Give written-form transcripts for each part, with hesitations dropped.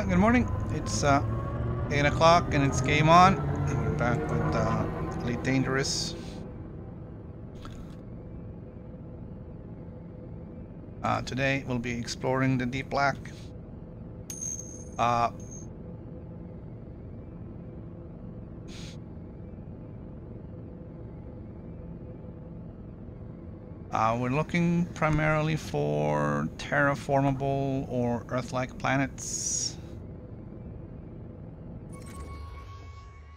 Good morning. It's 8 o'clock and it's game on. We're back with Elite Dangerous. Today we'll be exploring the Deep Black. We're looking primarily for terraformable or Earth-like planets.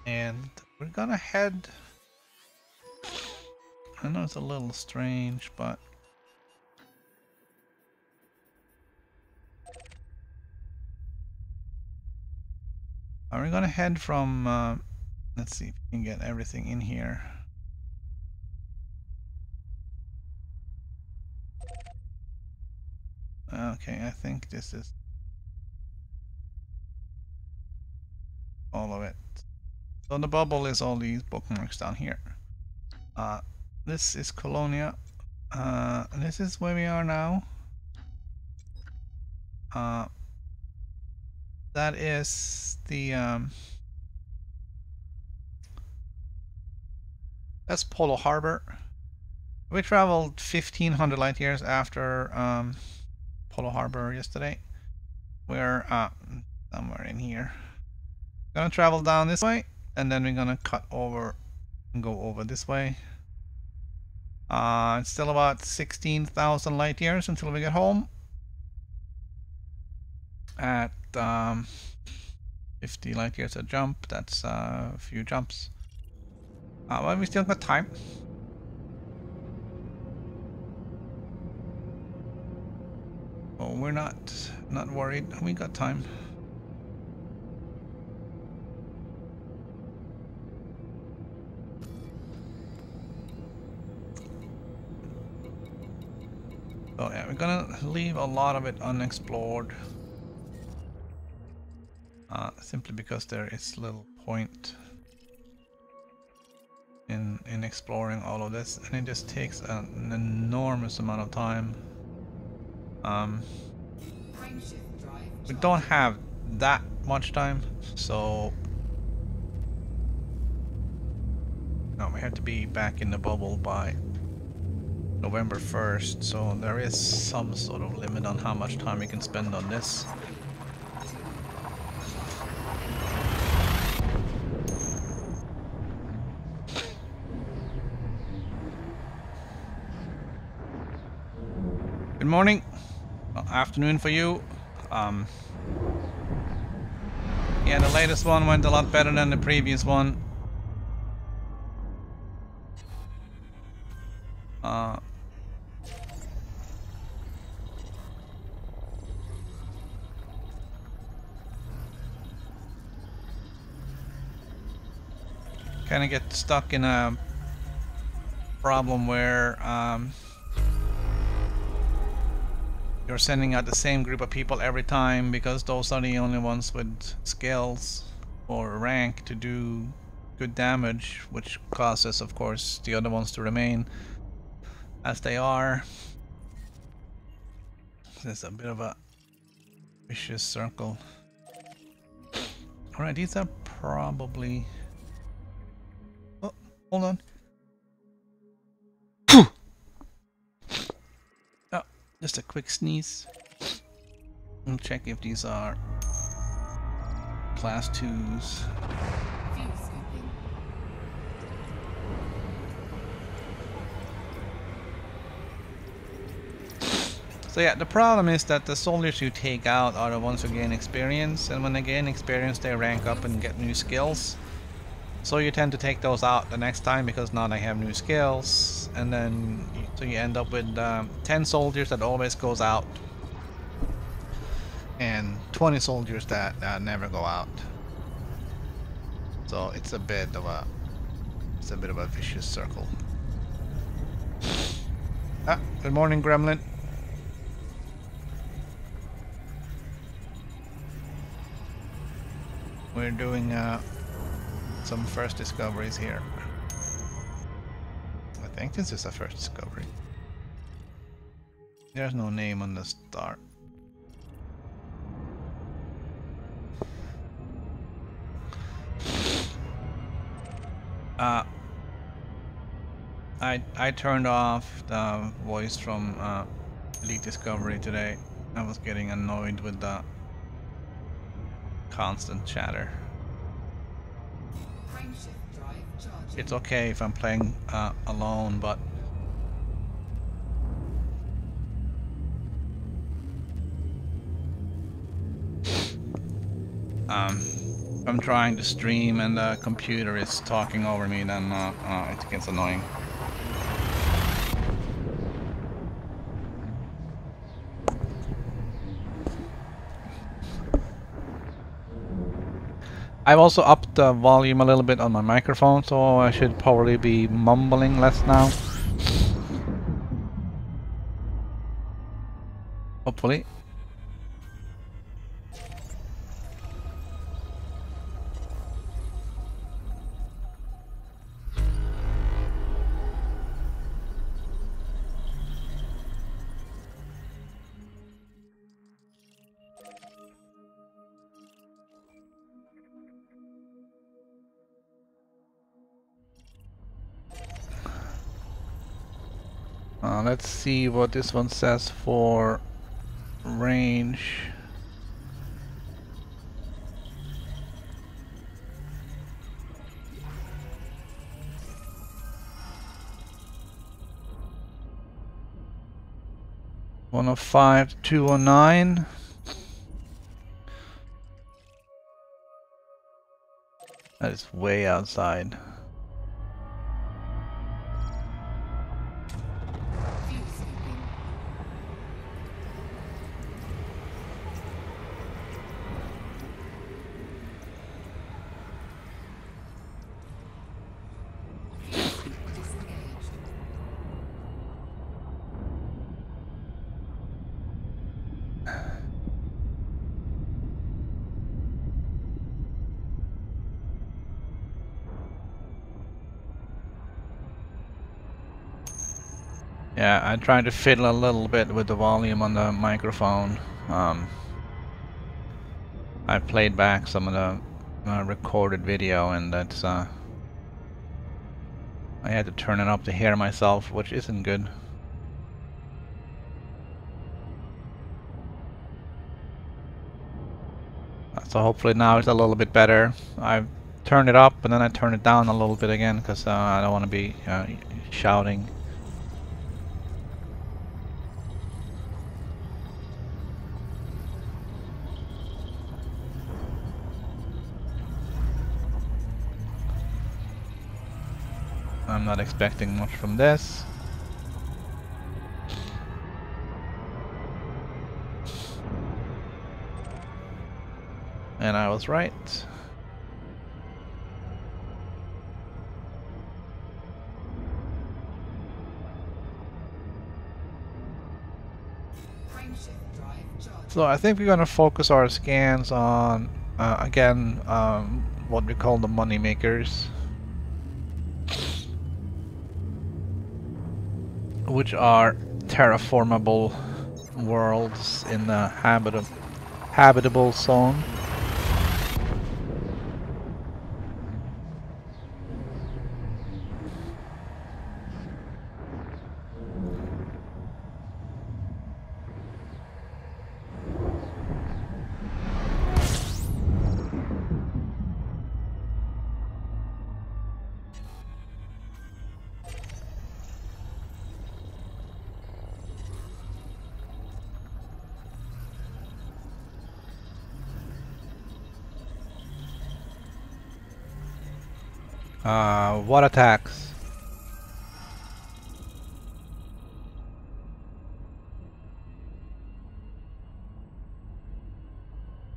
And we're gonna head... I know it's a little strange, but... we're gonna head from... let's see if we can get everything in here. Okay, I think this is all of it. So the bubble is all these bookmarks down here. This is Colonia. This is where we are now. That is the that's Polo Harbor. We traveled 1500 light years after Polo Harbor yesterday. We're somewhere in here. We're gonna travel down this way, and then we're gonna cut over and go over this way. It's still about 16,000 light years until we get home. At 50 light years a jump, that's a few jumps. But we still got time. Oh, we're not worried. We got time. So yeah, we're gonna leave a lot of it unexplored. Simply because there is little point in exploring all of this, and it just takes an enormous amount of time. We don't have that much time, so no, we have to be back in the bubble by November 1st, so there is some sort of limit on how much time we can spend on this. Good morning. Well, afternoon for you. Yeah, the latest one went a lot better than the previous one. Kind of get stuck in a problem where you're sending out the same group of people every time because those are the only ones with skills or rank to do good damage, which causes, of course, the other ones to remain as they are. There's a bit of a vicious circle. Alright, these are probably... Oh, hold on. Oh, just a quick sneeze. We'll check if these are class 2s. So yeah, the problem is that the soldiers you take out are the ones who gain experience, and when they gain experience they rank up and get new skills. So you tend to take those out the next time because now they have new skills, and then so you end up with 10 soldiers that always goes out and 20 soldiers that never go out. So it's a bit of a vicious circle. Ah, good morning, Gremlin. We're doing some first discoveries here. I think this is a first discovery. There's no name on the star. I turned off the voice from Elite Discovery today. I was getting annoyed with the constant chatter. It's okay if I'm playing alone, but if I'm trying to stream and the computer is talking over me, then it gets annoying. I've also upped the volume a little bit on my microphone, so I should probably be mumbling less now. Hopefully. Let's see what this one says for range. (105 to 209). That is way outside. Yeah, I tried to fiddle a little bit with the volume on the microphone. I played back some of the recorded video, and that's I had to turn it up to hear myself, which isn't good. So hopefully now it's a little bit better. I've turned it up and then I turned it down a little bit again because I don't want to be shouting. I'm not expecting much from this. And I was right. So I think we're going to focus our scans on, again, what we call the money makers, which are terraformable worlds in the habitable zone. What attacks?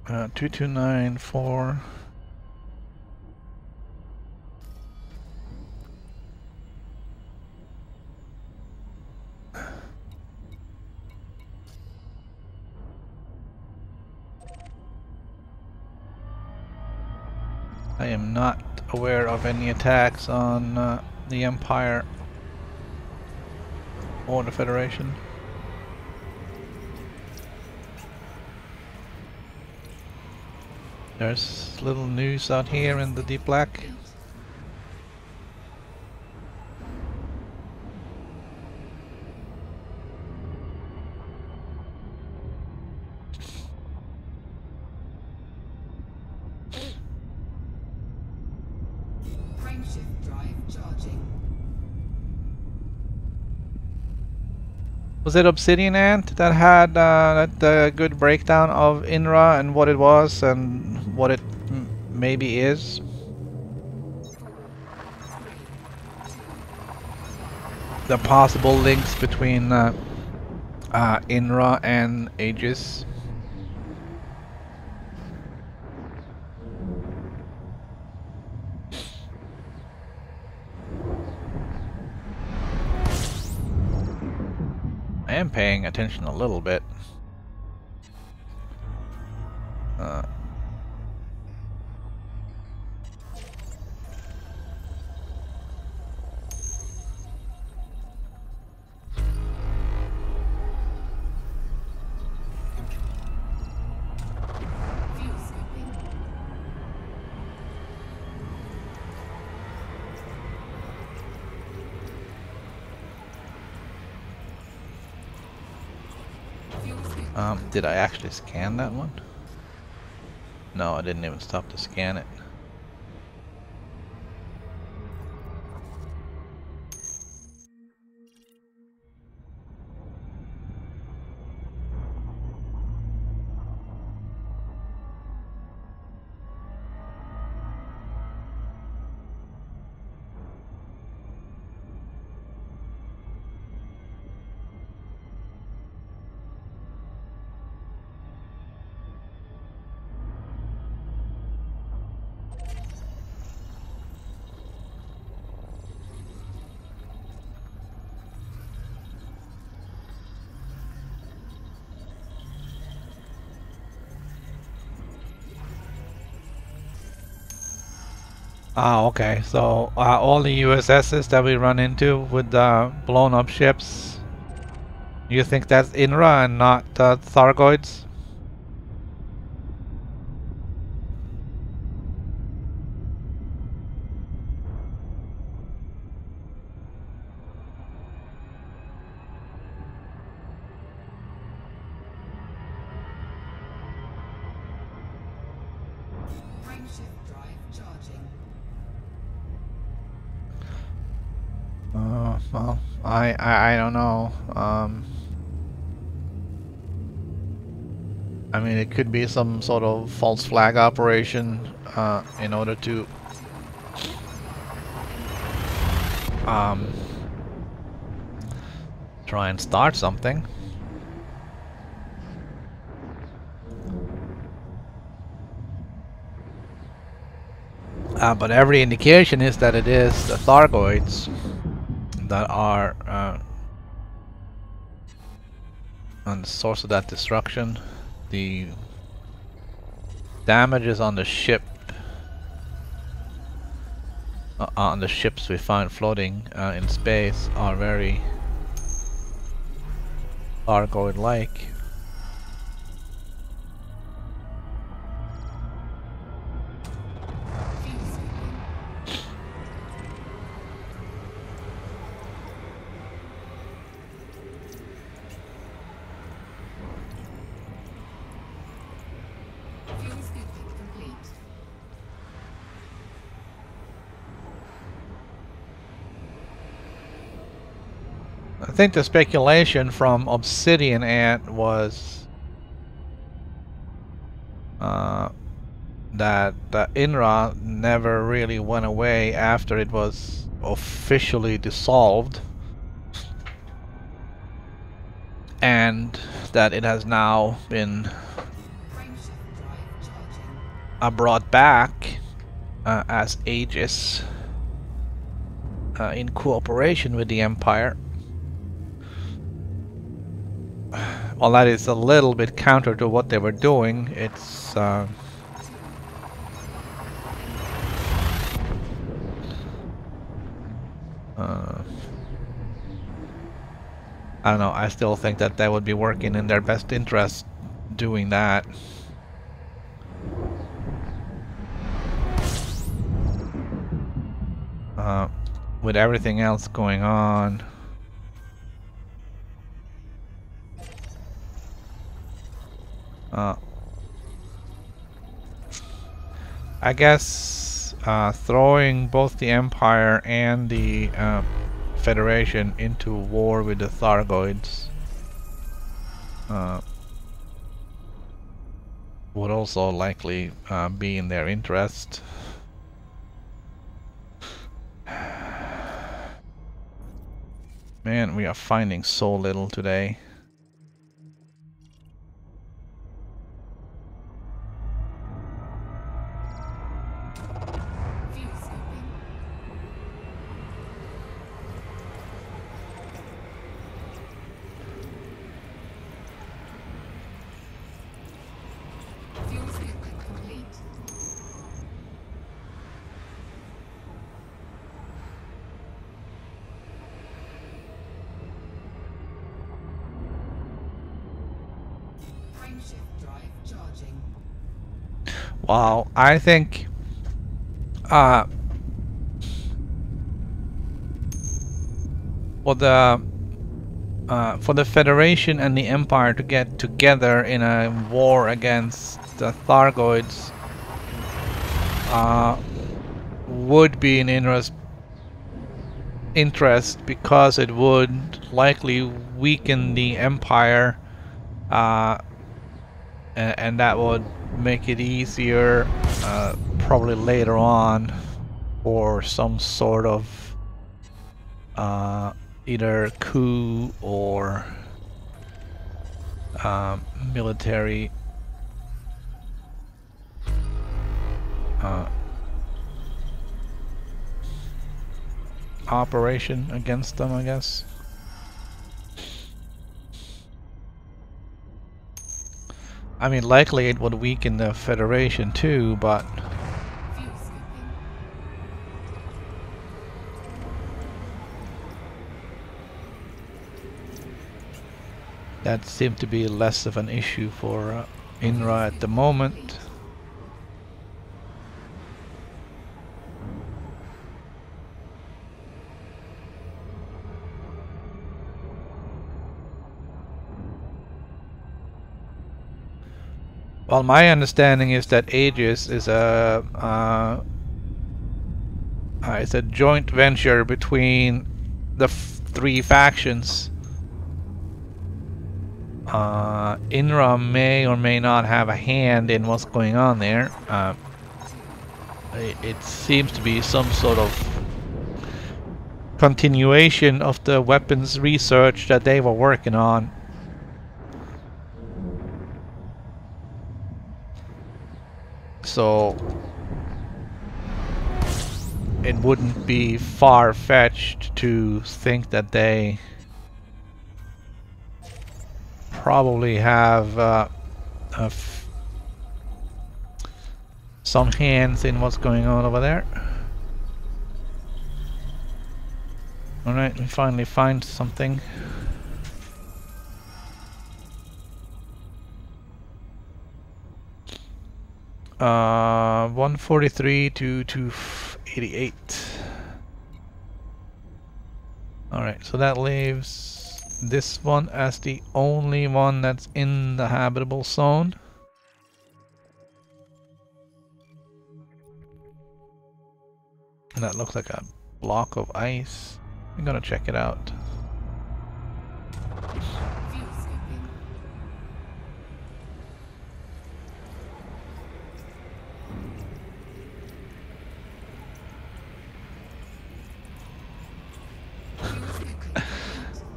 Uh, 2294. I am not aware of any attacks on the Empire or the Federation. There's little news out here in the deep black. Was it Obsidian Ant that had that good breakdown of INRA and what it was and what it maybe is? The possible links between INRA and Aegis. I am paying attention a little bit. Did I actually scan that one? No, I didn't even stop to scan it. Ah, okay. So all the USSs that we run into with blown up ships, you think that's INRA and not Thargoids? Well, I don't know. I mean, it could be some sort of false flag operation in order to try and start something. But every indication is that it is the Thargoids that are on the source of that destruction. The damages on the ship, on the ships we find floating in space, are very Thargoid-like. I think the speculation from Obsidian Ant was that the INRA never really went away after it was officially dissolved, and that it has now been brought back as Aegis in cooperation with the Empire. Well, that is a little bit counter to what they were doing. It's I don't know, I still think that they would be working in their best interest doing that. With everything else going on, I guess throwing both the Empire and the Federation into war with the Thargoids would also likely be in their interest. Man, we are finding so little today. Wow, I think for the Federation and the Empire to get together in a war against the Thargoids would be in interest because it would likely weaken the Empire, and that would make it easier probably later on for some sort of either coup or military operation against them, I guess. I mean, likely it would weaken the Federation too, but that seemed to be less of an issue for INRA at the moment. Well, my understanding is that Aegis is a it's a joint venture between the three factions. INRA may or may not have a hand in what's going on there. It seems to be some sort of continuation of the weapons research that they were working on. So it wouldn't be far-fetched to think that they probably have some hands in what's going on over there. Alright, we finally find something. Uh, 143 to 288. Alright, so that leaves this one as the only one that's in the habitable zone. And that looks like a block of ice. I'm gonna check it out.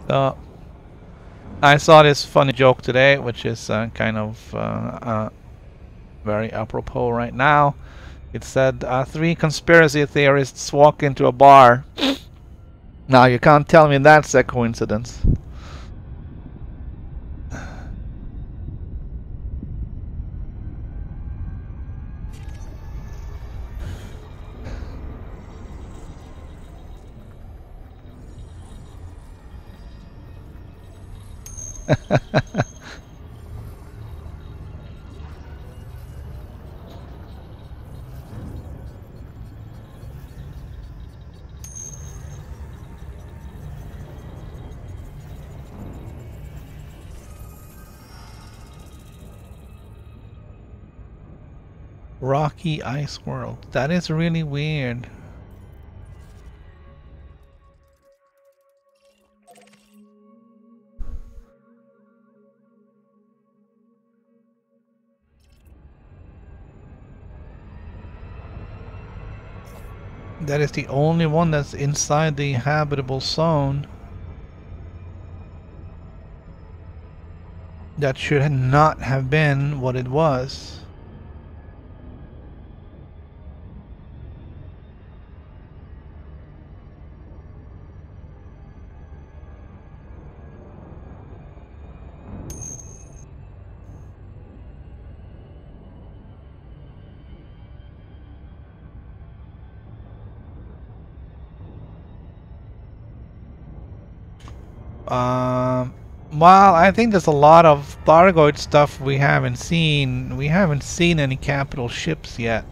So, I saw this funny joke today, which is kind of very apropos right now. It said, 3 conspiracy theorists walk into a bar. Now, you can't tell me that's a coincidence. Rocky Ice World. That is really weird. That is the only one that's inside the habitable zone. That should not have been what it was. Well, I think there's a lot of Thargoid stuff we haven't seen. We haven't seen any capital ships yet.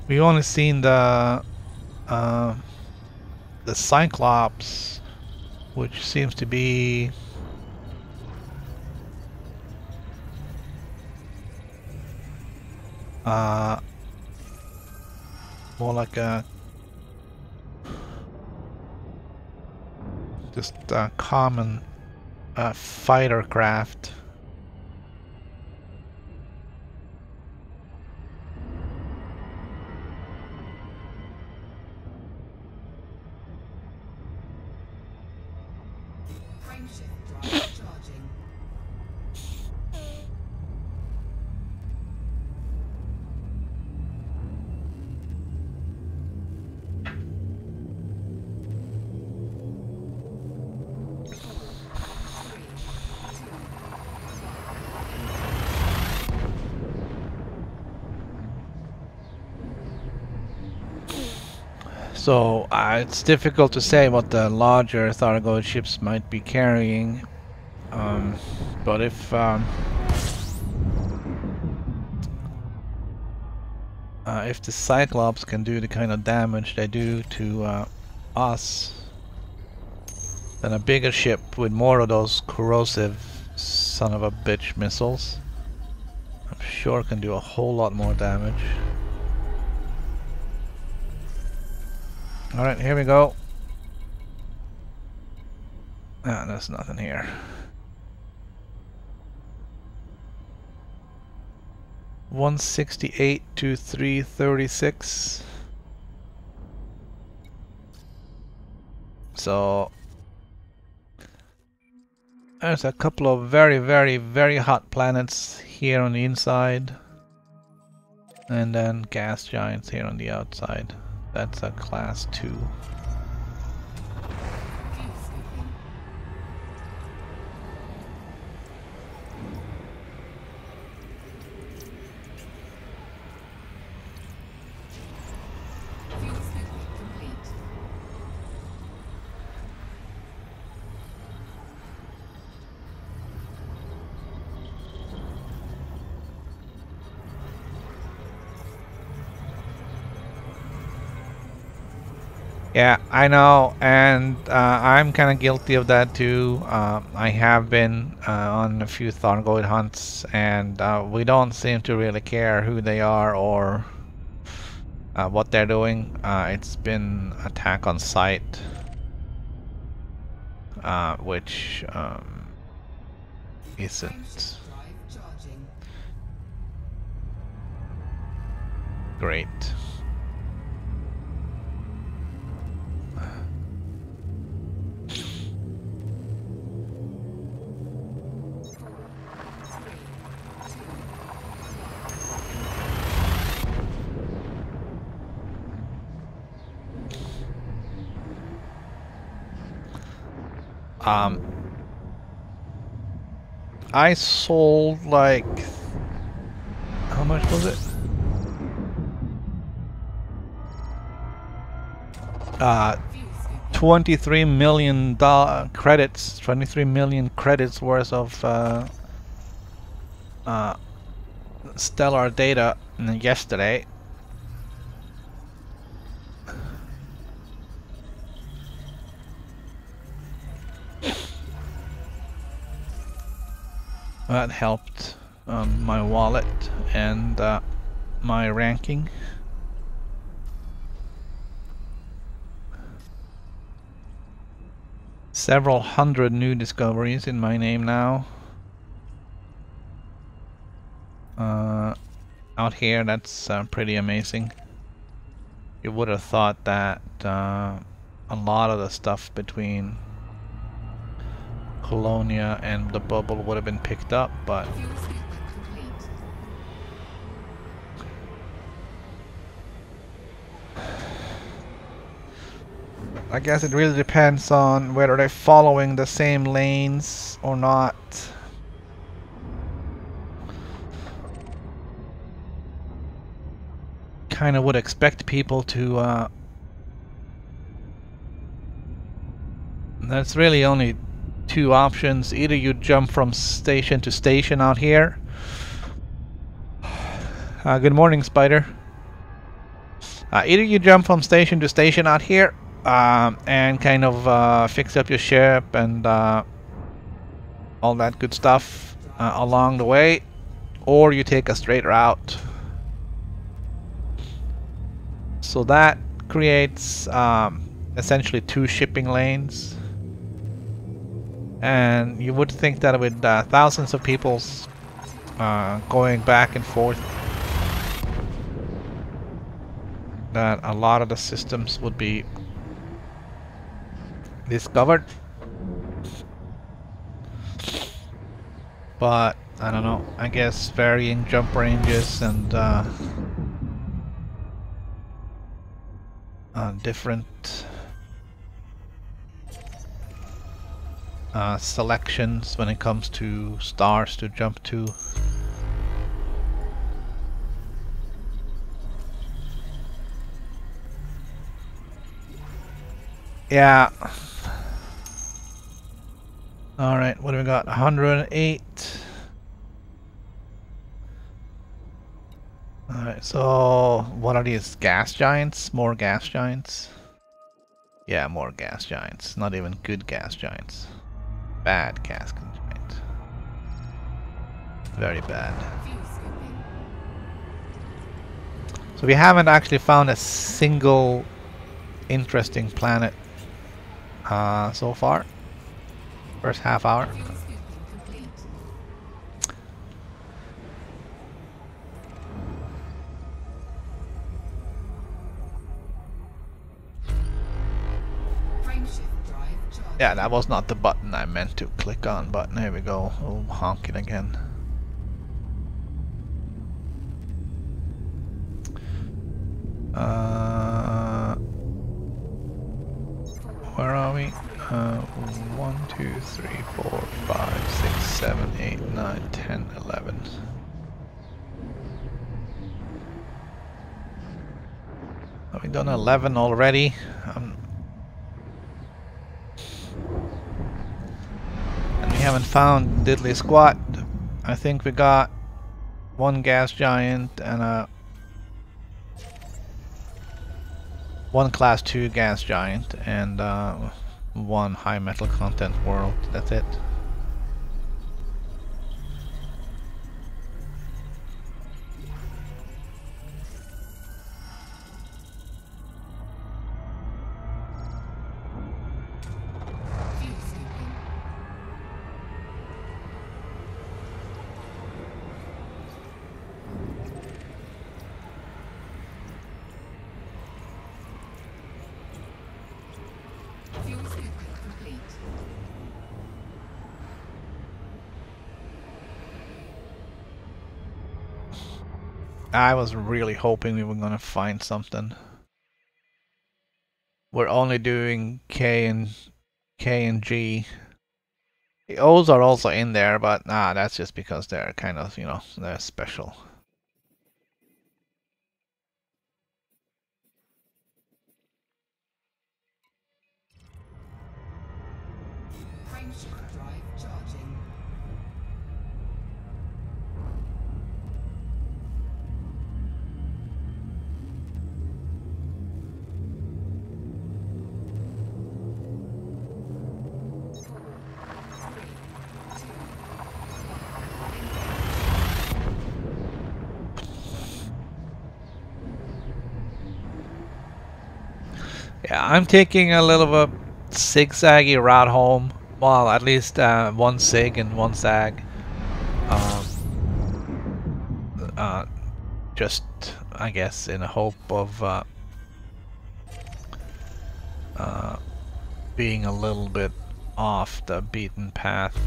We've only seen the Cyclops, which seems to be more like a just a common fighter craft. So it's difficult to say what the larger Thargoid ships might be carrying, but if the Cyclops can do the kind of damage they do to us, then a bigger ship with more of those corrosive son of a bitch missiles, I'm sure can do a whole lot more damage. Alright, here we go. Ah, there's nothing here. $168 to $336. So there's a couple of very, very, very hot planets here on the inside. And then gas giants here on the outside. That's a class 2. Yeah, I know, and I'm kind of guilty of that too. I have been on a few Thargoid hunts, and we don't seem to really care who they are or what they're doing. It's been attack on sight, which isn't great. I sold like, how much was it? 23 million credits, 23 million credits worth of stellar data yesterday. That helped my wallet and my ranking. Several hundred new discoveries in my name now. Out here, that's pretty amazing. You would have thought that a lot of the stuff between Colonia and the bubble would have been picked up, but I guess it really depends on whether they're following the same lanes or not. Kind of would expect people to that's really only two options. Either you jump from station to station out here. Good morning, Spider. Either you jump from station to station out here and kind of fix up your ship and all that good stuff along the way, or you take a straight route. So that creates essentially two shipping lanes. And you would think that with thousands of people going back and forth, that a lot of the systems would be discovered. But I don't know, I guess varying jump ranges and different selections when it comes to stars to jump to. Yeah. Alright, what do we got? 108. Alright, so what are these? Gas giants? More gas giants? Yeah, more gas giants. Not even good gas giants. Bad gas giant. Very bad. So we haven't actually found a single interesting planet so far. First half hour. Yeah, that was not the button I meant to click on, but there we go. We'll honk it again. Where are we? 1, 2, 3, 4, 5, 6, 7, 8, 9, 10, 11. Have we done 11 already? And we haven't found diddly squat. I think we got one gas giant and one class 2 gas giant and one high metal content world. That's it. I was really hoping we were gonna find something. We're only doing K and G. The O's are also in there, but that's just because they're kind of, you know, they're special. Yeah, I'm taking a little bit zigzaggy route home. Well, at least one zig and one zag. Just, I guess, in a hope of being a little bit off the beaten path.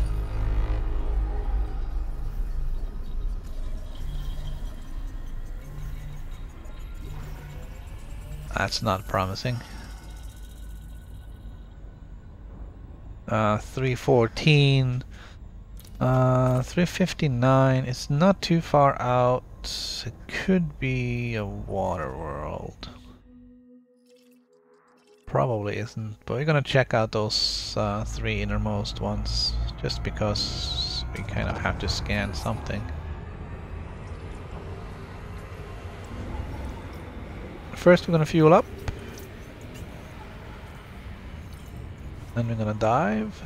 That's not promising. 314, 359. It's not too far out. It could be a water world. Probably isn't, but we're gonna check out those 3 innermost ones just because we kind of have to scan something. First, we're gonna fuel up. Then we're gonna dive.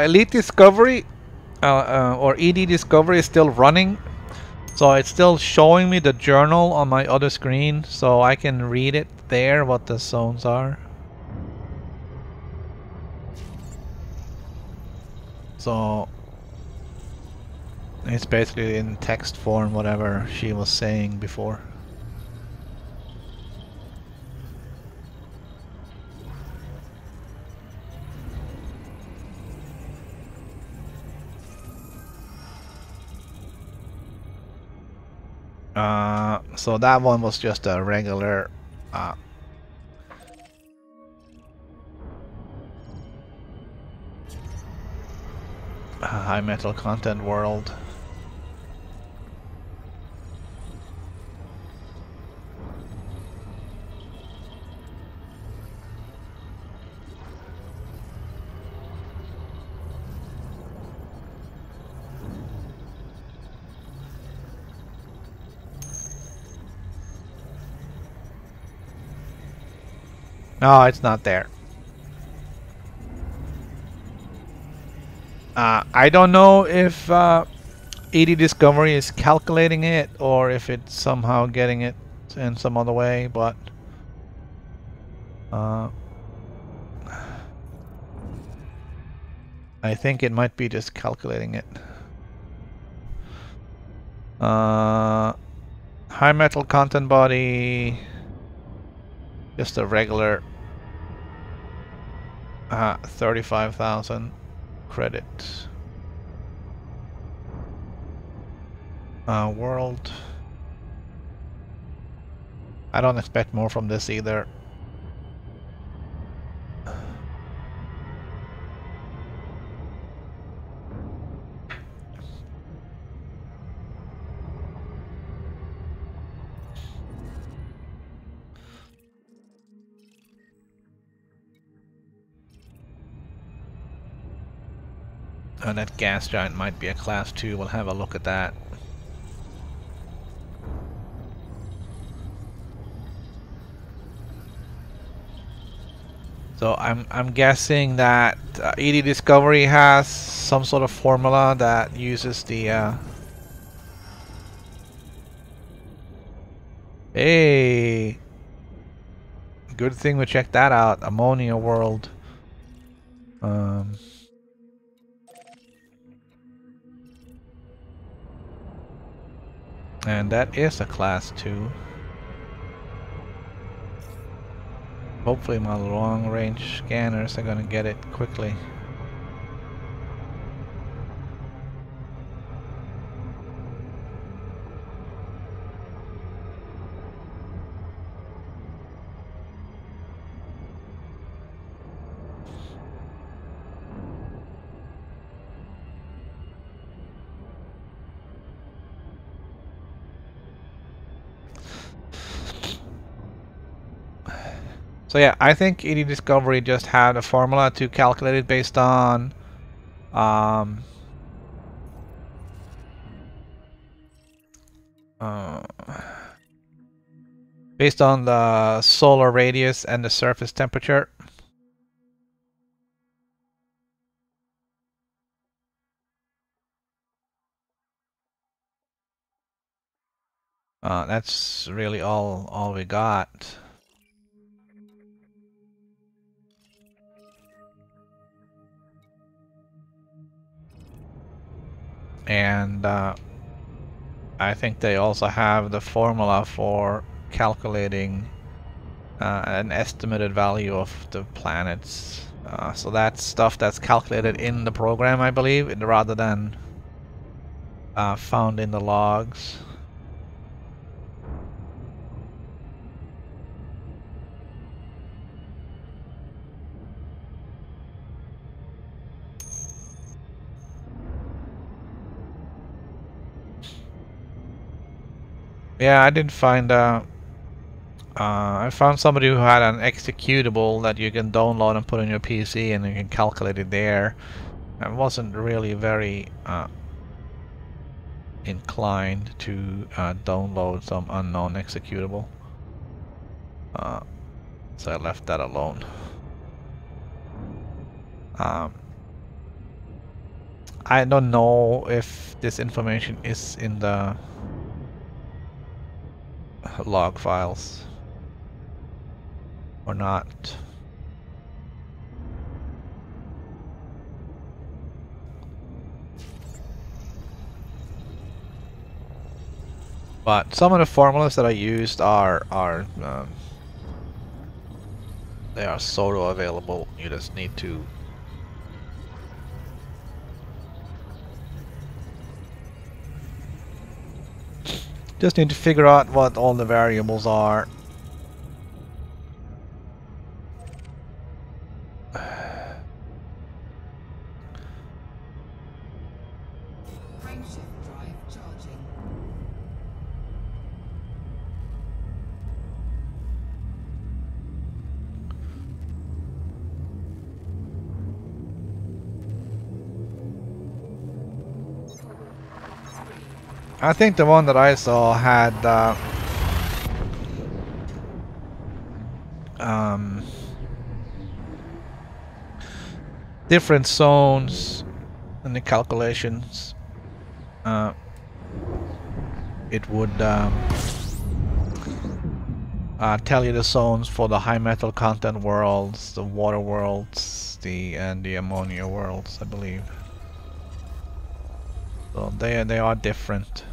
Elite Discovery or ED Discovery is still running. So it's still showing me the journal on my other screen, so I can read it there, what the zones are. So it's basically in text form, whatever she was saying before. So that one was just a regular high metal content world. No, it's not there. I don't know if ED Discovery is calculating it or if it's somehow getting it in some other way, but I think it might be just calculating it. High metal content body, just a regular 35,000 credit. World. I don't expect more from this either. And that gas giant might be a class 2. We'll have a look at that. So I'm guessing that ED Discovery has some sort of formula that uses the hey, good thing we checked that out. Ammonia world. And that is a class 2. Hopefully my long range scanners are gonna get it quickly. So yeah, I think ED Discovery just had a formula to calculate it based on based on the solar radius and the surface temperature. That's really all we got. And I think they also have the formula for calculating an estimated value of the planets. So that's stuff that's calculated in the program, I believe, rather than found in the logs. Yeah, I did find I found somebody who had an executable that you can download and put on your PC and you can calculate it there. I wasn't really very inclined to download some unknown executable. So I left that alone. I don't know if this information is in the log files or not. But some of the formulas that I used are they are sort of available. You just need to figure out what all the variables are. I think the one that I saw had different zones in the calculations. It would tell you the zones for the high metal content worlds, the water worlds, and the ammonia worlds, I believe. So they are different.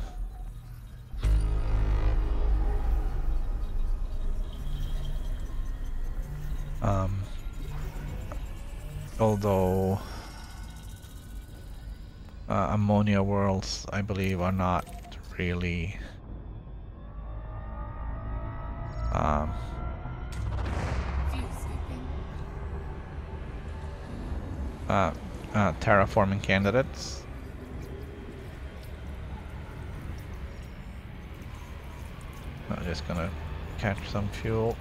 Although ammonia worlds, I believe, are not really terraforming candidates. I'm just gonna catch some fuel.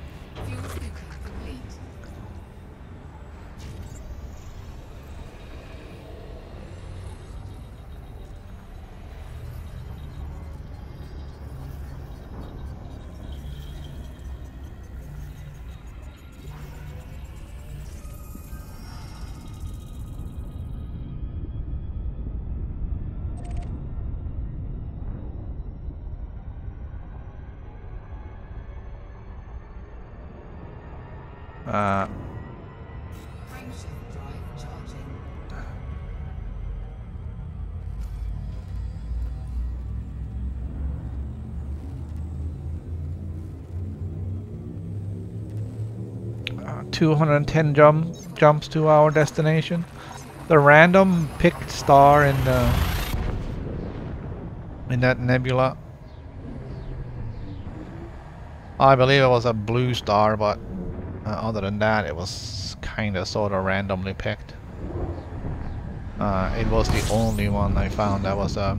210 jumps to our destination. The random picked star in that nebula, I believe it was a blue star, but other than that, it was kind of sort of randomly picked. It was the only one I found that was a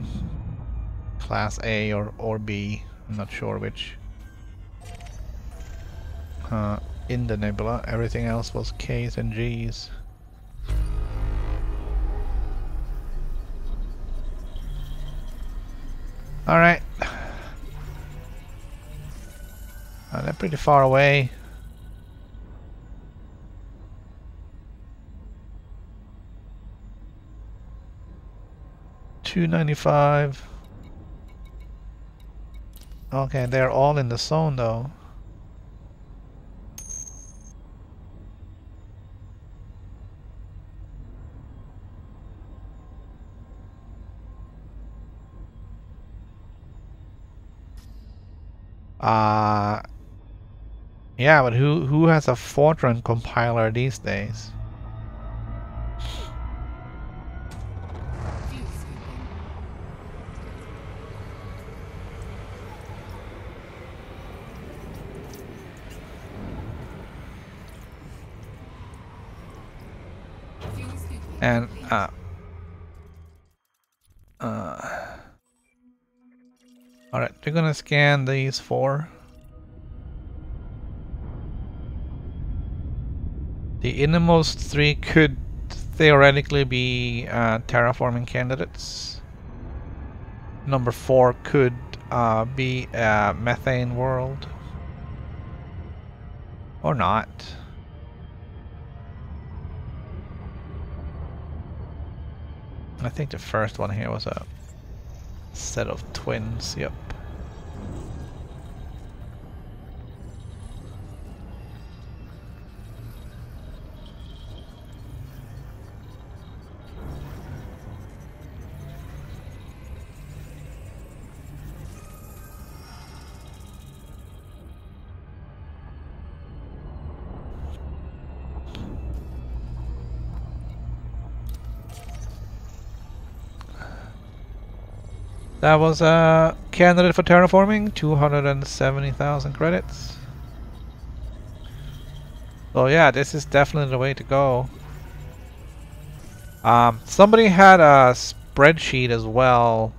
class A or B. I'm not sure which. In the nebula, everything else was K's and G's. Alright. They're pretty far away. $295. Okay, they're all in the zone though. Yeah, but who has a Fortran compiler these days? And alright, we're gonna scan these four. The innermost three could theoretically be terraforming candidates. Number 4 could be a methane world. Or not. I think the first one here was a set of twins, yep. That was a candidate for terraforming, 270,000 credits. So yeah, this is definitely the way to go. Somebody had a spreadsheet as well.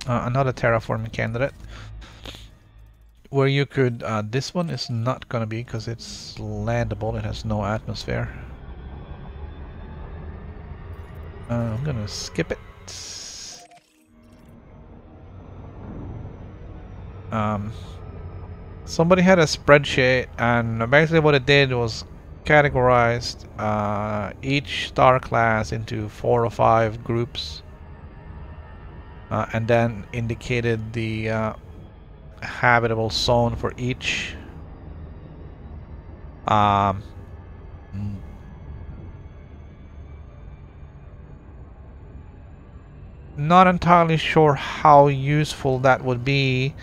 Another terraforming candidate. Where you could, this one is not gonna be because it's landable, it has no atmosphere. I'm gonna skip it. Somebody had a spreadsheet, and basically what it did was categorized each star class into 4 or 5 groups and then indicated the habitable zone for each. Um, not entirely sure how useful that would be.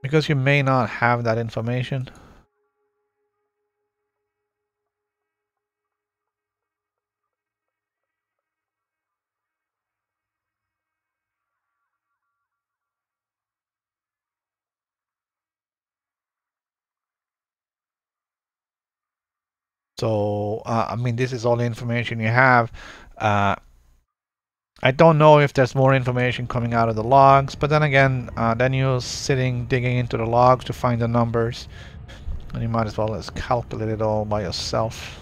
Because you may not have that information. So, I mean, this is all the information you have. I don't know if there's more information coming out of the logs, but then again, then you're digging into the logs to find the numbers, and you might as well just calculate it all by yourself.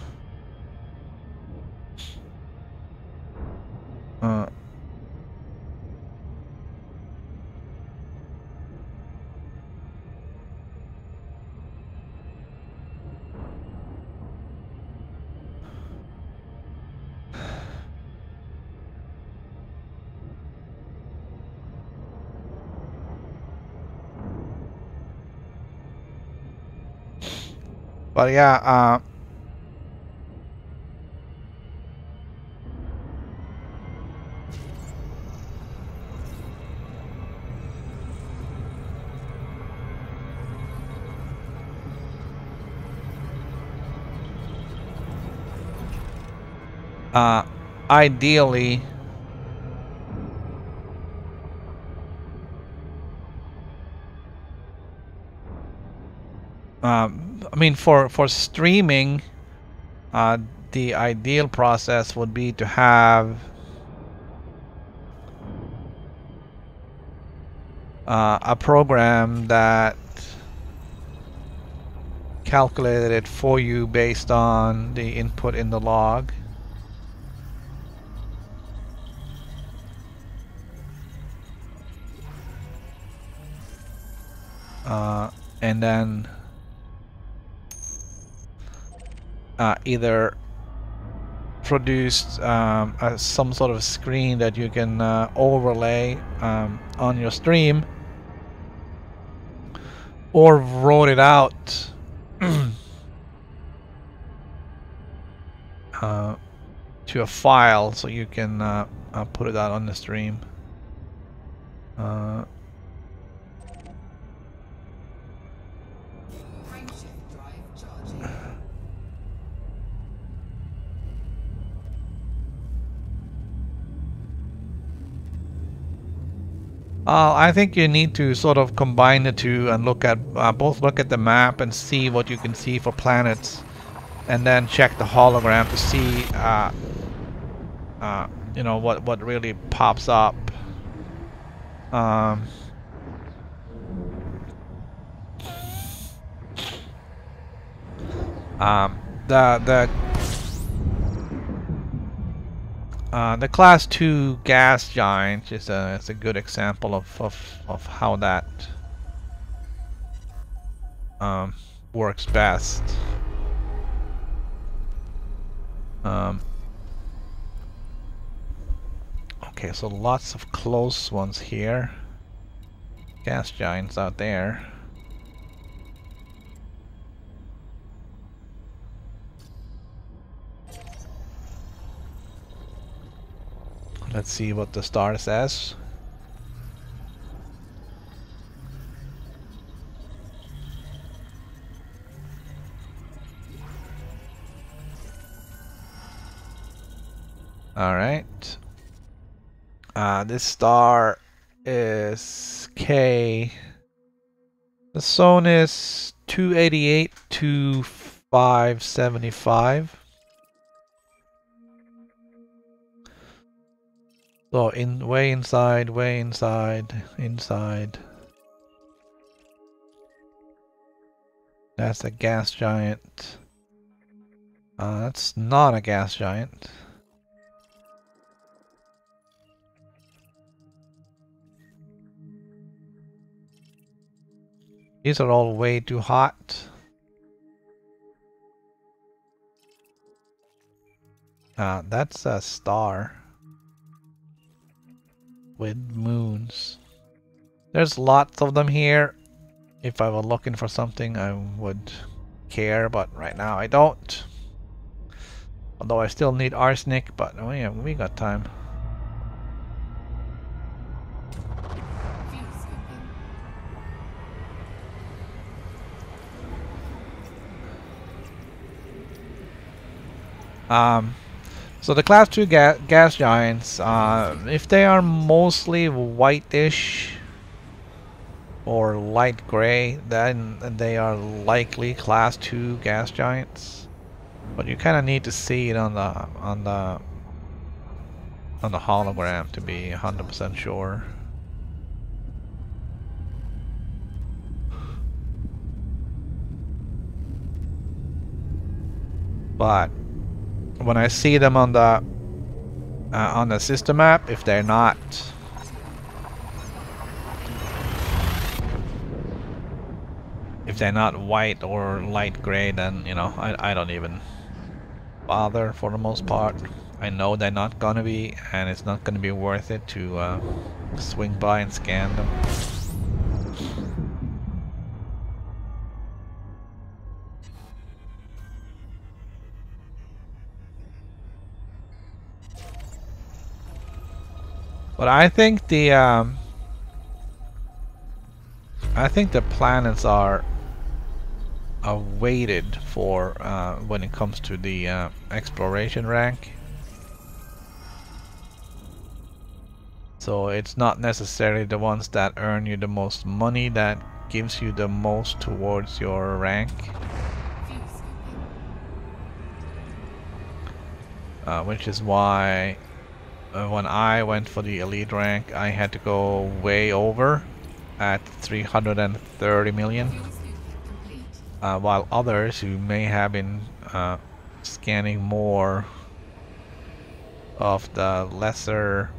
But yeah, ideally, I mean, for streaming, the ideal process would be to have a program that calculated it for you based on the input in the log. And then either produced some sort of screen that you can overlay on your stream, or wrote it out to a file so you can put it out on the stream. I think you need to sort of combine the two and look at both look at the map and see what you can see for planets, and then check the hologram to see you know, what really pops up. The class 2 gas giant is a good example of how that works best. Okay, so lots of close ones here. Gas giants out there. Let's see what the star says. All right. This star is K. The zone is 288 to 575. So way inside, inside. That's a gas giant. That's not a gas giant. These are all way too hot. That's a star with moons. There's lots of them here. If I were looking for something, I would care, but right now I don't. Although I still need arsenic, but oh yeah, we got time. So the class 2 gas giants, if they are mostly whitish or light gray, then they are likely class 2 gas giants. But you kind of need to see it on the hologram to be 100% sure. But when I see them on the system map, if they're not white or light gray, then you know I don't even bother for the most part. I know they're not gonna be, and it's not gonna be worth it to swing by and scan them. But I think the planets are weighted for when it comes to the exploration rank. So it's not necessarily the ones that earn you the most money that gives you the most towards your rank. Which is why when I went for the elite rank, I had to go way over at 330 million. While others who may have been scanning more of the lesser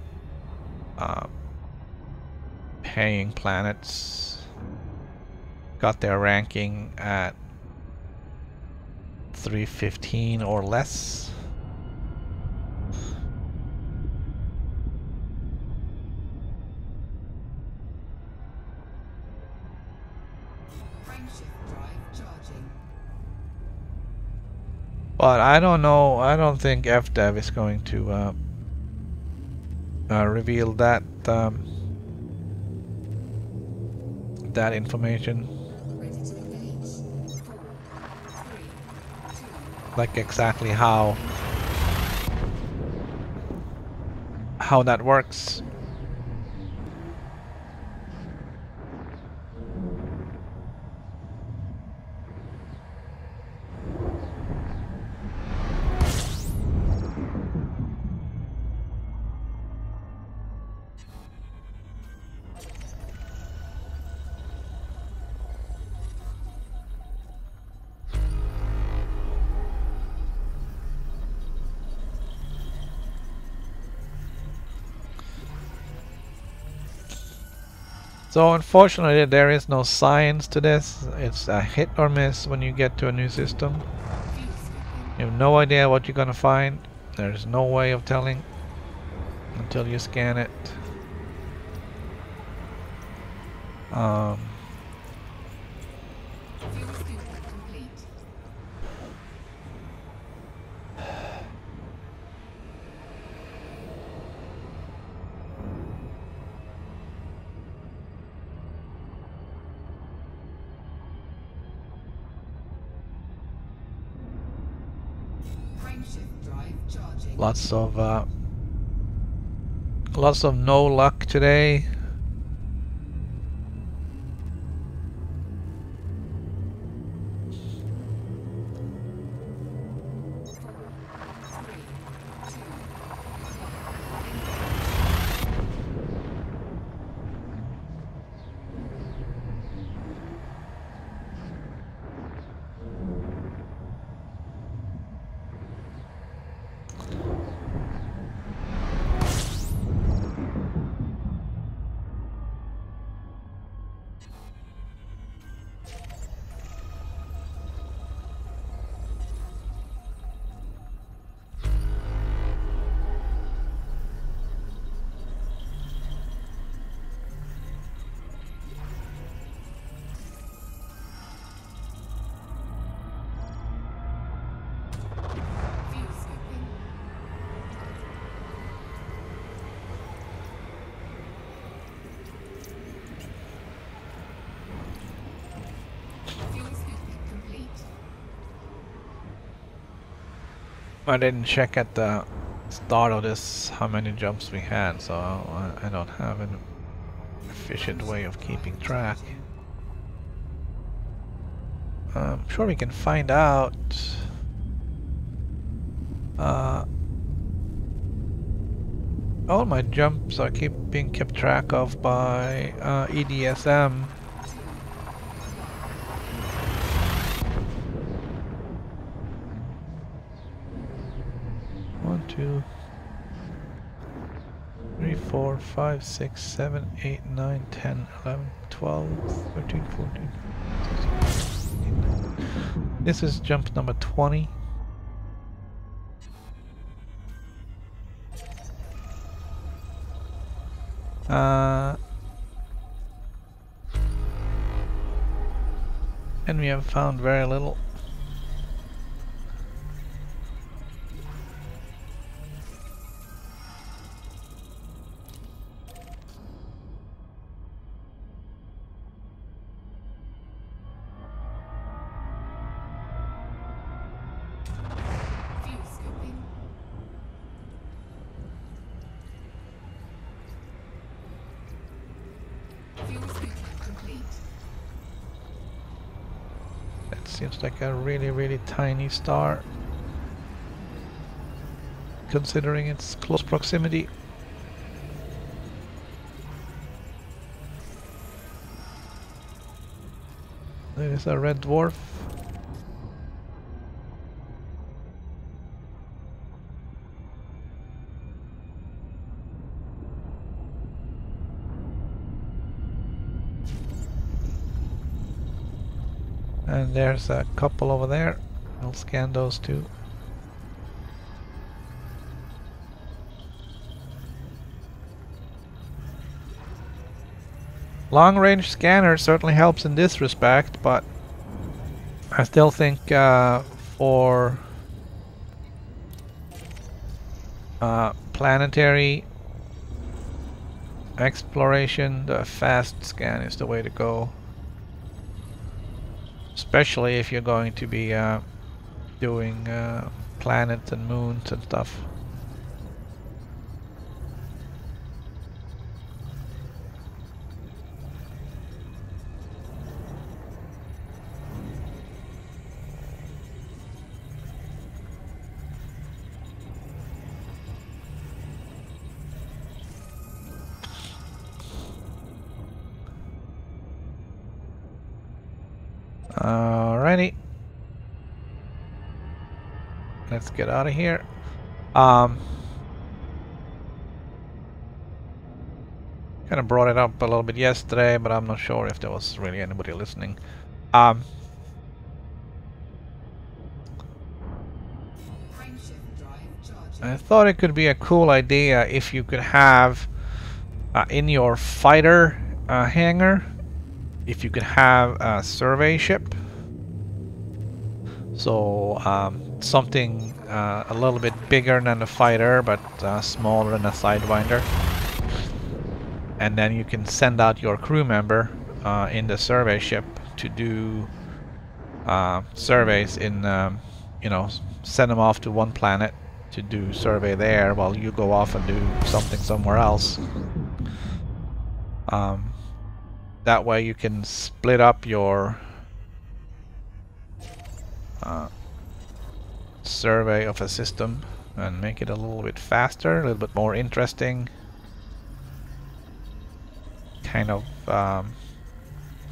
paying planets got their ranking at 315 or less. But I don't know, I don't think FDev is going to reveal that that information. Like exactly how that works. So unfortunately there is no science to this. It's a hit or miss when you get to a new system. You have no idea what you're gonna find. There's no way of telling until you scan it. Lots of no luck today. I didn't check at the start of this how many jumps we had, so I don't have an efficient way of keeping track. I'm sure we can find out. All my jumps are being kept track of by EDSM. 1, 2, 3, 4, 5, 6, 7, 8, 9, 10, 11, 12, 13, 14, 15. This is jump number 20. And we have found very little. Seems like a really tiny star, considering its close proximity. There is a red dwarf. And there's a couple over there. I'll scan those too. Long-range scanner certainly helps in this respect, but I still think for planetary exploration, the fast scan is the way to go. Especially if you're going to be doing planets and moons and stuff. Alrighty. Let's get out of here. Kind of brought it up a little bit yesterday, but I'm not sure if there was really anybody listening. I thought it could be a cool idea if you could have in your fighter hangar, if you could have a survey ship. So something a little bit bigger than the fighter, but smaller than a Sidewinder. And then you can send out your crew member in the survey ship to do surveys in, you know, send them off to one planet to do survey there while you go off and do something somewhere else. That way you can split up your survey of a system and make it a little bit faster, a little bit more interesting. Kind of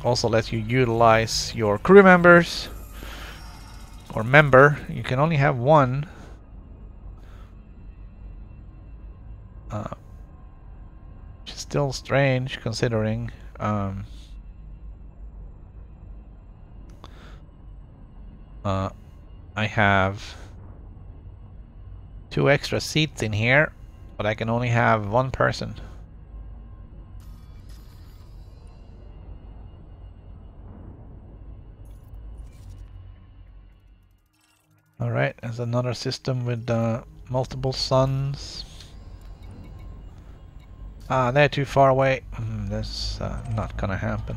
also lets you utilize your crew members or member. You can only have one. Which is still strange considering I have 2 extra seats in here, but I can only have one person. Alright, there's another system with multiple suns. They're too far away. That's not gonna happen.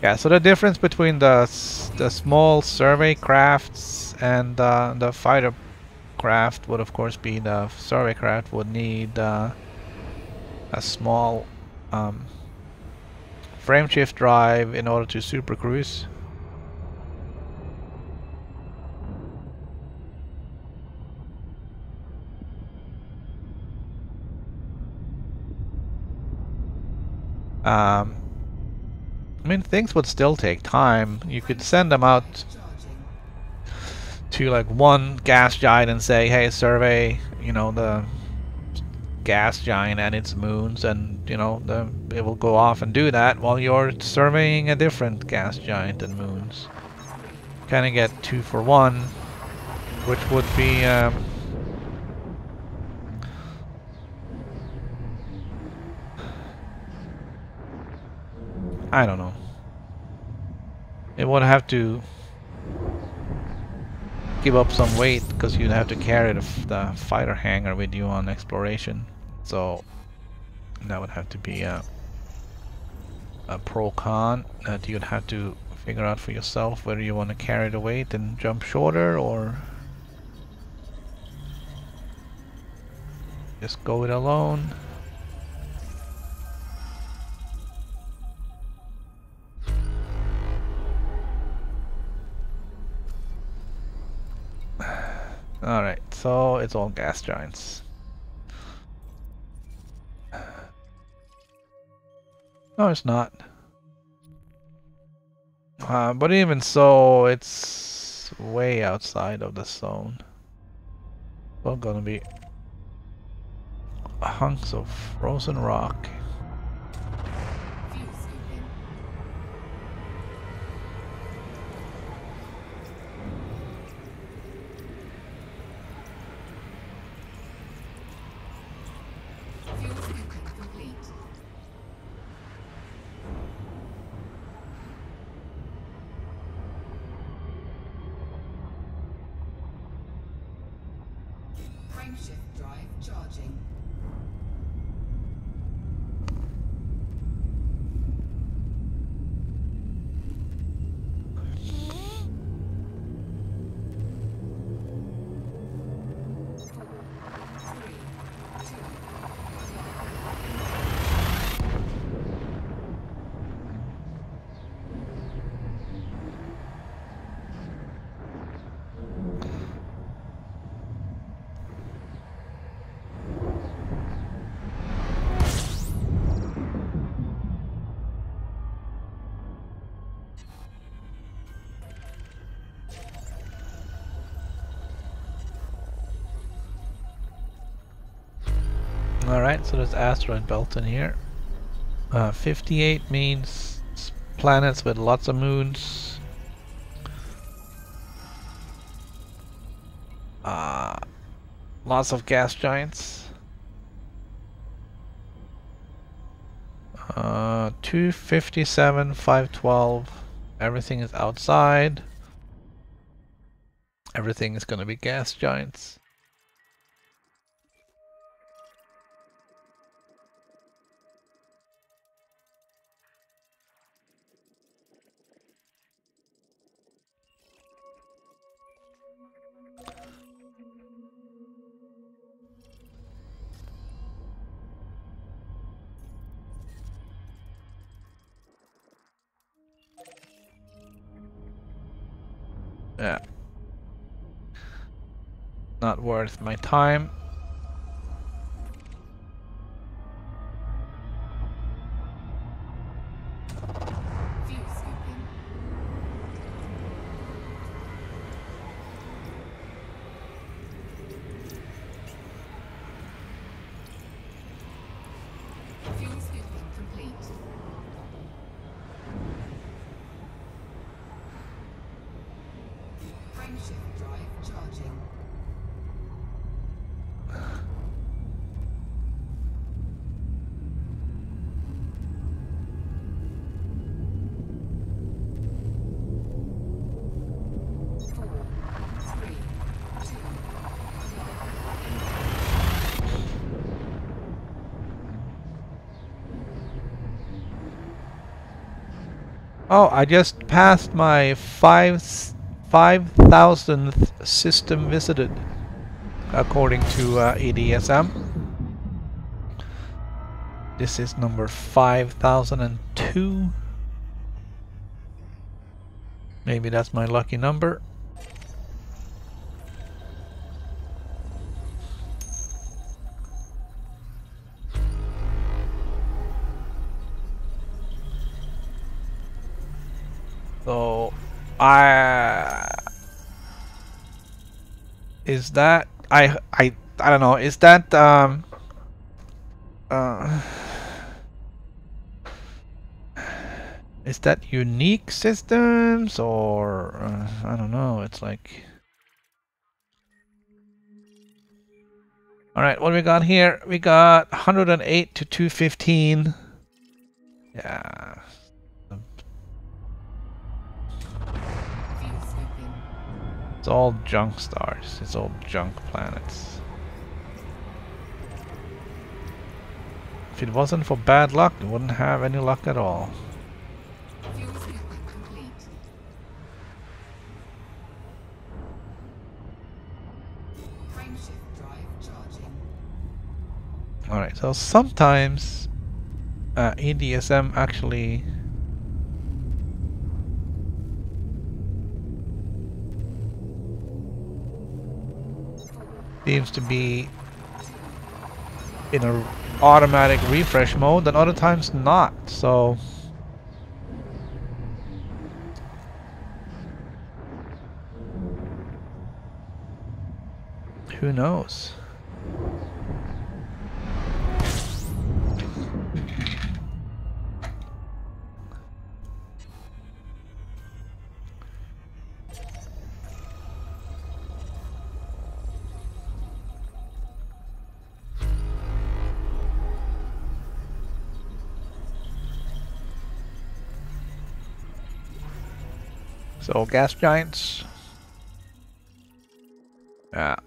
Yeah, so the difference between the small survey crafts and the fighter craft would of course be the survey craft would need a small frame shift drive in order to super cruise. I mean, things would still take time. You could send them out to like one gas giant and say, hey, survey, you know, the gas giant and its moons, and you know, it will go off and do that while you're surveying a different gas giant and moons. Kind of get 2 for 1, which would be I don't know. It would have to give up some weight because you'd have to carry the fighter hangar with you on exploration. So that would have to be a pro-con that you'd have to figure out for yourself whether you want to carry the weight and jump shorter or just go it alone. Alright, so it's all gas giants. No, it's not. But even so, it's way outside of the zone. Well, gonna be hunks of frozen rock. Alright, so there's asteroid belt in here. 58 means planets with lots of moons. Lots of gas giants. 257, 512. Everything is outside. Everything is gonna be gas giants. Yeah. Not worth my time. Oh, I just passed my 5,000th system visited, according to EDSM. This is number 5002. Maybe that's my lucky number. So, is that I don't know. Is that is that unique systems or I don't know. It's like, all right, what do we got here? We got 108 to 215. Yeah. It's all junk stars. It's all junk planets. If it wasn't for bad luck, it wouldn't have any luck at all. Alright, so sometimes EDSM actually seems to be in a automatic refresh mode, and other times not, so who knows? So gas giants. Yeah.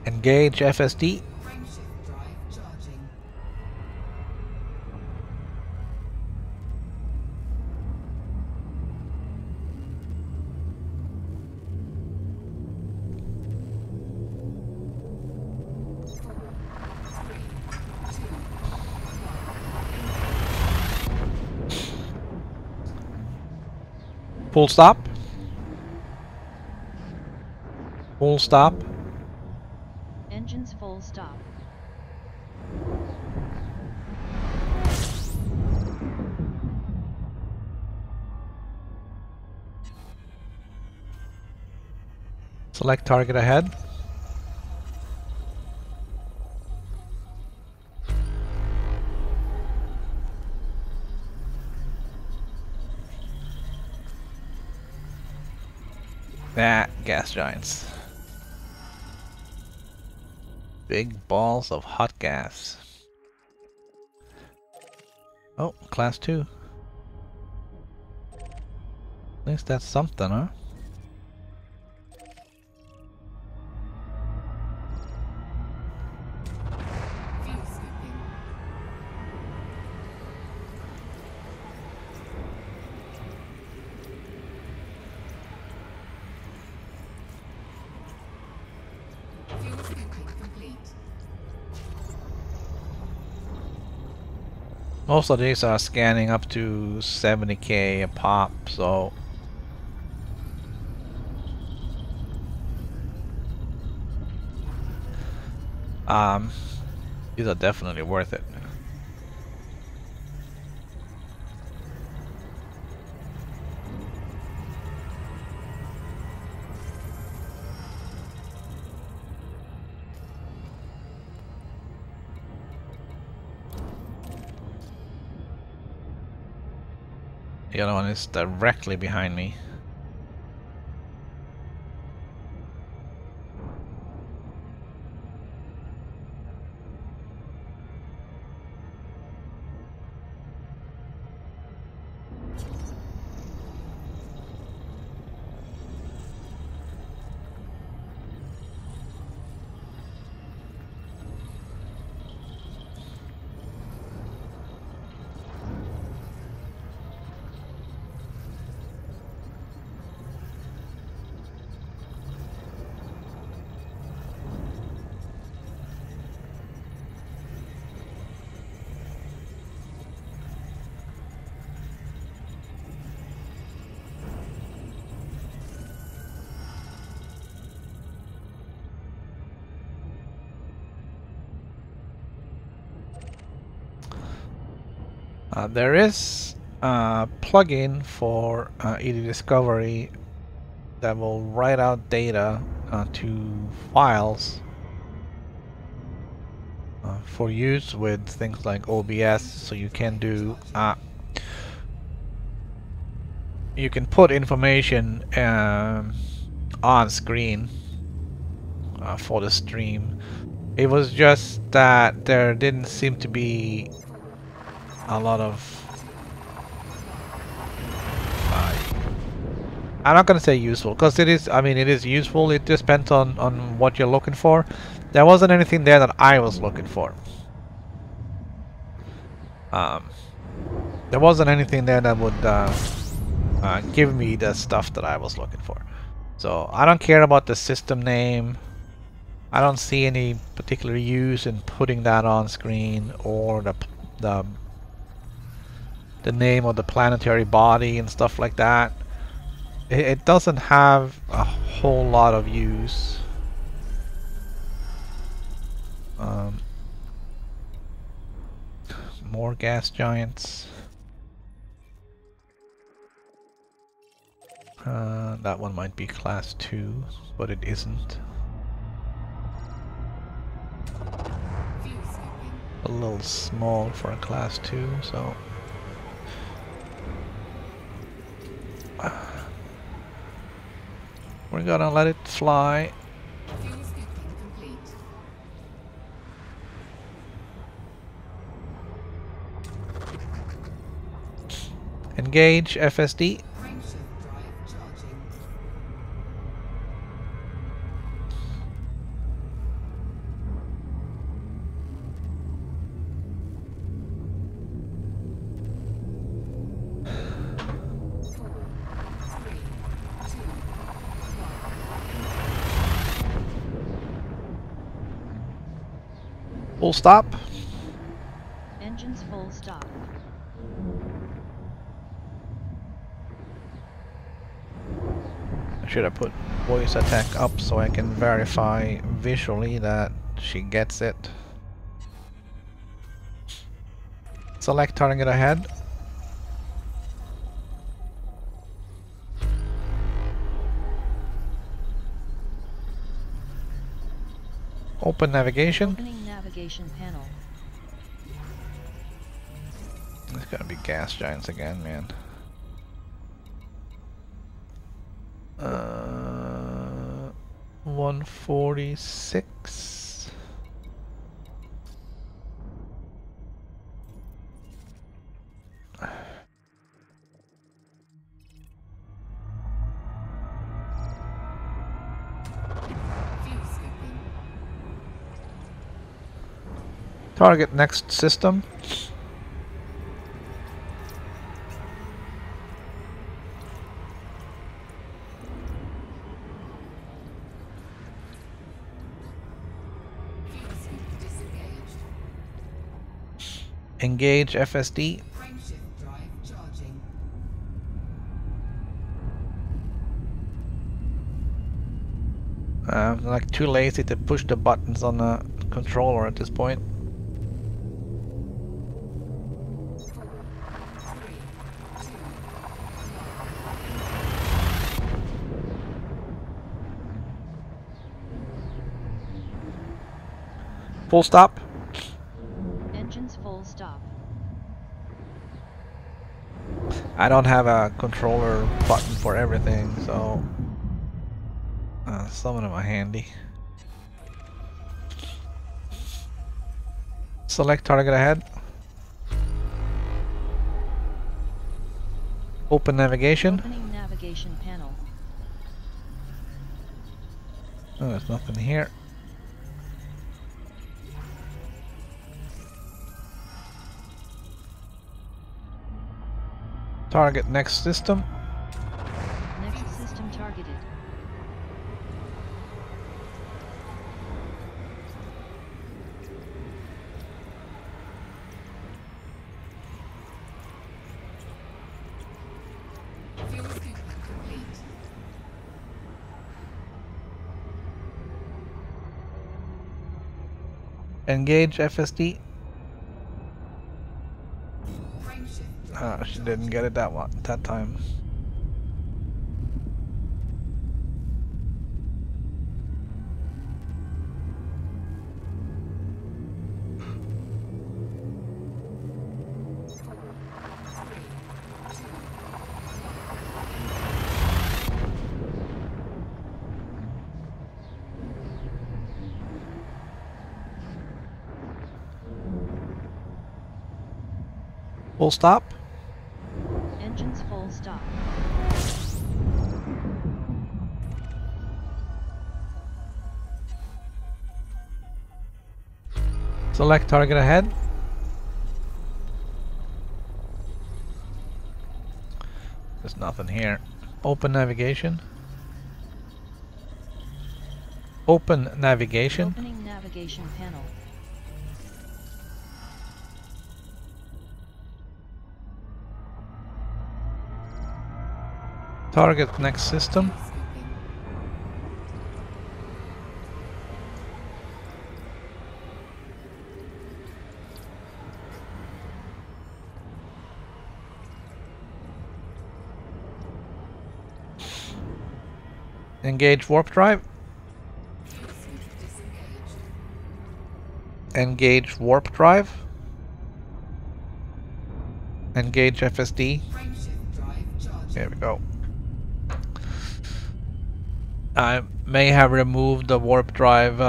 Engage FSD. Full stop. Full stop. Engines full stop. Select target ahead. Gas giants. Big balls of hot gas. Oh, class 2. At least that's something, huh? Most of these are scanning up to 70k a pop, so these are definitely worth it. The other one is directly behind me. There is a plugin for ED Discovery that will write out data to files for use with things like OBS, so you can do you can put information on screen for the stream. It was just that there didn't seem to be a lot of I'm not gonna say useful, because it is, I mean, it is useful. It just depends on what you're looking for. There wasn't anything there that I was looking for. There wasn't anything there that would give me the stuff that I was looking for. So I don't care about the system name. I don't see any particular use in putting that on screen, or the name of the planetary body and stuff like that. It doesn't have a whole lot of use. More gas giants. That one might be class 2, but it isn't. A little small for a class 2, so... we're gonna let it fly. Engage FSD. Full stop. Engines full stop. Should I put voice attack up so I can verify visually that she gets it? Select target ahead. Open navigation. Opening navigation panel. There's gonna be gas giants again, man. 146. Target next system. Engage FSD. I'm like too lazy to push the buttons on the controller at this point. Full stop. Engines full stop. I don't have a controller button for everything, so some of them are handy. Select target ahead. Open navigation. Opening navigation panel. Oh, there's nothing here. Target next system. Next system targeted. Engage FSD. She didn't get it that time. Full stop. Engines full stop. Select target ahead. There's nothing here. Open navigation. Open navigation. Opening navigation panel. Target next system. Engage warp drive. Engage warp drive. Engage FSD. There we go. I may have removed the warp drive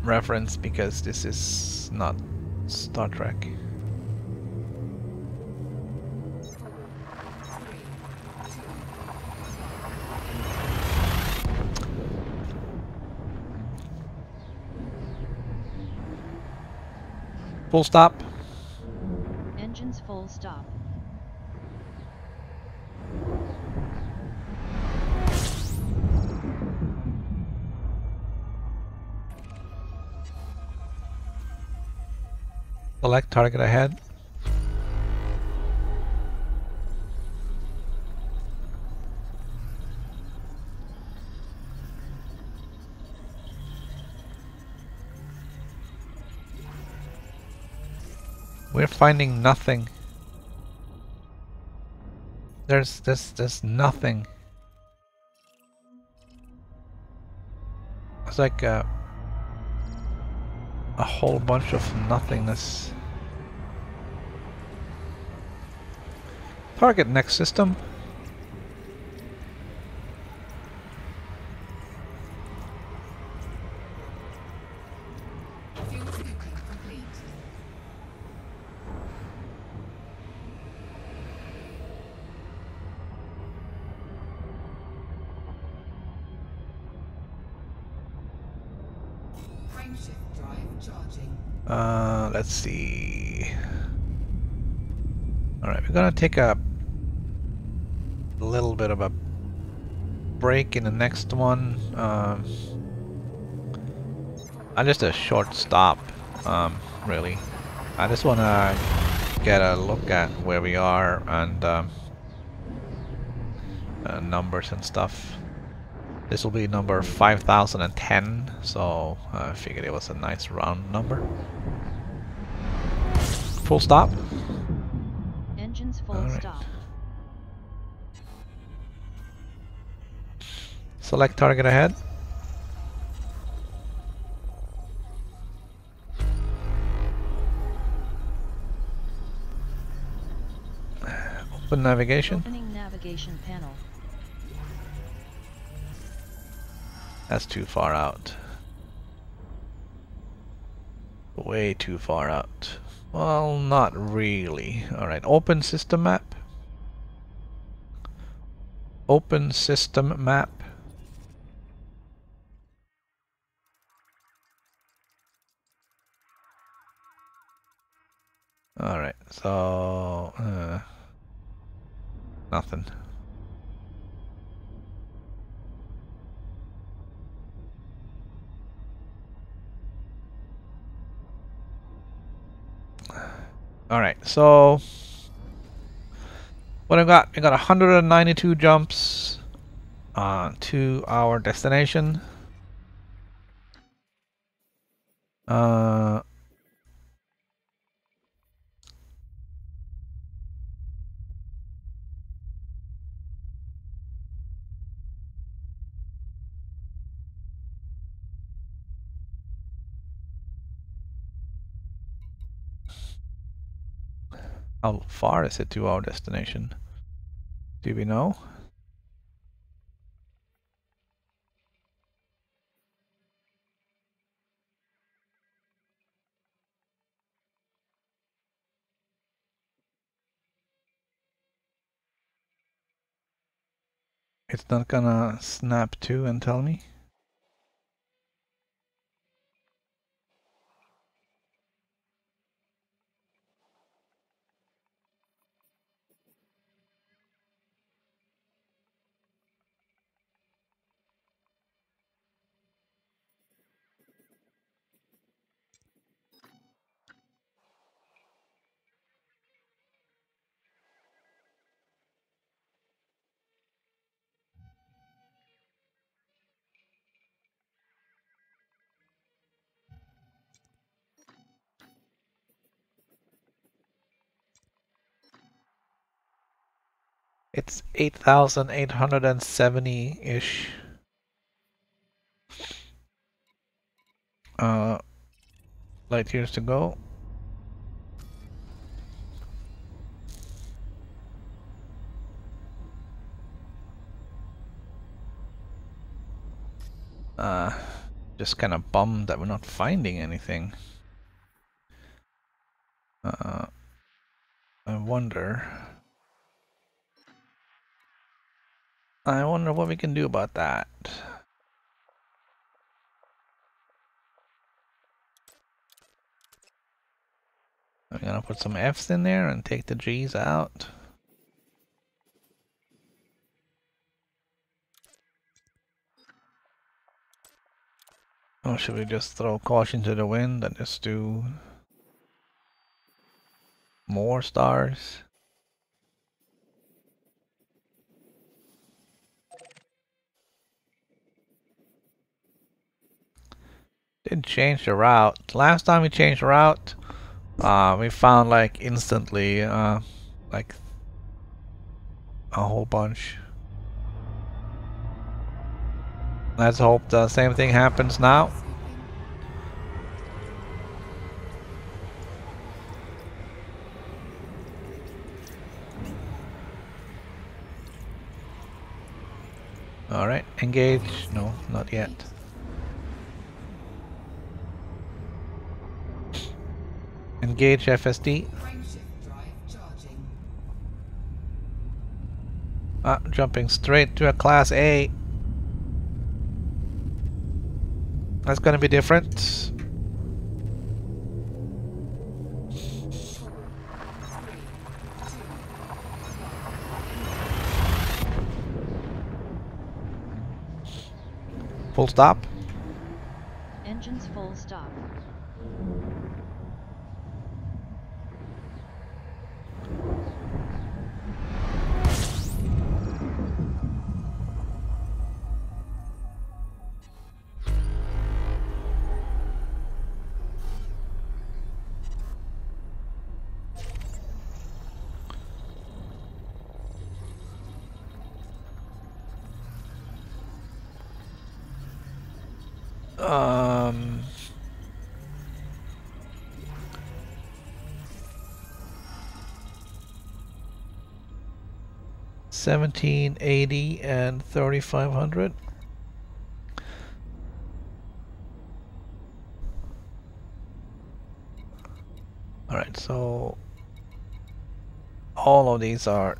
reference because this is not Star Trek. Full stop. Engines full stop. Select target ahead. We're finding nothing. There's nothing. It's like a whole bunch of nothingness. Target next system. Let's see. Alright, we're gonna take a little bit of a break in the next one. Just a short stop, really. I just wanna get a look at where we are and numbers and stuff. This will be number 5010, so I figured it was a nice round number. Full stop. Engines full stop. Select target ahead. Open navigation. Opening navigation panel. That's too far out. Way too far out. Well, not really. Alright, open system map. Open system map. Alright, so nothing. Alright, so what I've got, we got 192 jumps to our destination. How far is it to our destination? Do we know? It's not gonna snap to and tell me. It's 8,870-ish. Light years to go. Just kind of bummed that we're not finding anything. I wonder what we can do about that. I'm gonna put some F's in there and take the G's out. Or should we just throw caution to the wind and just do more stars? Did change the route. Last time we changed the route, we found like instantly like a whole bunch. Let's hope the same thing happens now. Alright, engage. No, not yet. Engage FSD. Jumping straight to a Class A. That's gonna be different. Full stop. Engines full stop. Um, 1780 and 3500. Alright, so all of these are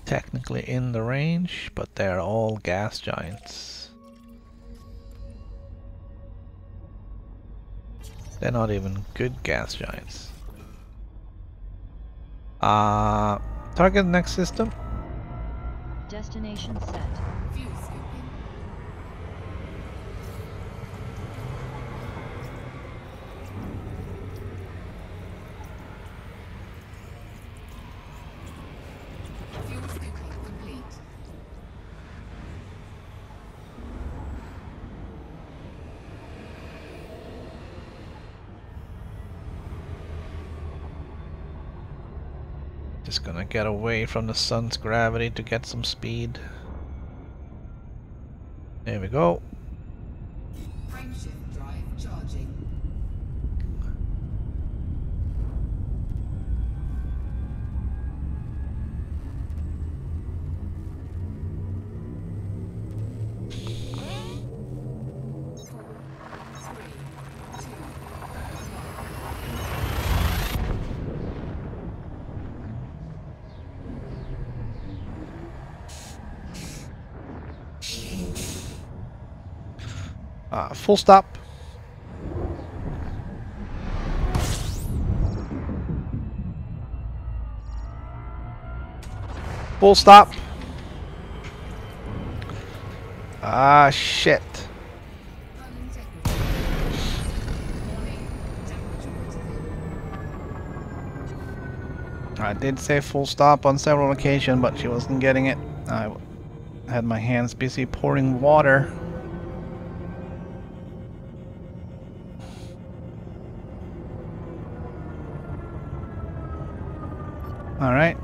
technically in the range, but they're all gas giants. They're not even good gas giants. Target next system. Destination set. Just gonna get away from the sun's gravity to get some speed. There we go. Frameshift drive charging. Full stop. Full stop. Ah, shit. I did say full stop on several occasions, but she wasn't getting it. I had my hands busy pouring water. All right.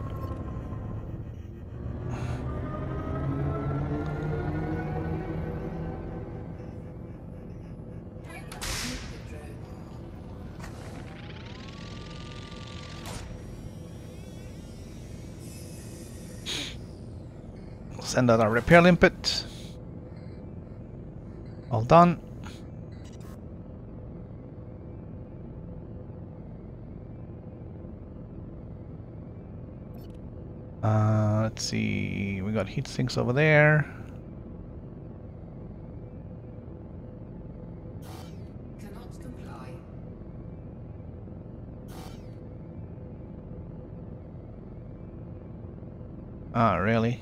Send out our repair limpet. All done. Let's see. We got heat sinks over there. Cannot comply. Oh, really?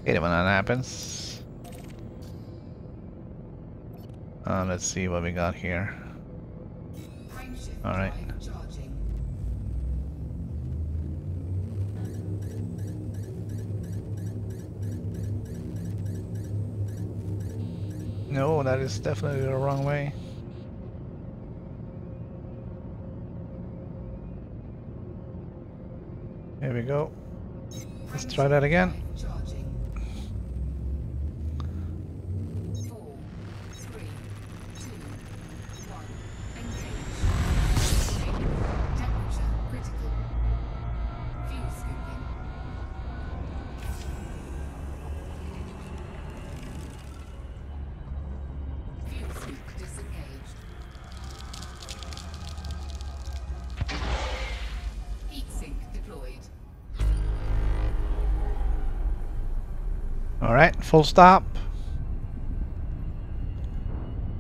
Hate it when that happens. Let's see what we got here. All right. No, that is definitely the wrong way. Here we go. Let's try that again. 4, 3, 2, 1. Engage. Temperature critical. Fuel scooping. Fuel scoop disengaged. Heat sink deployed. All right, full stop.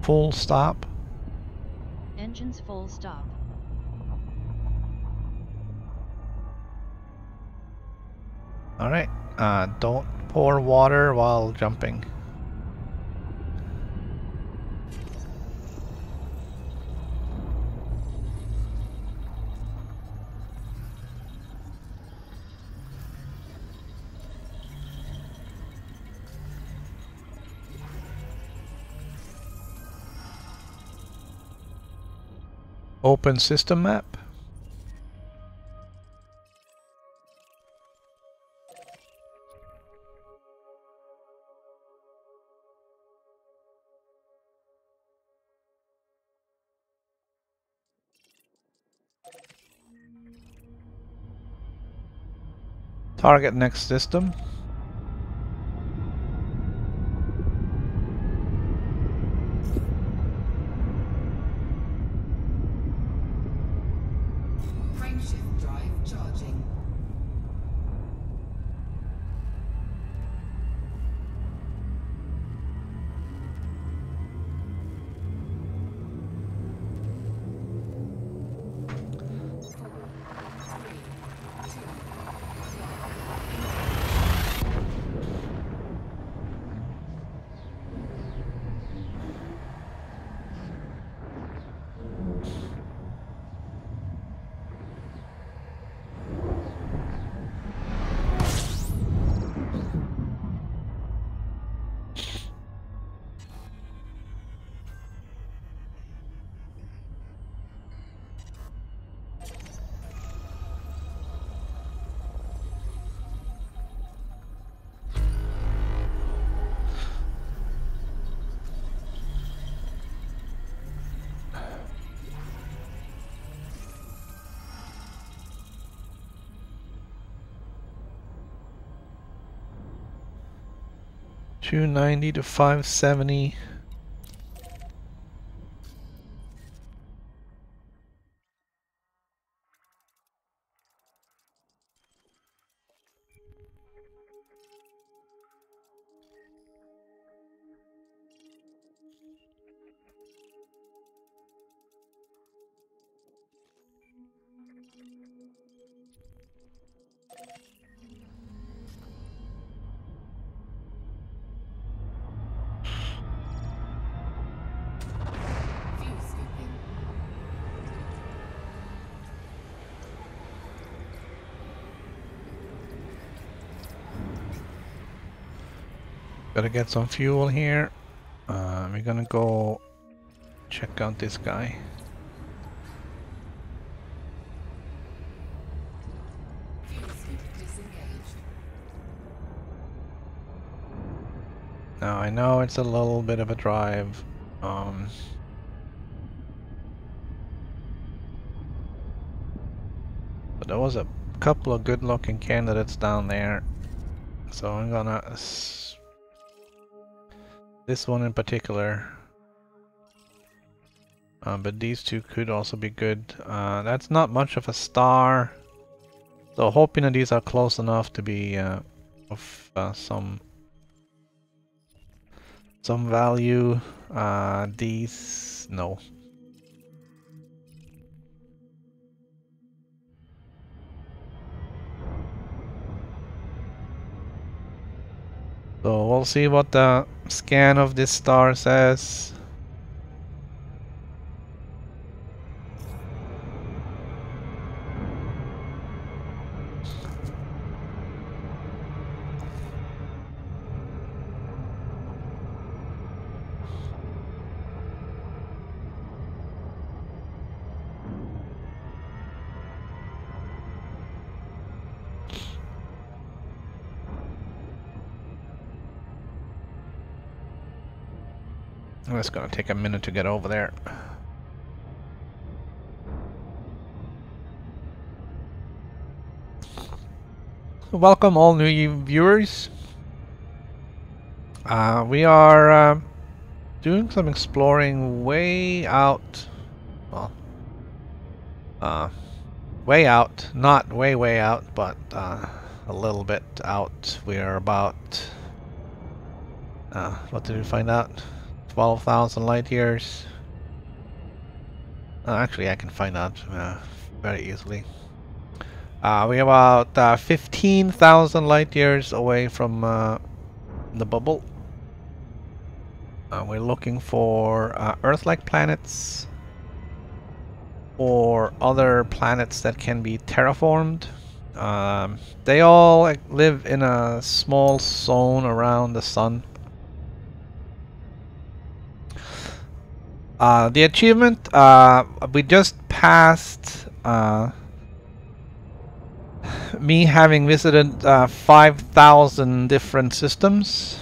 Full stop. Engines full stop. All right. Don't pour water while jumping. Open system map. Target next system. Frameshift drive charging. $290 to $570. Gotta get some fuel here. We're gonna go check out this guy. Fuel scoop disengaged. Now I know it's a little bit of a drive. But there was a couple of good-looking candidates down there, so I'm gonna this one in particular. But these two could also be good. That's not much of a star, so hoping that these are close enough to be of some value. These no. So we'll see what the scan of this star says. It's gonna take a minute to get over there. Welcome all new viewers. We are doing some exploring way out. Well, way out, not way out, but a little bit out. We are about what did we find out? 12,000 light years. Actually, I can find out very easily. We're about 15,000 light years away from the bubble. We're looking for Earth-like planets or other planets that can be terraformed. They all live in a small zone around the sun. The achievement, we just passed me having visited 5,000 different systems.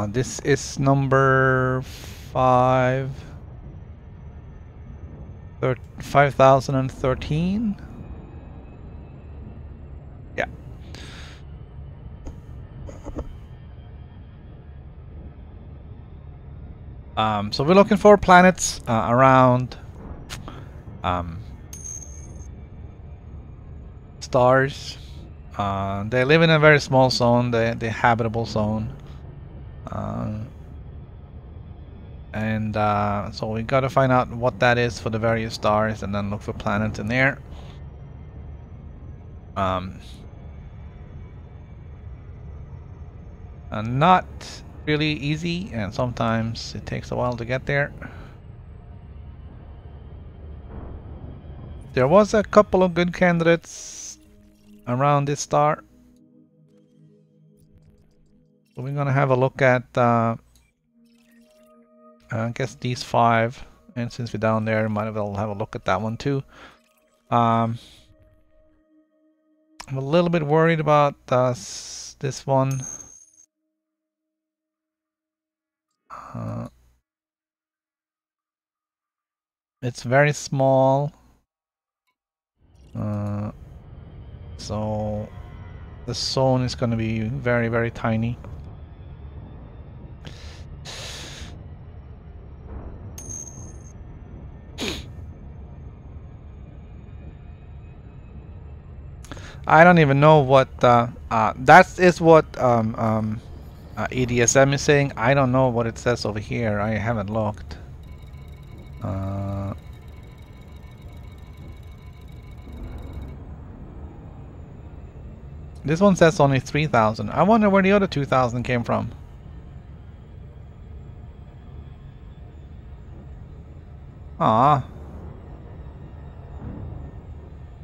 This is number 5013. Yeah. So we're looking for planets around stars. They live in a very small zone, the habitable zone. So we got to find out what that is for the various stars and then look for planets in there. Not really easy, and sometimes it takes a while to get there. There was a couple of good candidates around this star. So we're gonna have a look at I guess these 5, and since we're down there, might as well have a look at that one too. I'm a little bit worried about this one. It's very small, so the zone is going to be very, very tiny. I don't even know what that is. What EDSM is saying. I don't know what it says over here. I haven't looked. This one says only 3,000. I wonder where the other 2,000 came from. Ah.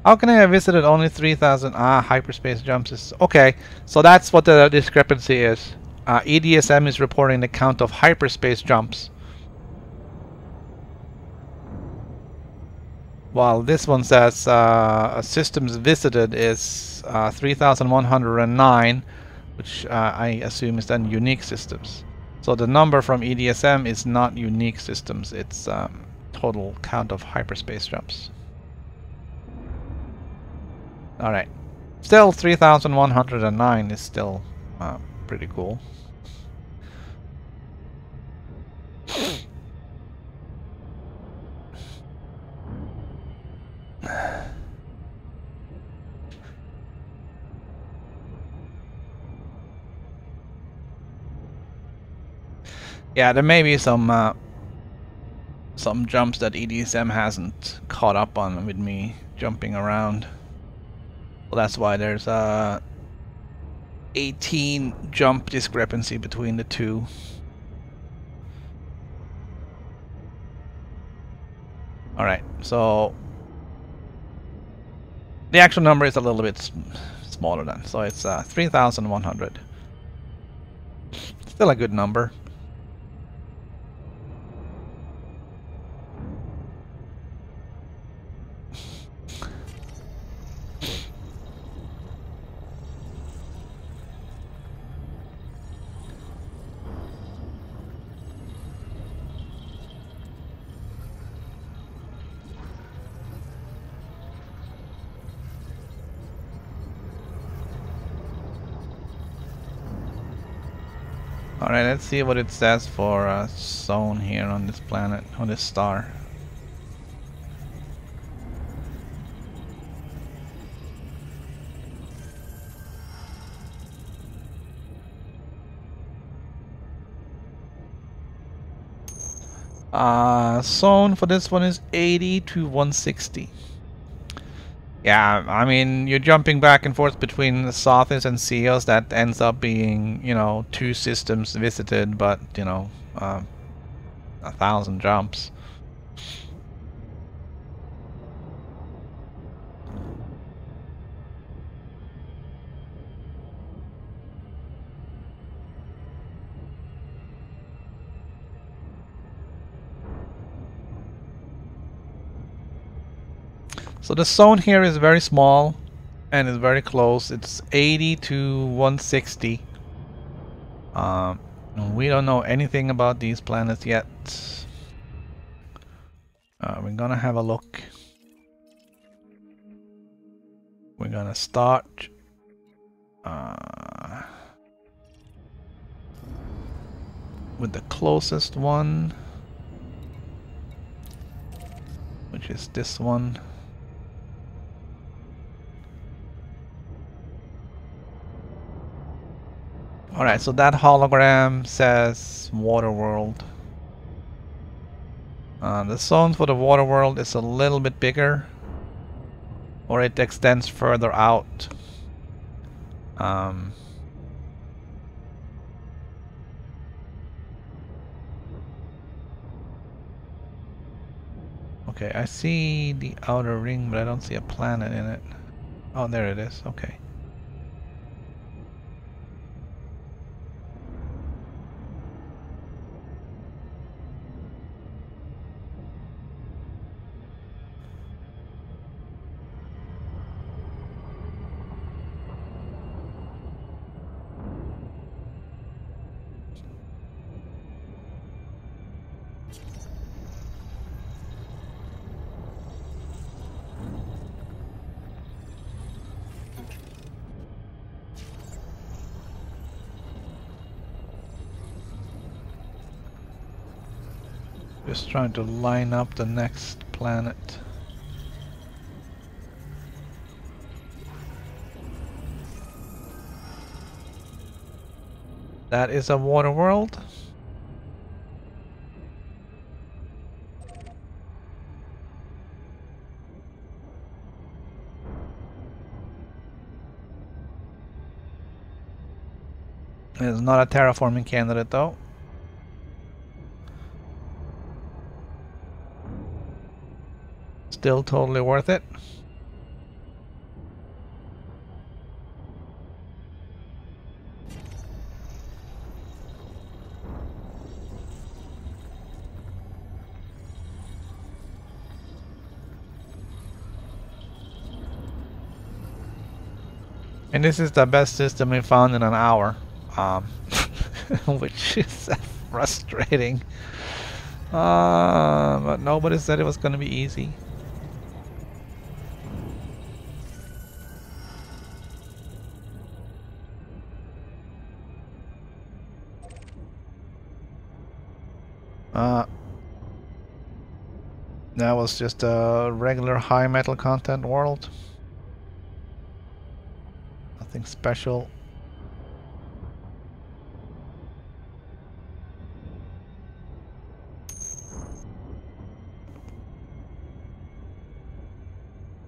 How can I have visited only 3,000? Hyperspace jumps is... Okay, so that's what the discrepancy is. EDSM is reporting the count of hyperspace jumps, while this one says systems visited is 3,109, which I assume is then unique systems. So the number from EDSM is not unique systems, it's total count of hyperspace jumps. Alright. Still 3,109 is still pretty cool. Yeah, there may be some jumps that EDSM hasn't caught up on with me jumping around. Well, that's why there's a 18 jump discrepancy between the two. Alright, so the actual number is a little bit smaller then, so it's 3,100. Still a good number. Alright, let's see what it says for a zone here on this planet, on this star. Zone for this one is 80 to 160. Yeah, I mean, you're jumping back and forth between the Sothis and Seos. That ends up being, you know, 2 systems visited, but, you know, 1,000 jumps. So the zone here is very small and is very close. It's 80 to 160. We don't know anything about these planets yet. We're gonna have a look. We're gonna start with the closest one, which is this one. Alright, so that hologram says water world. The zone for the water world is a little bit bigger, or it extends further out. Okay, I see the outer ring, but I don't see a planet in it. Oh, there it is. Okay. Just trying to line up the next planet. That is a water world. It's not a terraforming candidate though. Still totally worth it. And this is the best system we found in an hour, which is frustrating. But nobody said it was going to be easy. That was just a regular high metal content world. Nothing special.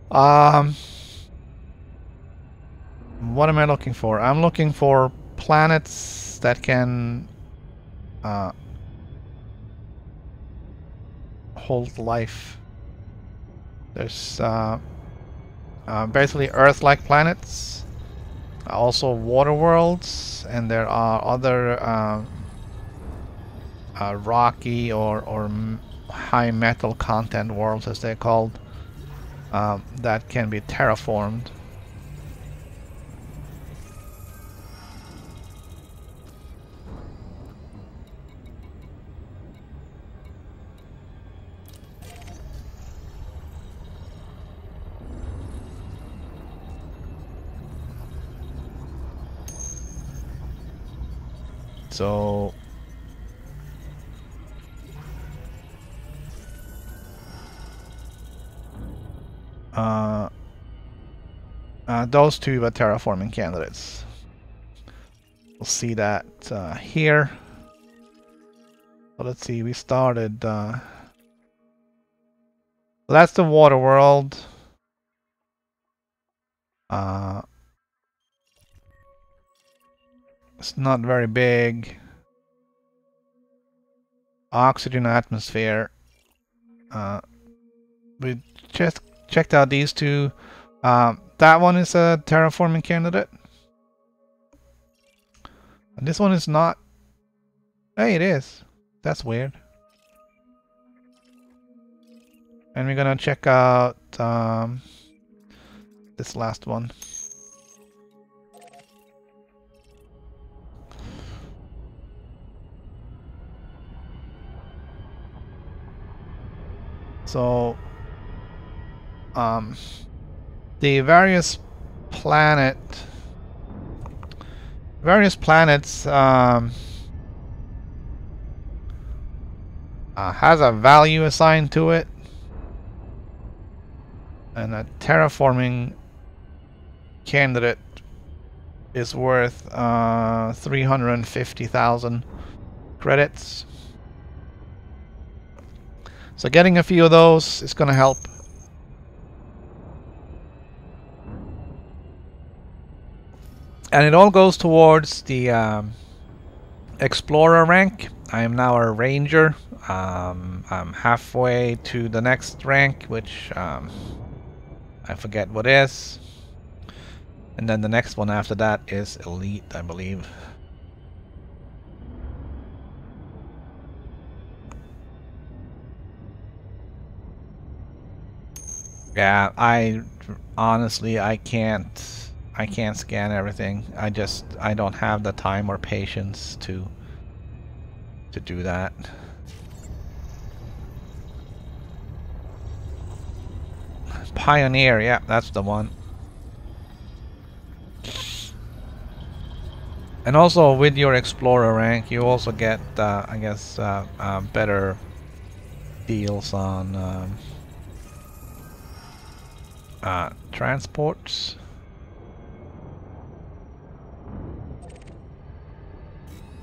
What am I looking for? I'm looking for planets that can hold life. There's basically Earth-like planets, also water worlds, and there are other rocky or high metal content worlds, as they're called, that can be terraformed. So those two are terraforming candidates. We'll see that here. So let's see, we started that's the water world. It's not very big. Oxygen atmosphere. We just checked out these two. That one is a terraforming candidate. And this one is not. Hey, it is. That's weird. And we're gonna check out this last one. So, the various planets has a value assigned to it, and a terraforming candidate is worth 350,000 credits. So getting a few of those is going to help. And it all goes towards the Explorer rank. I am now a Ranger. I'm halfway to the next rank, which I forget what is. And then the next one after that is Elite, I believe. Yeah, I honestly can't scan everything. I don't have the time or patience to do that. Pioneer, yeah, that's the one. And also with your Explorer rank, you also get, I guess, better deals on transports.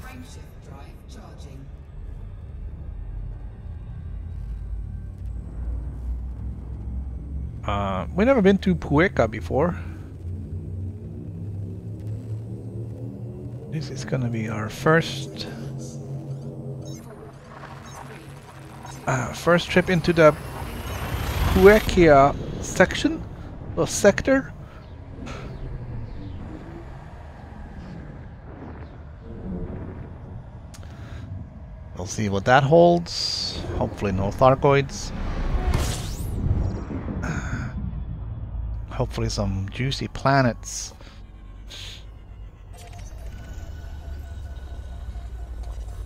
Frameshift drive charging. We've never been to Pueka before. This is gonna be our first trip into the Puekia section or sector. We'll see what that holds. Hopefully no Thargoids. Hopefully some juicy planets.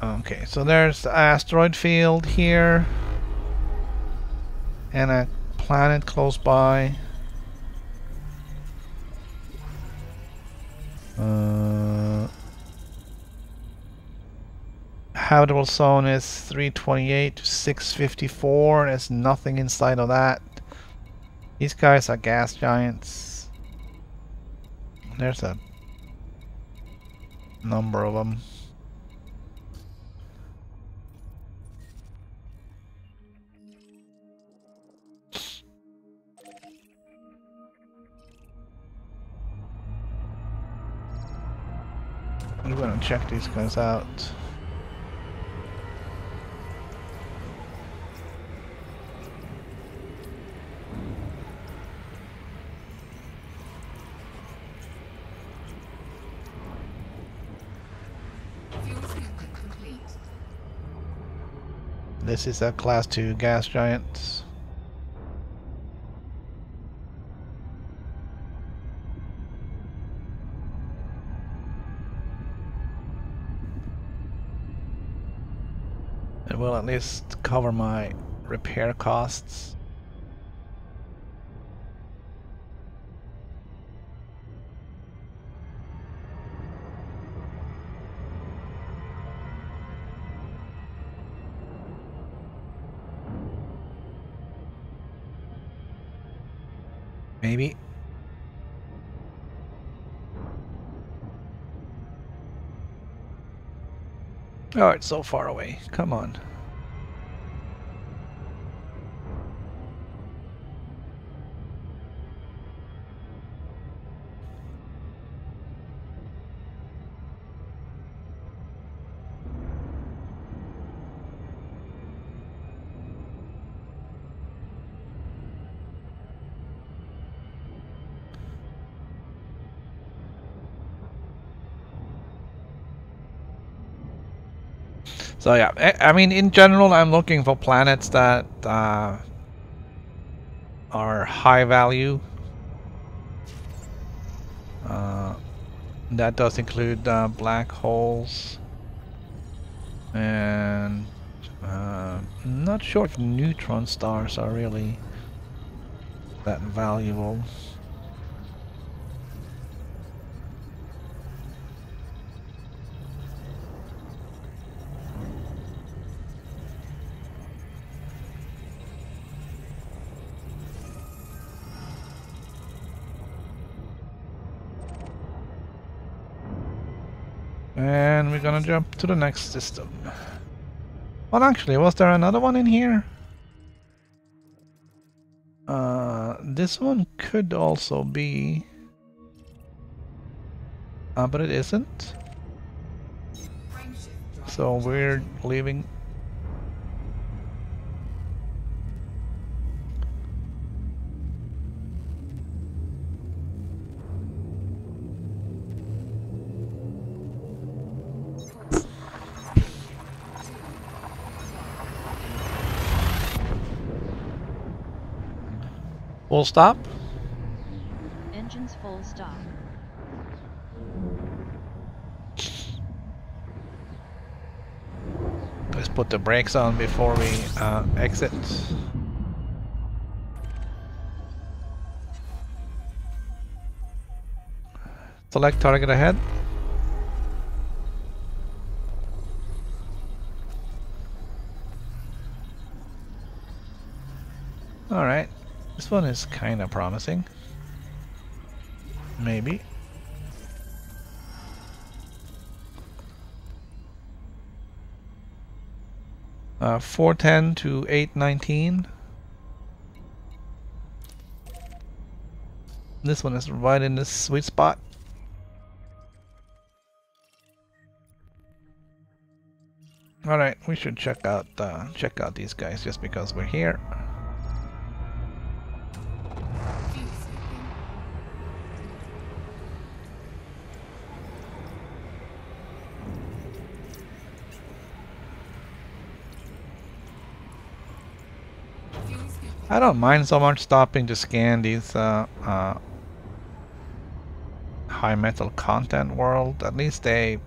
Okay, so there's the asteroid field here. And a planet close by. Habitable zone is 328 to 654. There's nothing inside of that. These guys are gas giants. There's a number of them. I'm gonna check these guys out. This is a class 2 gas giant. It will at least cover my repair costs. Maybe. Oh, it's so far away. Come on. So yeah, I mean, in general, I'm looking for planets that are high value. That does include black holes, and I'm not sure if neutron stars are really that valuable. And we're gonna jump to the next system. Well, actually, was there another one in here? This one could also be... but it isn't. So we're leaving. Full stop. Engines full stop. Let's put the brakes on before we exit. Select target ahead. Alright, this one is kind of promising. Maybe. Uh, 410 to 819. This one is right in this sweet spot. Alright, we should check out these guys just because we're here. I don't mind so much stopping to scan these high metal content world. At least they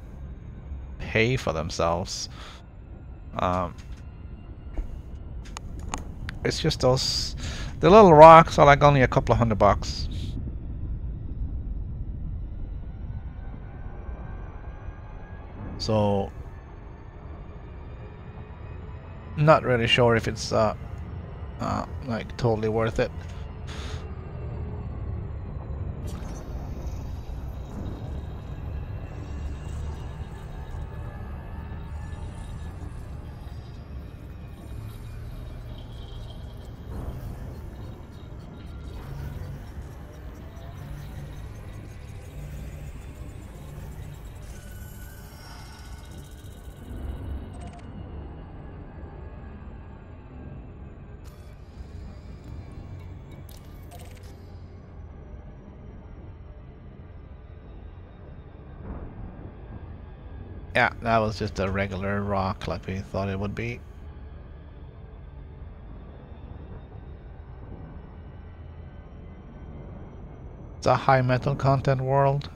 pay for themselves. It's just those, the little rocks are like only a couple of $100. So not really sure if it's like totally worth it. Yeah, that was just a regular rock like we thought it would be. It's a high metal content world.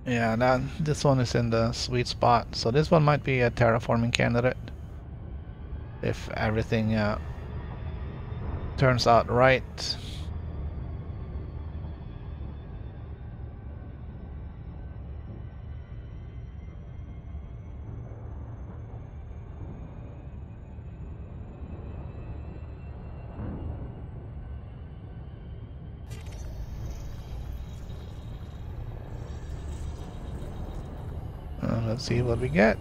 Yeah, this one is in the sweet spot. So this one might be a terraforming candidate if everything turns out right. Let's see what we get.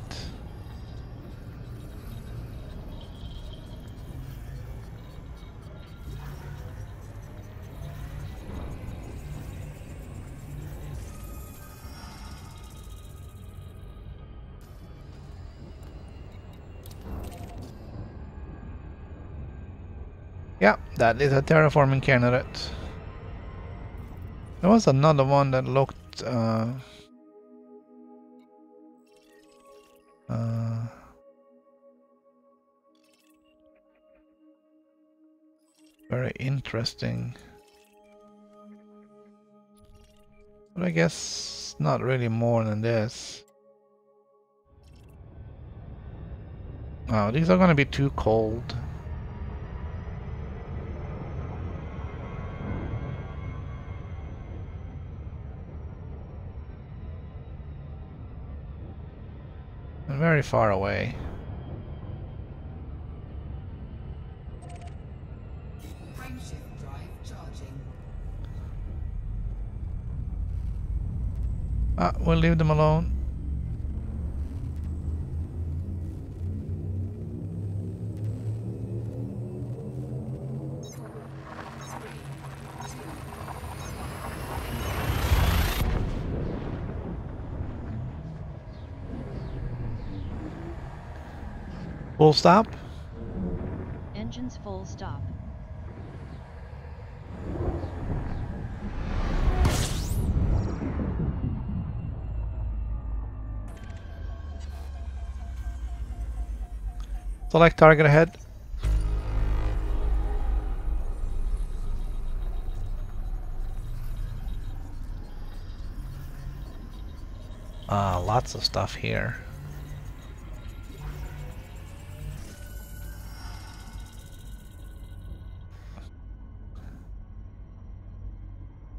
Yeah, that is a terraforming candidate. There was another one that looked very interesting. But I guess not really more than this. Oh, these are going to be too cold. And very far away. Frameshift drive charging. We'll leave them alone. Full stop. Engines full stop. Select target ahead. Lots of stuff here.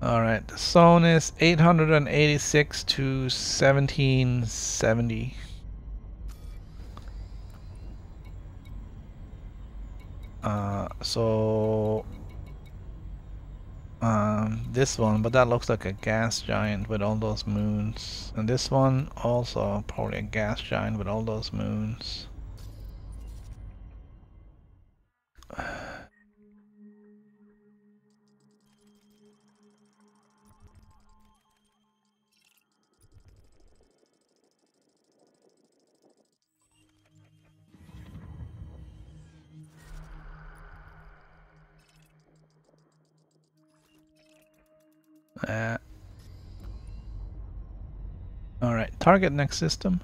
Alright, the zone is 886 to 1770. So this one, but that looks like a gas giant with all those moons. And this one also probably a gas giant with all those moons. Alright, target next system.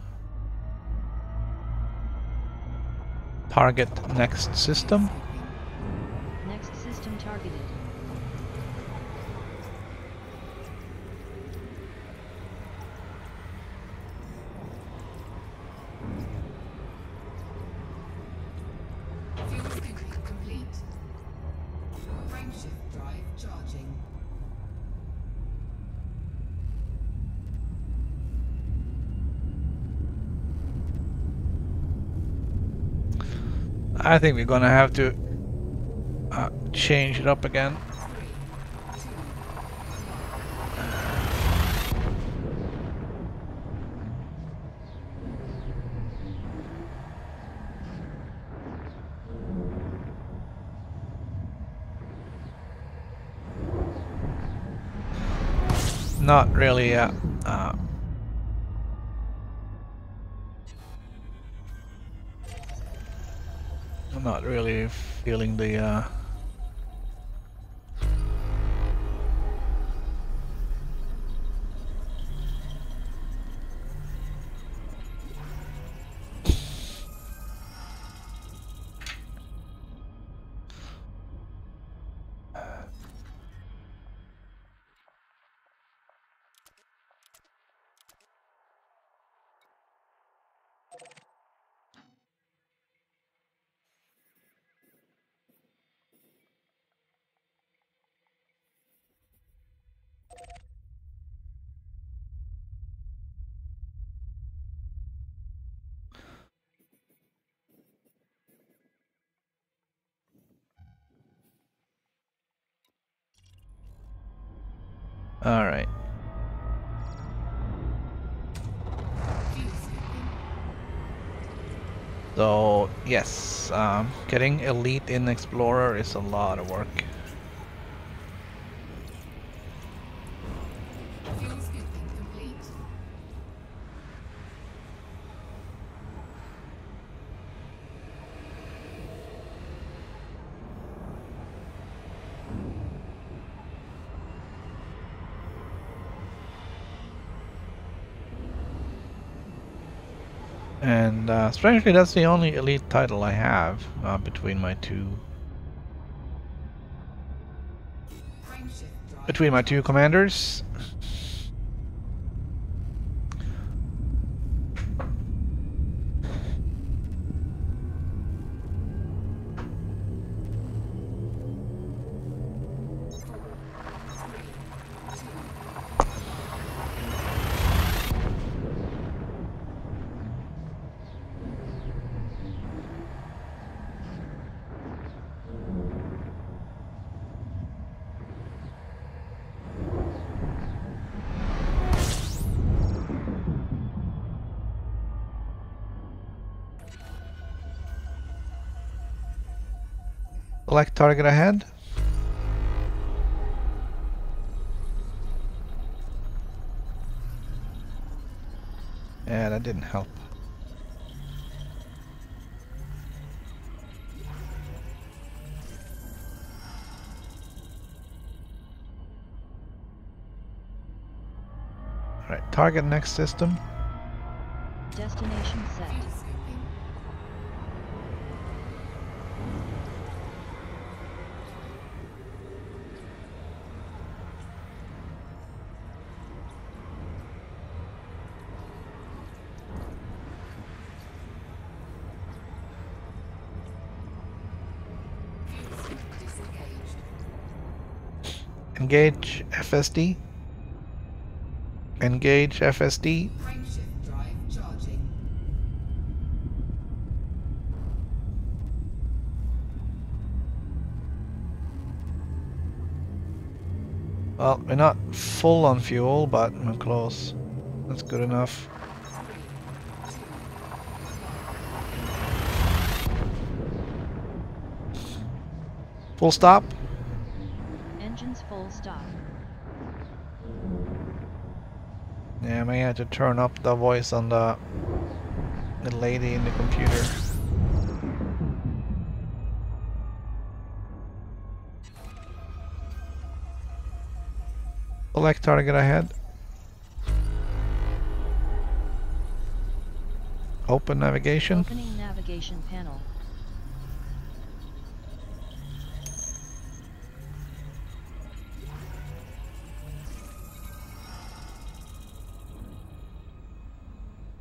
Target next system. Next system targeted. Fuel scooping complete. Frameshift drive charging. I think we're gonna have to change it up again. Not really I'm not really feeling the all right. So yes, getting elite in Explorer is a lot of work. Fuel scooping complete. And strangely, that's the only elite title I have between my two Frameshift drive commanders. Select target ahead. Yeah, that didn't help. Alright, target next system. Destination set. fuel scooping. Fuel scoop disengaged. Engage FSD. Engage FSD. Frameshift drive charging. Well, we're not full on fuel, but we're close. That's good enough. Full stop. Engines full stop. Yeah, I may have to turn up the voice on the lady in the computer. Select target ahead. Open navigation. Opening navigation panel.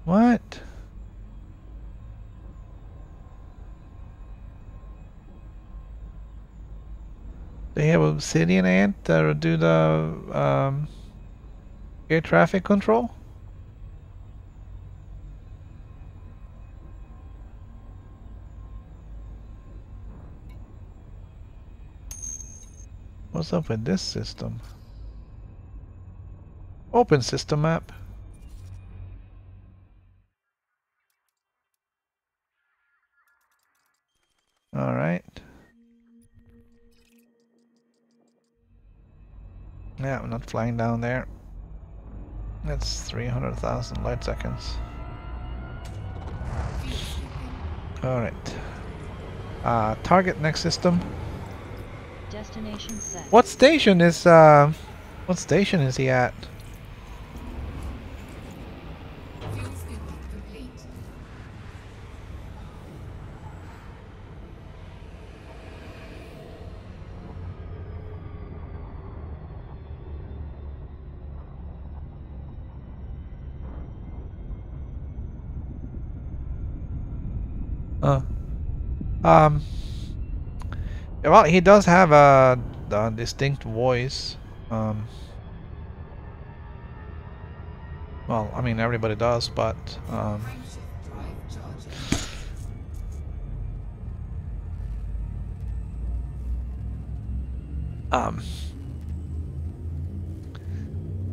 What? They have Obsidian Ant that do the air traffic control? What's up with this system? Open system map. Alright. Yeah, I'm not flying down there. That's 300,000 light seconds. Alright. Target next system. Destination set. What station is he at? Fuel scooping complete. Well, he does have a distinct voice. Well, I mean, everybody does, but Frameshift drive charging.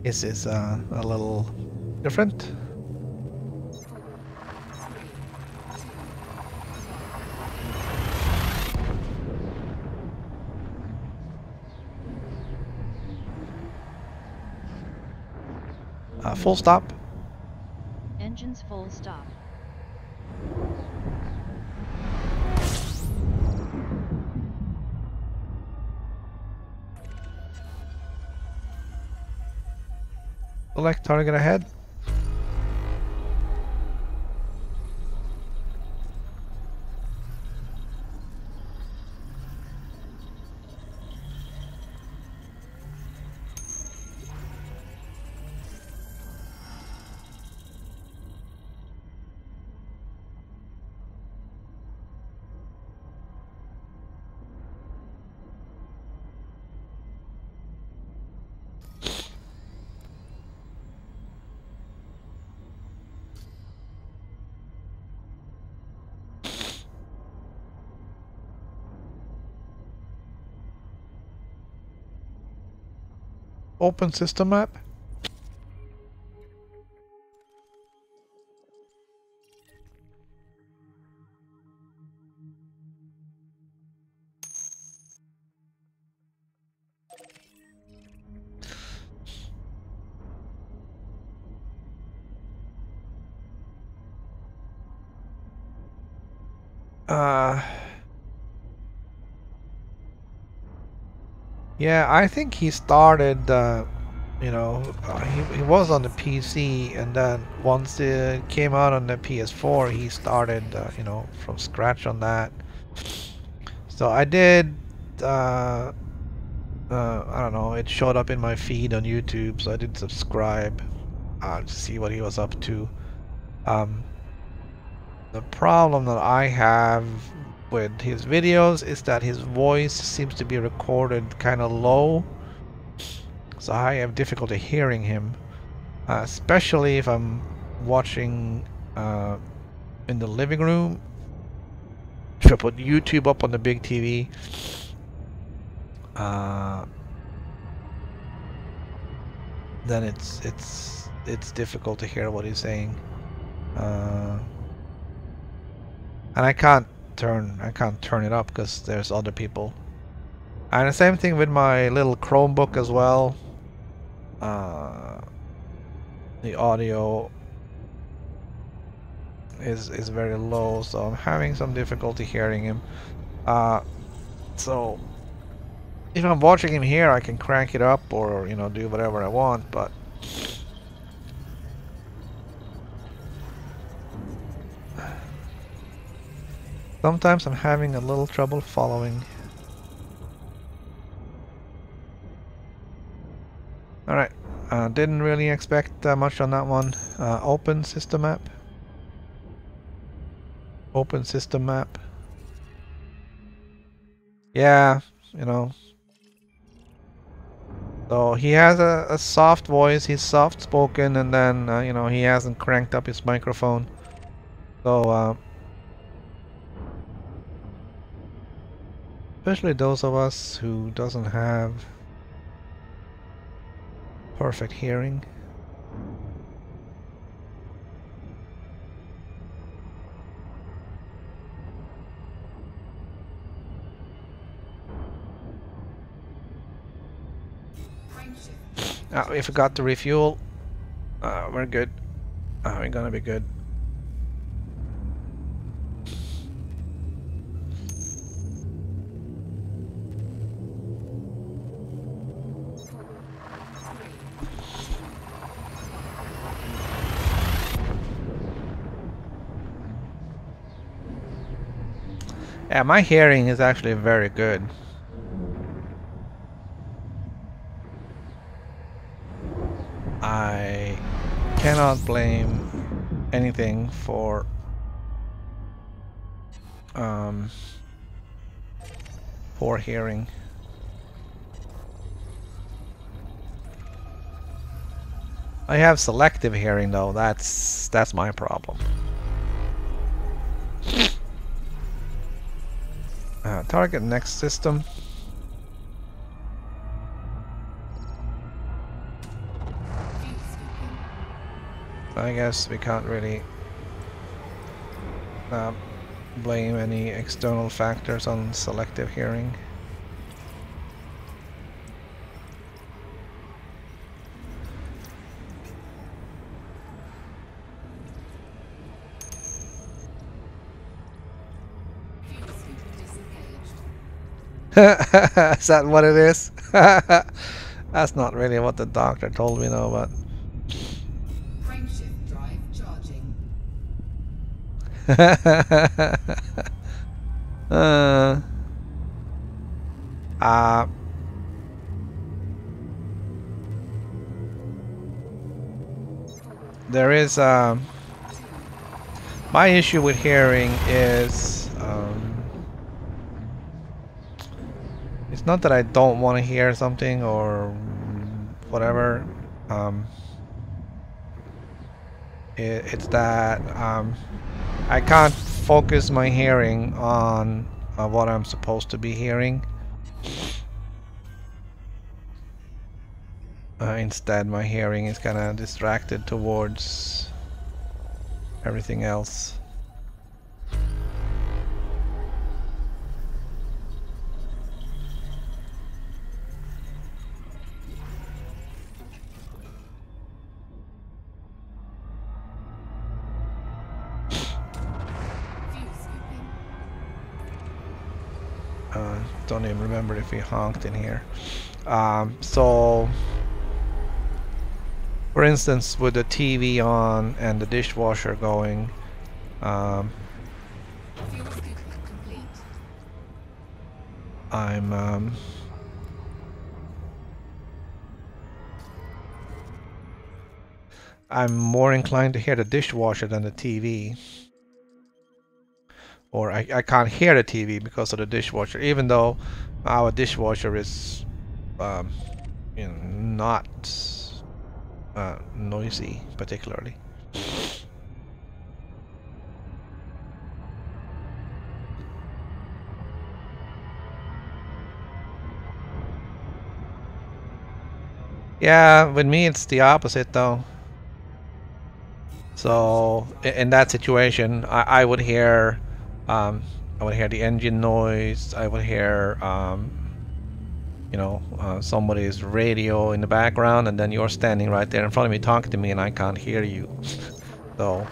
this is a little different. Full stop. Engines full stop. Select target ahead. Open system map. Yeah, I think he started, he was on the PC, and then once it came out on the PS4, he started, from scratch on that. So I did, I don't know, it showed up in my feed on YouTube, so I did subscribe to see what he was up to. The problem that I have with his videos is that his voice seems to be recorded kind of low, so I have difficulty hearing him, especially if I'm watching in the living room. If I put YouTube up on the big TV, then it's difficult to hear what he's saying, and I can't turn it up because there's other people. And the same thing with my little Chromebook as well. The audio is very low, so I'm having some difficulty hearing him. So if I'm watching him here, I can crank it up or do whatever I want, but Sometimes I'm having a little trouble following. Alright, didn't really expect much on that one. Open system map. Open system map. Yeah, you know. So he has a soft voice, he's soft spoken, and then, you know, he hasn't cranked up his microphone. So, especially those of us who doesn't have perfect hearing. We forgot to refuel. We're good. We're gonna be good. Yeah, my hearing is actually very good. I cannot blame anything for poor hearing. I have selective hearing though. That's my problem. Target next system. I guess we can't really blame any external factors on selective hearing. Is that what it is? That's not really what the doctor told me though, but Frameshift drive charging. There is my issue with hearing is it's not that I don't want to hear something or whatever. It's that I can't focus my hearing on what I'm supposed to be hearing. Instead, my hearing is kind of distracted towards everything else. Don't even remember if we honked in here. So, for instance, with the TV on and the dishwasher going, I'm more inclined to hear the dishwasher than the TV. Or I can't hear the TV because of the dishwasher, even though our dishwasher is you know, not noisy particularly. Yeah, with me it's the opposite though. So in that situation, I would hear the engine noise. I would hear you know, somebody's radio in the background, and then you're standing right there in front of me talking to me, and I can't hear you. So.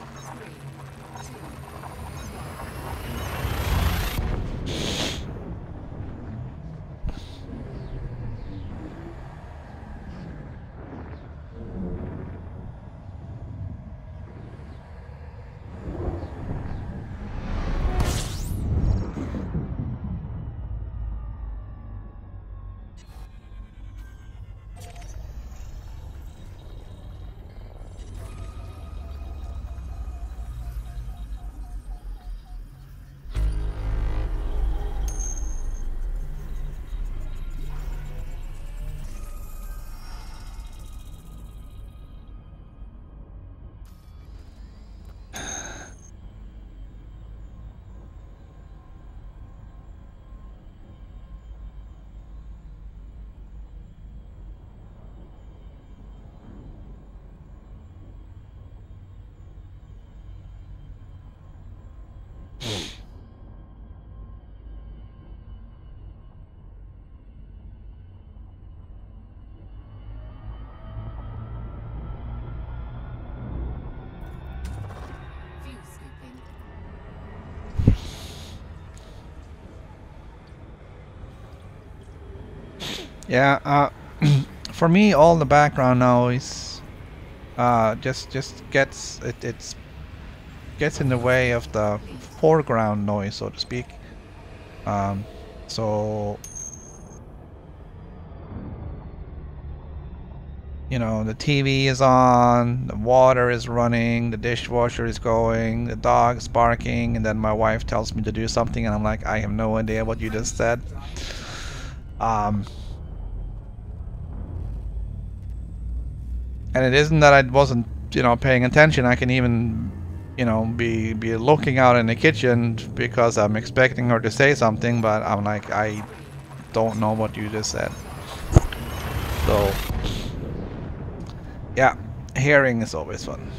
Yeah, for me, all the background noise just gets it gets in the way of the foreground noise, so to speak. So you know, the TV is on, the water is running, the dishwasher is going, the dog's barking, and then my wife tells me to do something, and I'm like, I have no idea what you just said. And it isn't that I wasn't, you know, paying attention. I can even, you know, be looking out in the kitchen because I'm expecting her to say something, but I'm like, I don't know what you just said. So yeah, hearing is always fun.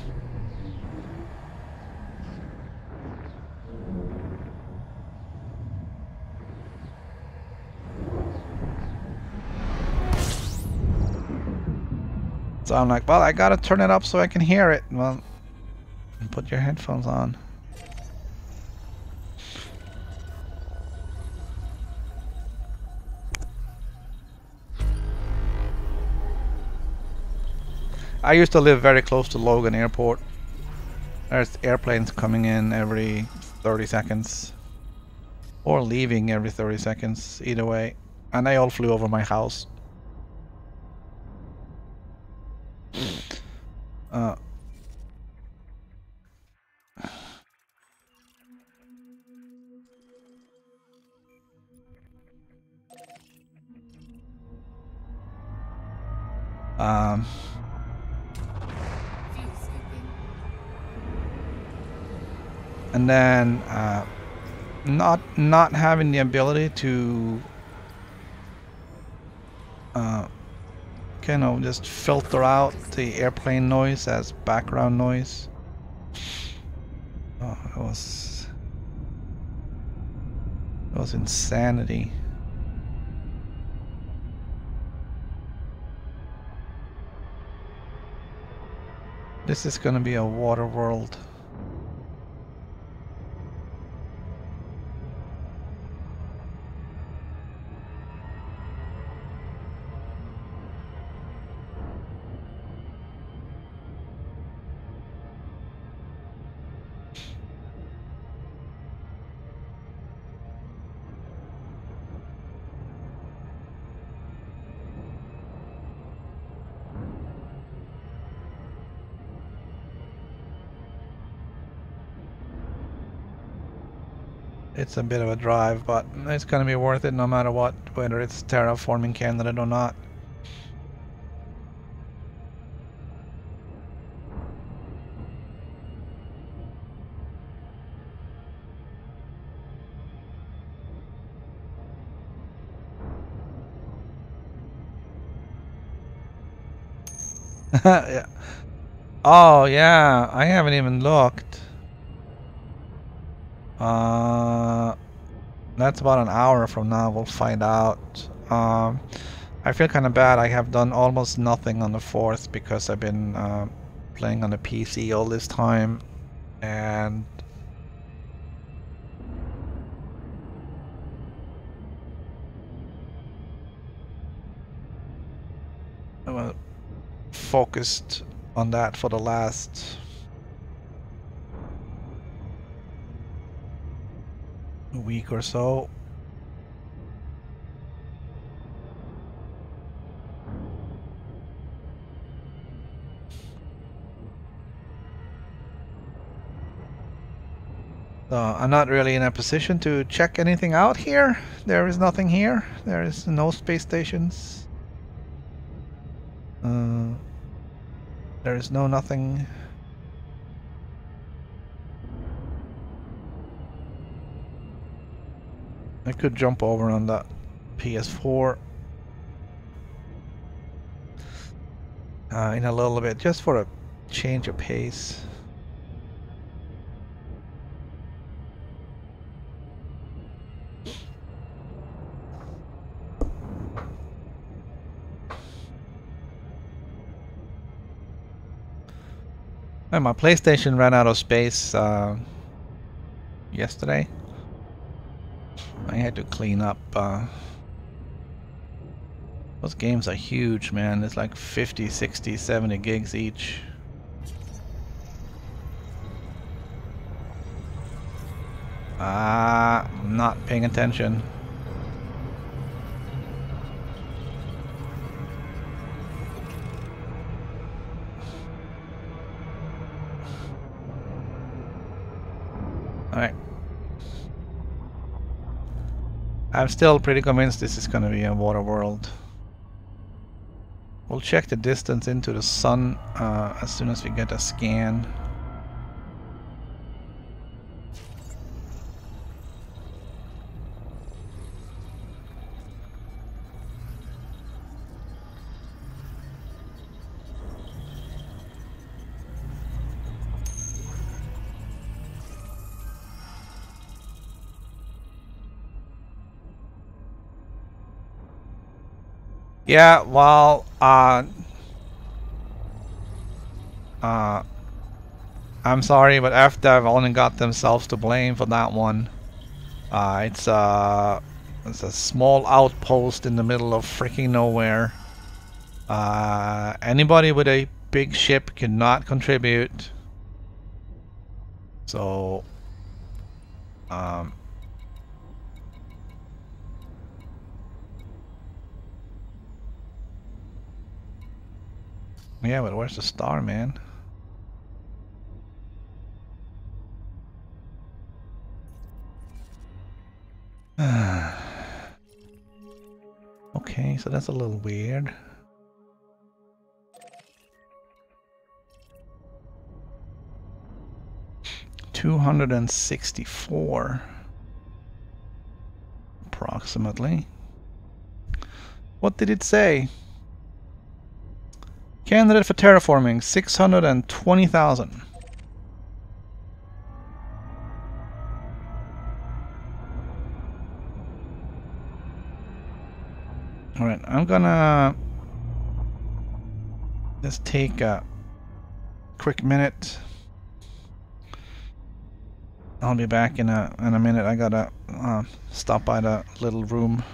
So I'm like, well, I gotta turn it up so I can hear it. Well, put your headphones on. I used to live very close to Logan Airport. There's airplanes coming in every 30 seconds. Or leaving every 30 seconds, either way. And they all flew over my house. And then not having the ability to kind of just filter out the airplane noise as background noise. Oh, it was insanity. This is gonna be a water world. It's a bit of a drive, but it's gonna be worth it no matter what, whether it's terraforming candidate or not. Yeah. Oh yeah, I haven't even looked. That's about an hour from now. We'll find out. I feel kind of bad. I have done almost nothing on the 4th because I've been playing on the PC all this time, and I'm focused on that for the last week or so. So I'm not really in a position to check anything out here. There is nothing here. There is no space stations. There is no nothing. I could jump over on that PS4 in a little bit, just for a change of pace. And my PlayStation ran out of space yesterday. I had to clean up Those games are huge, man. It's like 50, 60, 70 gigs each. Not paying attention. Alright. I'm still pretty convinced this is going to be a water world. We'll check the distance into the sun as soon as we get a scan. Yeah, well, I'm sorry, but after I've only got themselves to blame for that one. It's a small outpost in the middle of freaking nowhere. Anybody with a big ship cannot contribute. So, yeah, but where's the star, man? Okay, so that's a little weird. $264 approximately. What did it say? Candidate for terraforming 620,000. Alright, I'm gonna just take a quick minute. I'll be back in a minute. I gotta stop by the little room.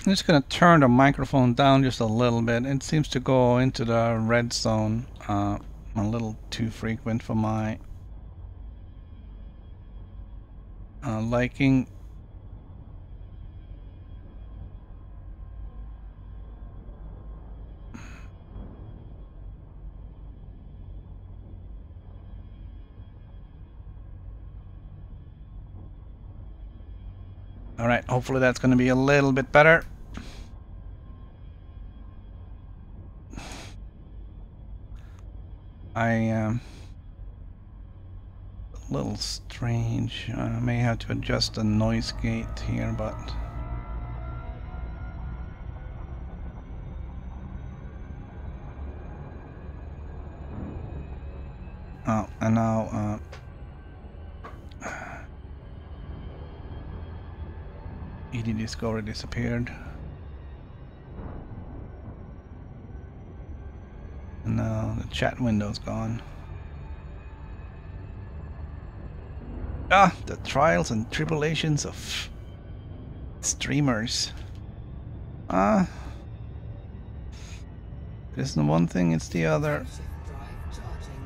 I'm just gonna turn the microphone down just a little bit. It seems to go into the red zone a little too frequent for my liking. Alright, hopefully that's gonna be a little bit better. A little strange. I may have to adjust the noise gate here, but Oh, and now ED Discovery disappeared. And now the chat window's gone. Ah, the trials and tribulations of streamers. Ah, it isn't one thing, it's the other. Frameshift drive charging.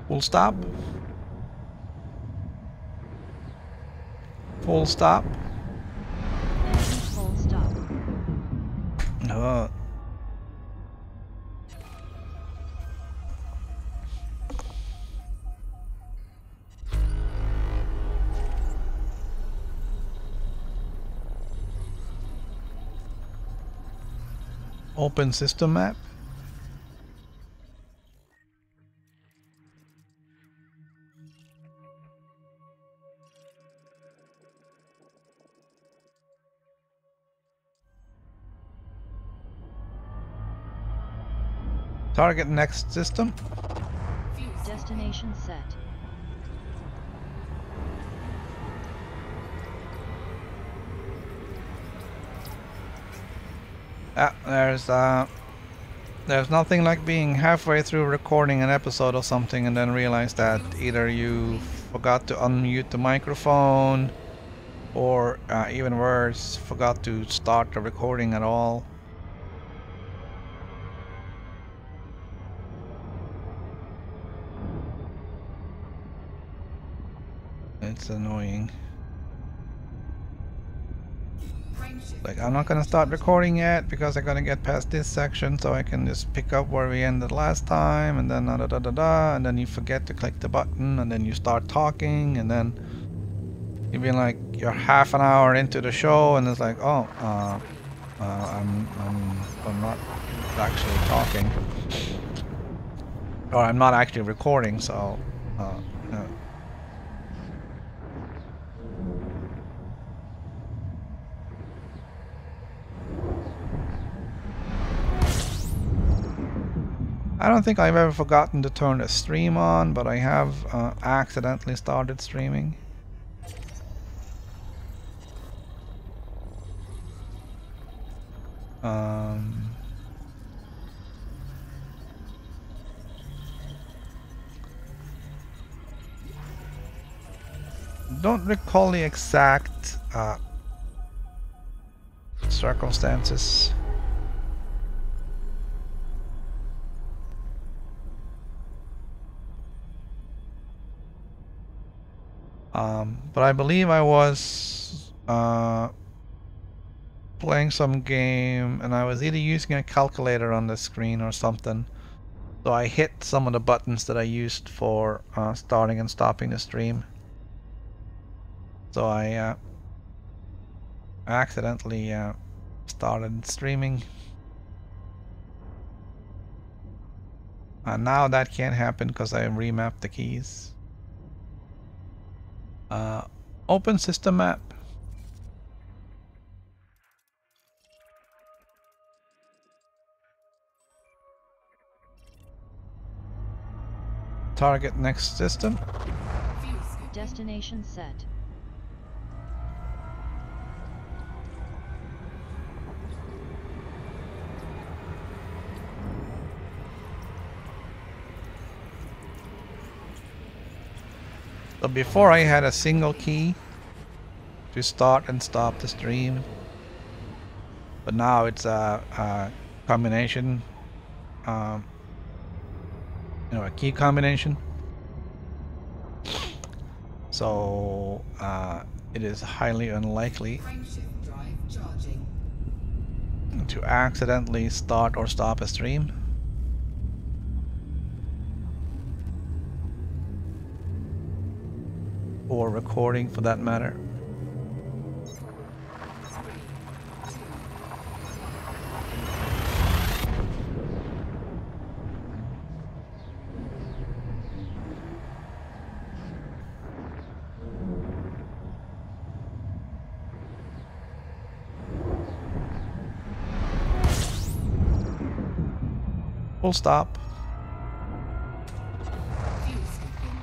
Full stop. Full stop. Engines full stop. Oh. Open system map. Target next system. Destination set. There's nothing like being halfway through recording an episode or something and then realize that either you forgot to unmute the microphone or even worse, forgot to start the recording at all. It's annoying. Like, I'm not gonna start recording yet because I'm gonna get past this section so I can just pick up where we ended last time, and then and then you forget to click the button, and then you start talking, and then you've been like, you're half an hour into the show and it's like, oh, I'm not actually talking, or I'm not actually recording, so no. I don't think I've ever forgotten to turn the stream on, but I have accidentally started streaming. Don't recall the exact circumstances. But I believe I was playing some game and I was either using a calculator on the screen or something. So I hit some of the buttons that I used for starting and stopping the stream. So I accidentally started streaming. And now that can't happen because I remapped the keys. Open system map. Target next system. Destination set. So before I had a single key to start and stop the stream, but now it's a combination, a key combination. So it is highly unlikely to accidentally start or stop a stream. Or recording for that matter. full stop. Fuel skipping.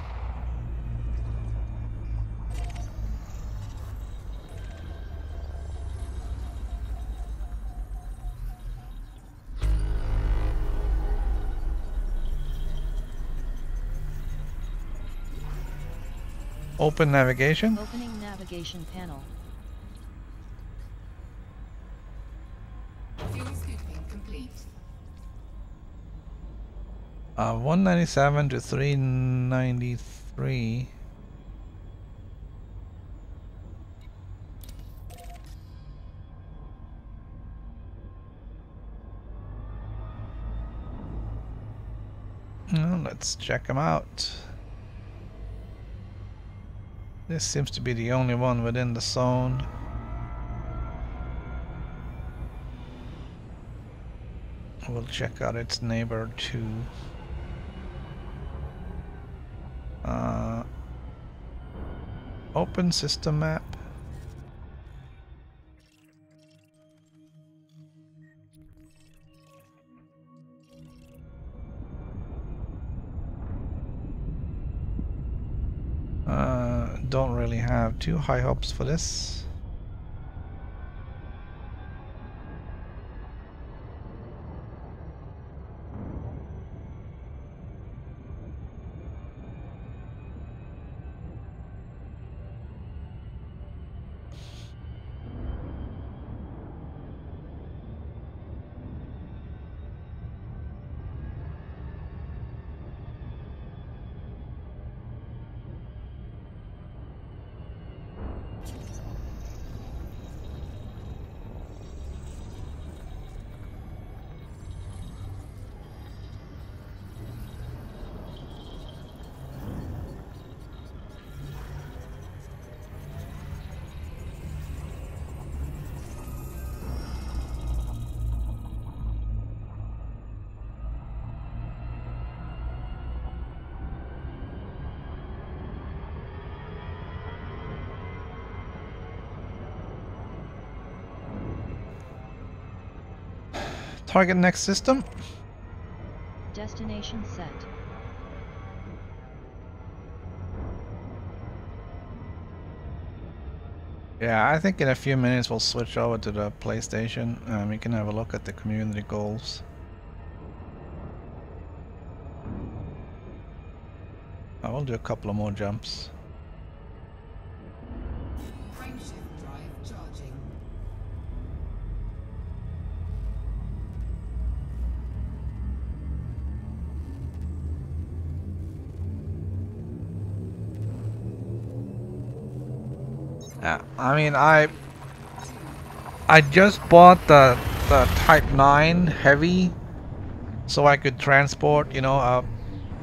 Open navigation. Opening navigation panel. Fuel skipping complete. 197 to 393. Well, let's check them out. This seems to be the only one within the zone. We'll check out its neighbor too. Open system map. Don't really have too high hopes for this. Target next system. Destination set. Yeah, I think in a few minutes we'll switch over to the PlayStation and we can have a look at the community goals. I will do a couple of more jumps. Frameshift drive charging. Yeah, I mean, I just bought the Type 9 Heavy so I could transport, you know, a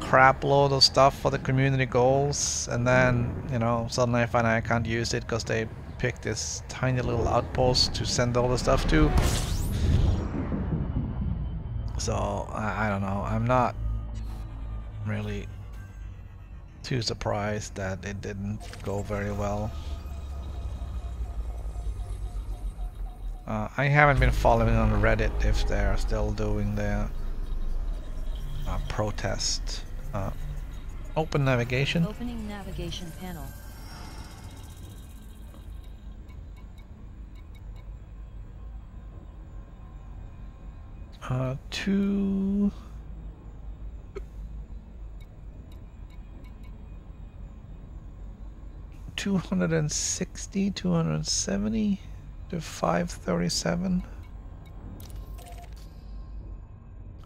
crap load of stuff for the community goals, and then, you know, suddenly I find I can't use it because they picked this tiny little outpost to send all the stuff to. So, I don't know, I'm not really too surprised that it didn't go very well. I haven't been following on Reddit if they're still doing their protest. Open navigation. Opening navigation panel. Two. 260, 270 to 537.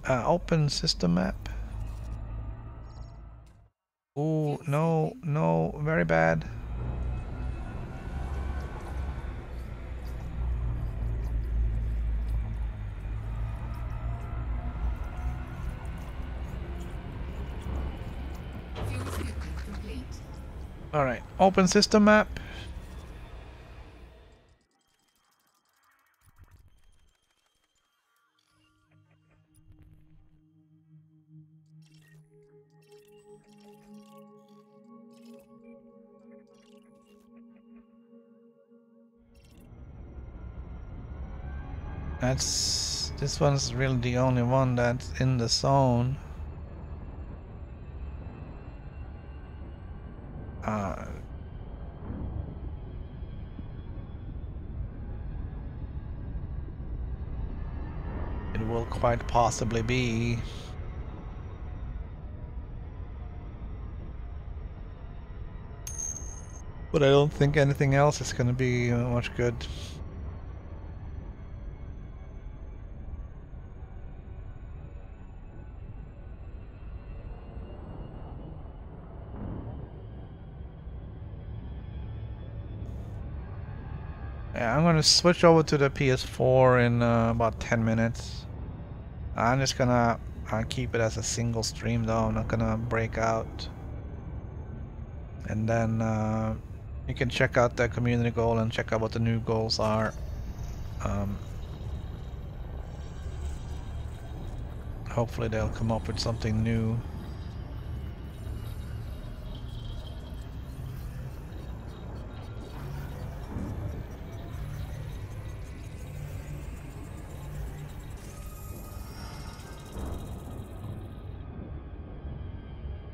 Open system map. Oh, no, no, very bad. Fuel skipping complete. All right, open system map. That's This one's really the only one that's in the zone. It will quite possibly be. But I don't think anything else is going to be much good. Yeah, I'm going to switch over to the PS4 in about 10 minutes. I'm just going to keep it as a single stream though. I'm not going to break out. And then you can check out the community goal and check out what the new goals are. Hopefully they'll come up with something new.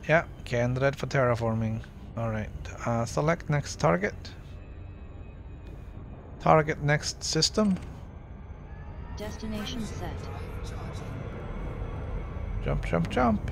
Yeah, candidate for terraforming. Alright, select next target. Target next system. Destination set. Jump, jump, jump.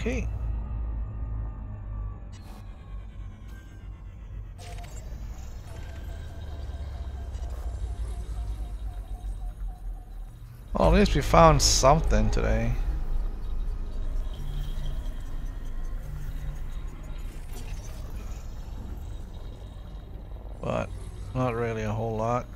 Okay. Well, at least we found something today. But not really a whole lot.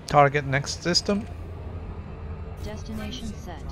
Target next system. Destination set.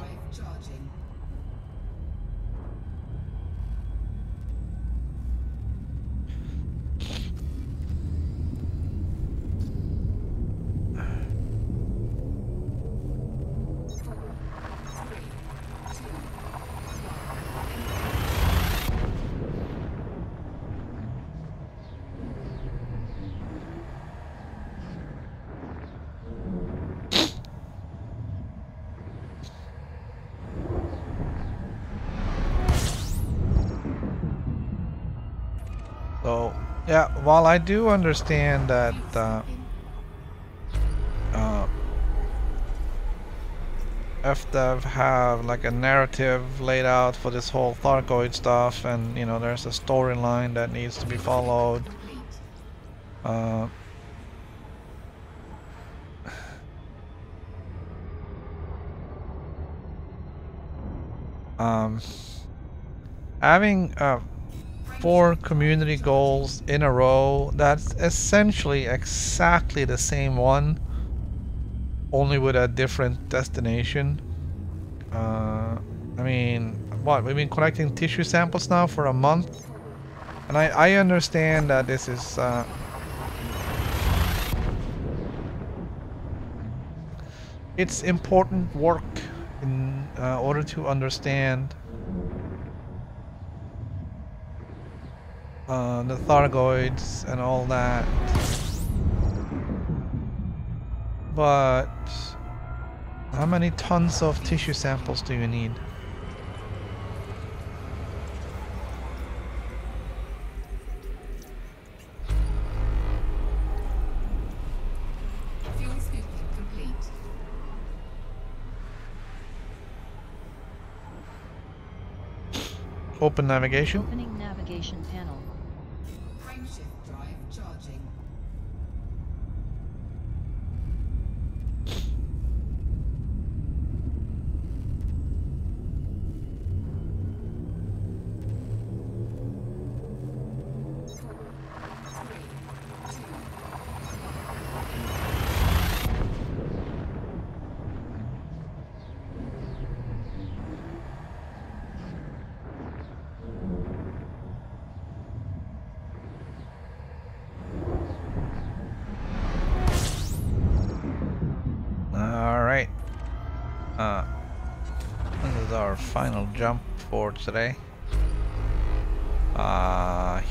So, yeah, while I do understand that FDev have like a narrative laid out for this whole Thargoid stuff, and you know there's a storyline that needs to be followed. Having 4 community goals in a row, that's essentially exactly the same one, only with a different destination. I mean, what, we've been collecting tissue samples now for a month, and I understand that this is it's important work in order to understand the Thargoids and all that, but how many tons of tissue samples do you need? Open navigation. Opening navigation panel. Frameshift drive charging. Alright. This is our final jump for today.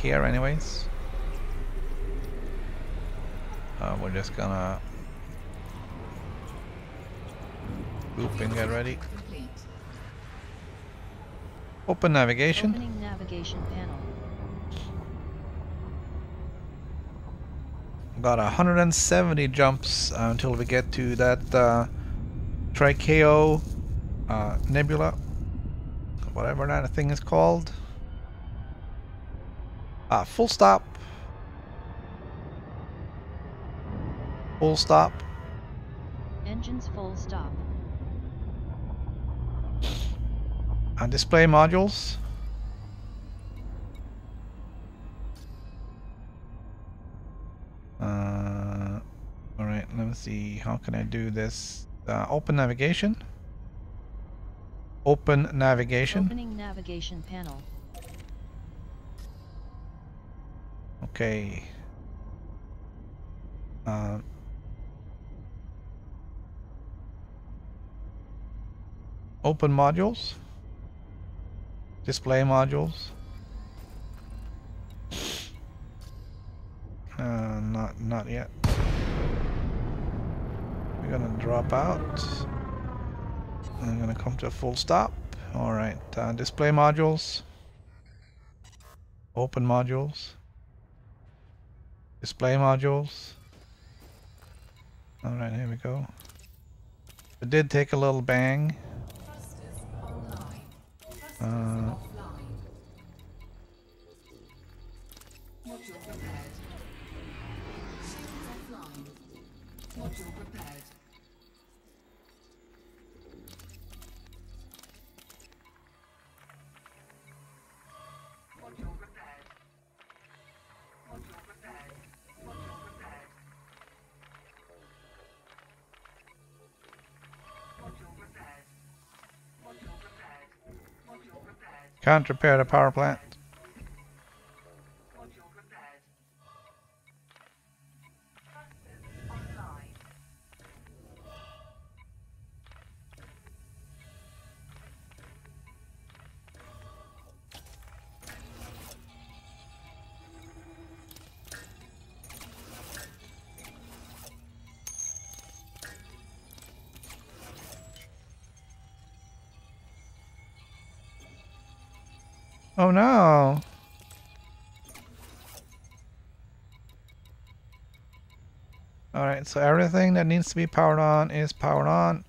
Here anyways. We're just gonna loop and get ready. Complete. Open navigation. Opening navigation panel. Got 170 jumps until we get to that Trikeo Nebula, whatever that thing is called. Full stop. Full stop. Engines full stop. Display modules. Alright, let me see. How can I do this? Open navigation. Open navigation. Opening navigation panel. Okay. Open modules. Display modules. Not yet. We're gonna drop out. I'm gonna come to a full stop. All right. Display modules. Open modules. Display modules. All right, here we go. It did take a little bang. Thrusters online. Thrusters Uh, offline. Module prepared. Shields offline. Module prepared. Module prepared. Module prepared. Module prepared. Module prepared. Module prepared. Module prepared. Can't repair the power plant. Module prepared. Thrusters online. Oh no! Alright, so everything that needs to be powered on is powered on.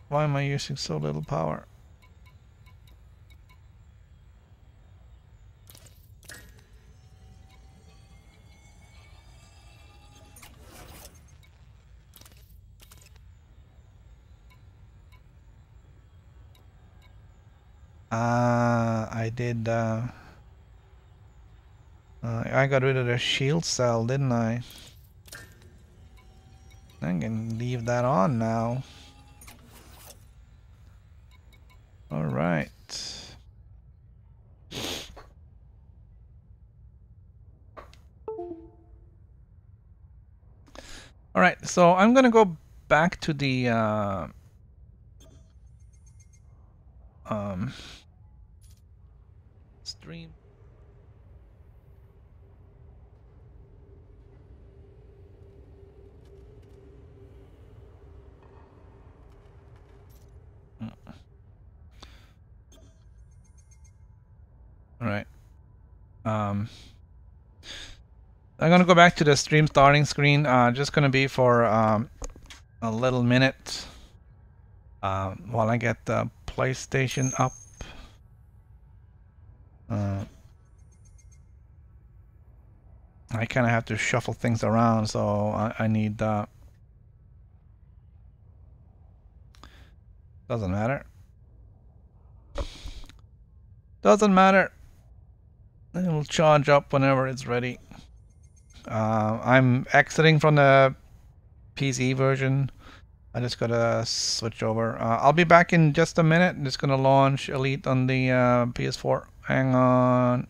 Why am I using so little power? I did, I got rid of the shield cell, didn't I? I can leave that on now. Alright. Alright, so I'm gonna go back to the stream. Alright. I'm gonna go back to the stream starting screen. Just gonna be for a little minute while I get the PlayStation up. I kind of have to shuffle things around, so I need doesn't matter. Doesn't matter. It will charge up whenever it's ready. I'm exiting from the PC version. I just gotta switch over. I'll be back in just a minute. I'm just gonna launch Elite on the PS4. Hang on.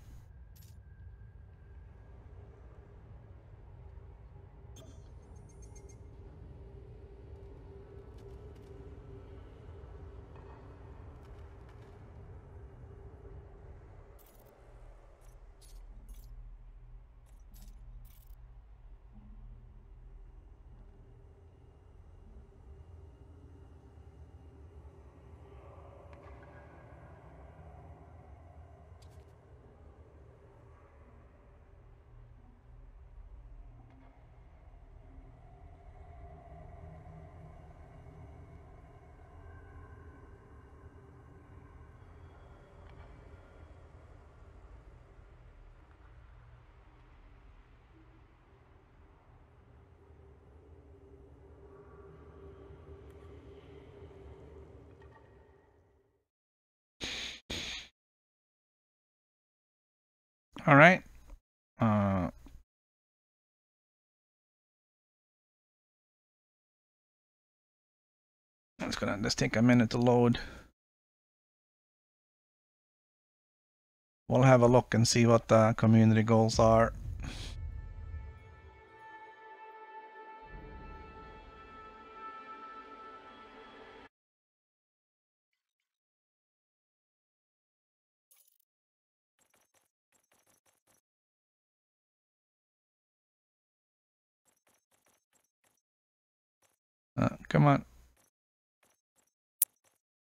All right. It's gonna just take a minute to load. We'll have a look and see what the community goals are. Come on.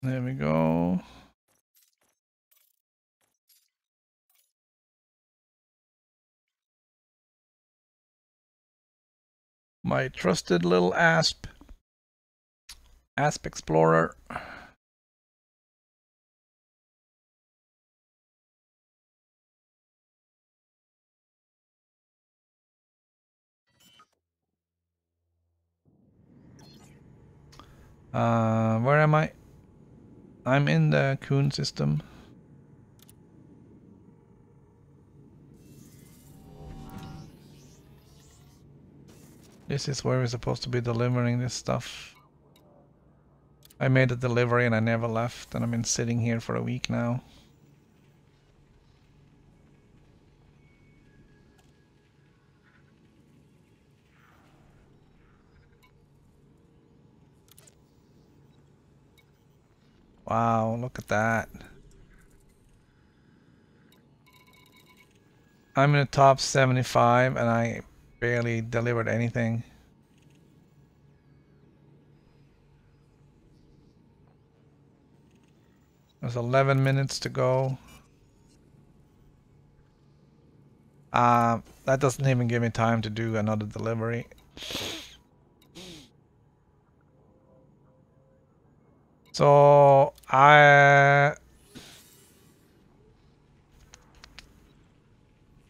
There we go. My trusted little ASP Explorer. Where am I? I'm in the Coon system. This is where we're supposed to be delivering this stuff. I made a delivery and I never left, and I've been sitting here for a week now. Wow, look at that. I'm in the top 75 and I barely delivered anything. There's 11 minutes to go. That doesn't even give me time to do another delivery. So I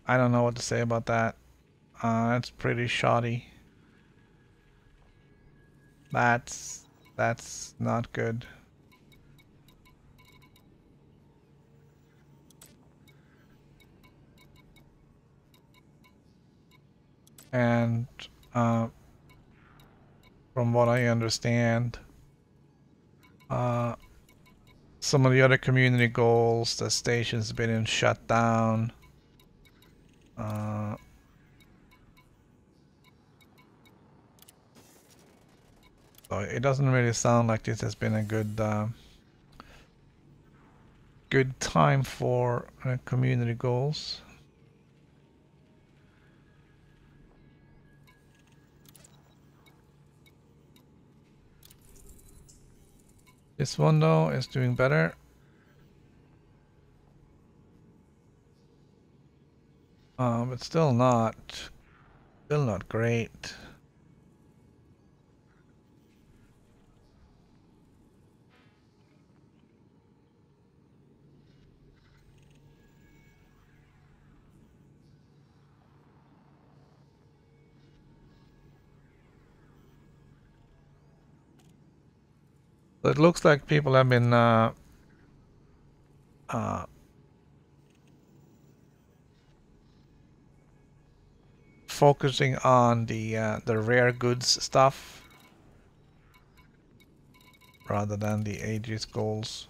don't know what to say about that. It's pretty shoddy. That's not good. And from what I understand, some of the other community goals, the station's been shut down. So it doesn't really sound like this has been a good good time for community goals. This one though is doing better. But still not great. So it looks like people have been focusing on the rare goods stuff rather than the Aegis goals.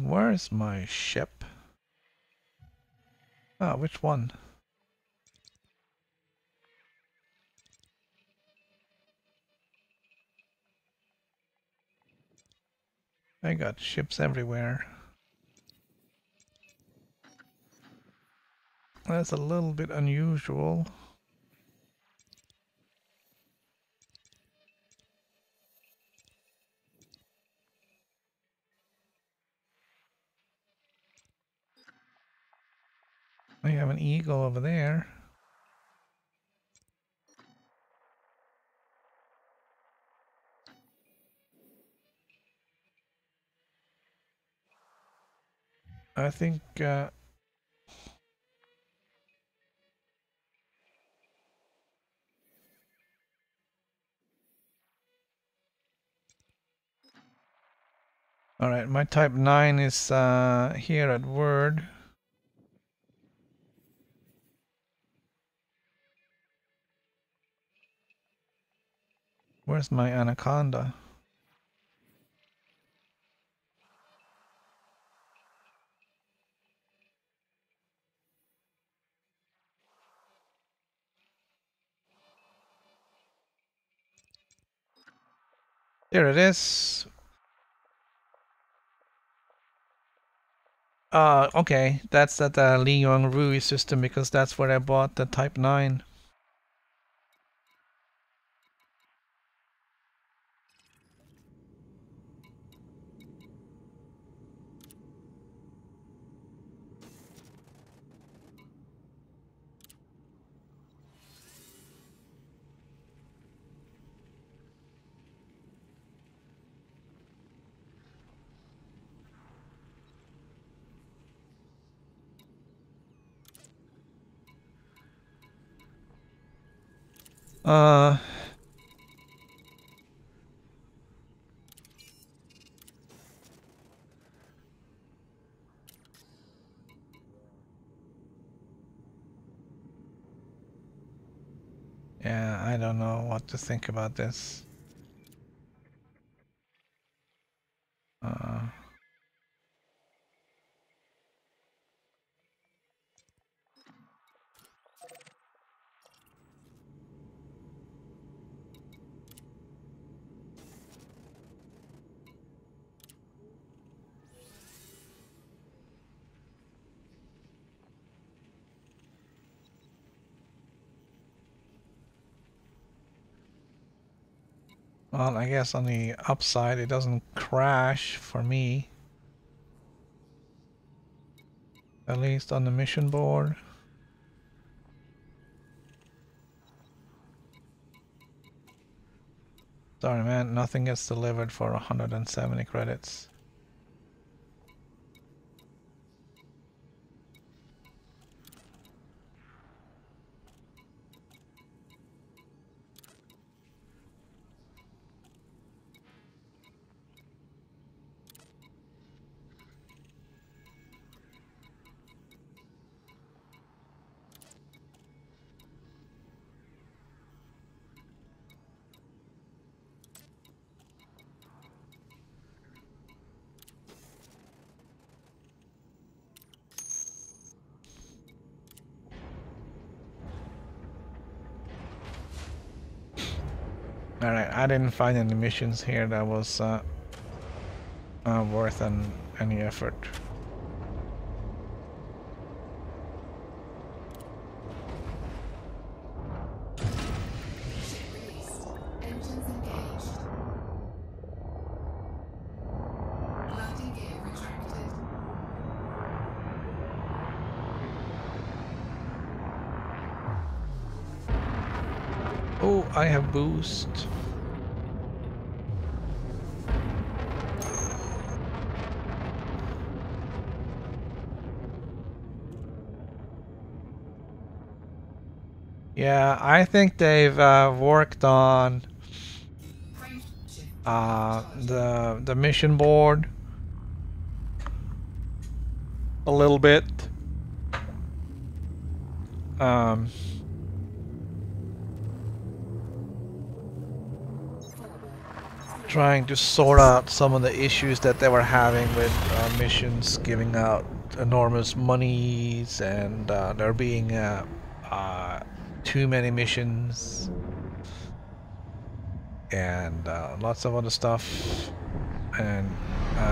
Where is my ship? Ah, which one? I got ships everywhere. That's a little bit unusual. I have an eagle over there. I think all right, my type 9 is here at Word. Where's my anaconda? There it is. Okay, that's at the Leon Rui system because that's where I bought the Type 9. Uh, yeah, I don't know what to think about this. Well, I guess on the upside, it doesn't crash for me. At least on the mission board. Sorry, man, nothing gets delivered for 170 credits. Alright, I didn't find any missions here that was worth any effort. Engines engaged. Landing gear retracted. Oh, I have boost. Yeah, I think they've worked on the mission board a little bit. Trying to sort out some of the issues that they were having with missions giving out enormous monies and there being too many missions and lots of other stuff, and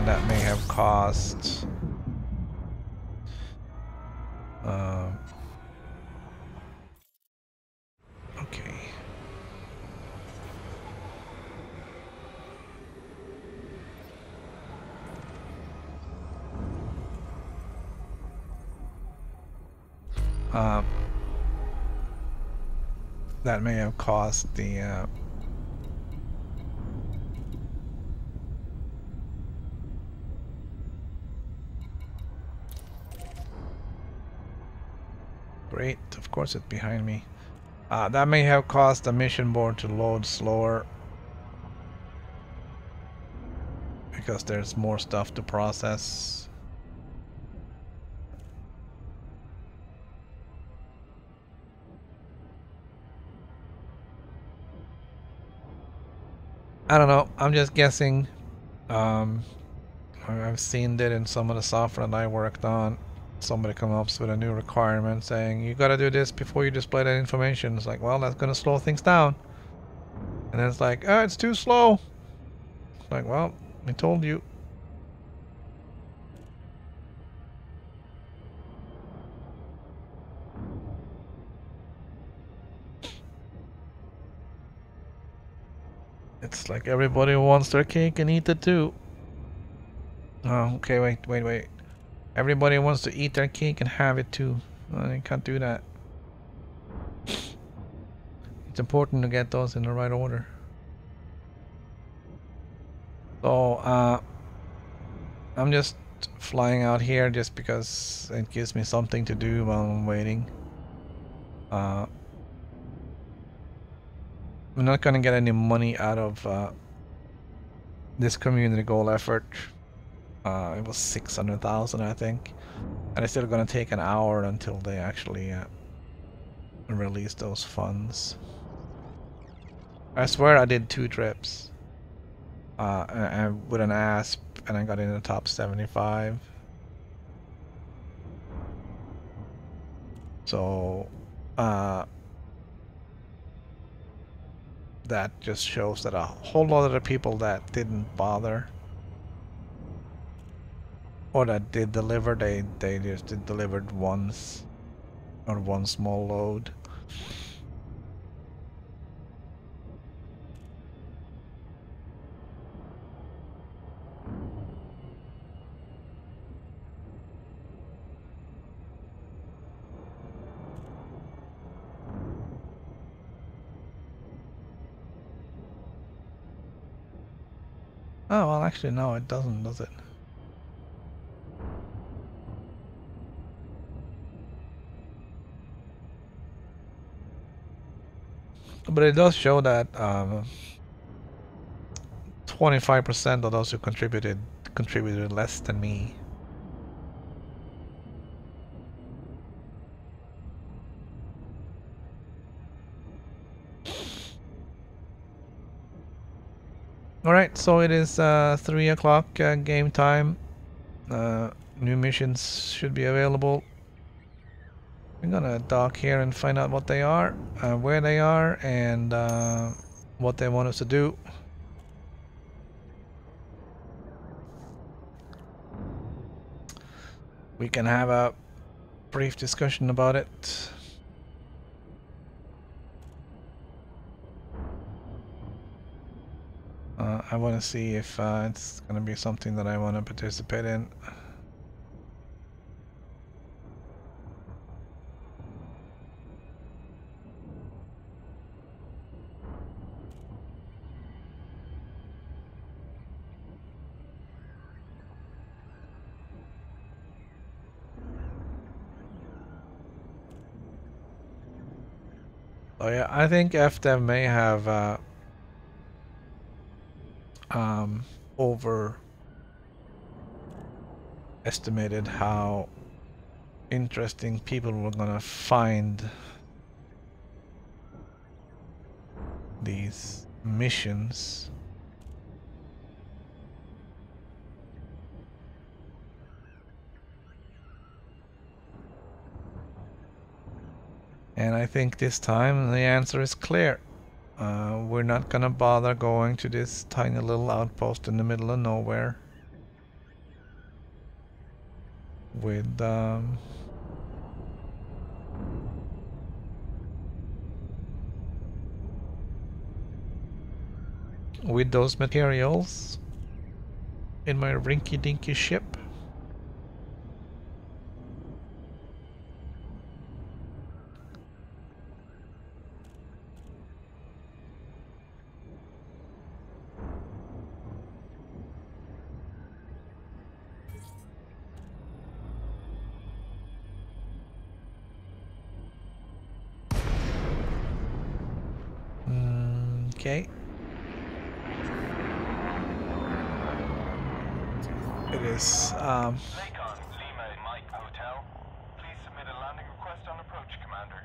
that may have caused okay. That may have caused the great, of course it's behind me. That may have caused the mission board to load slower because there's more stuff to process. I don't know, I'm just guessing. I've seen that in some of the software that I worked on. Somebody comes up with a new requirement saying you gotta do this before you display that information. It's like, well, that's gonna slow things down. And then it's like, oh, it's too slow. It's like, well, I told you. It's like everybody wants their cake and eat it too. Oh, okay, wait. Everybody wants to eat their cake and have it too. You can't do that. It's important to get those in the right order. So, I'm just flying out here just because it gives me something to do while I'm waiting. I'm not gonna get any money out of this community goal effort. It was 600,000, I think, and it's still gonna take an hour until they actually release those funds. I swear I did 2 trips with an ASP, and I got in the top 75. So that just shows that a whole lot of the people that didn't bother or that did deliver, they just delivered once or one small load. Oh, well, actually, no, it doesn't, does it? But it does show that 25% of those who contributed less than me. Alright, so it is 3 o'clock game time. New missions should be available. I'm gonna dock here and find out what they are, where they are, and what they want us to do. We can have a brief discussion about it. I want to see if it's gonna be something that I want to participate in. Oh yeah, I think FDev may have overestimated how interesting people were gonna find these missions. And I think this time the answer is clear. We're not gonna bother going to this tiny little outpost in the middle of nowhere with those materials in my rinky-dinky ship. Okay. It is Lakon, Lima, Mike Hotel. Please submit a landing request on approach, Commander.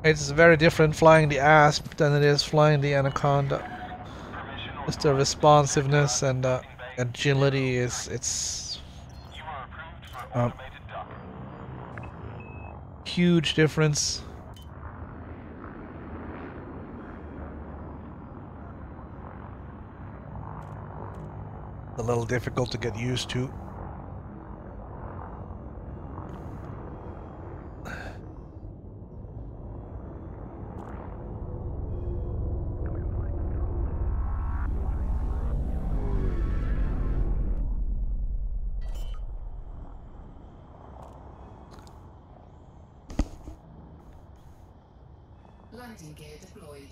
It's very different flying the Asp than it is flying the Anaconda. Just the responsiveness and the agility it's You are approved for automated dock. huge difference. A little difficult to get used to. Landing gear deployed.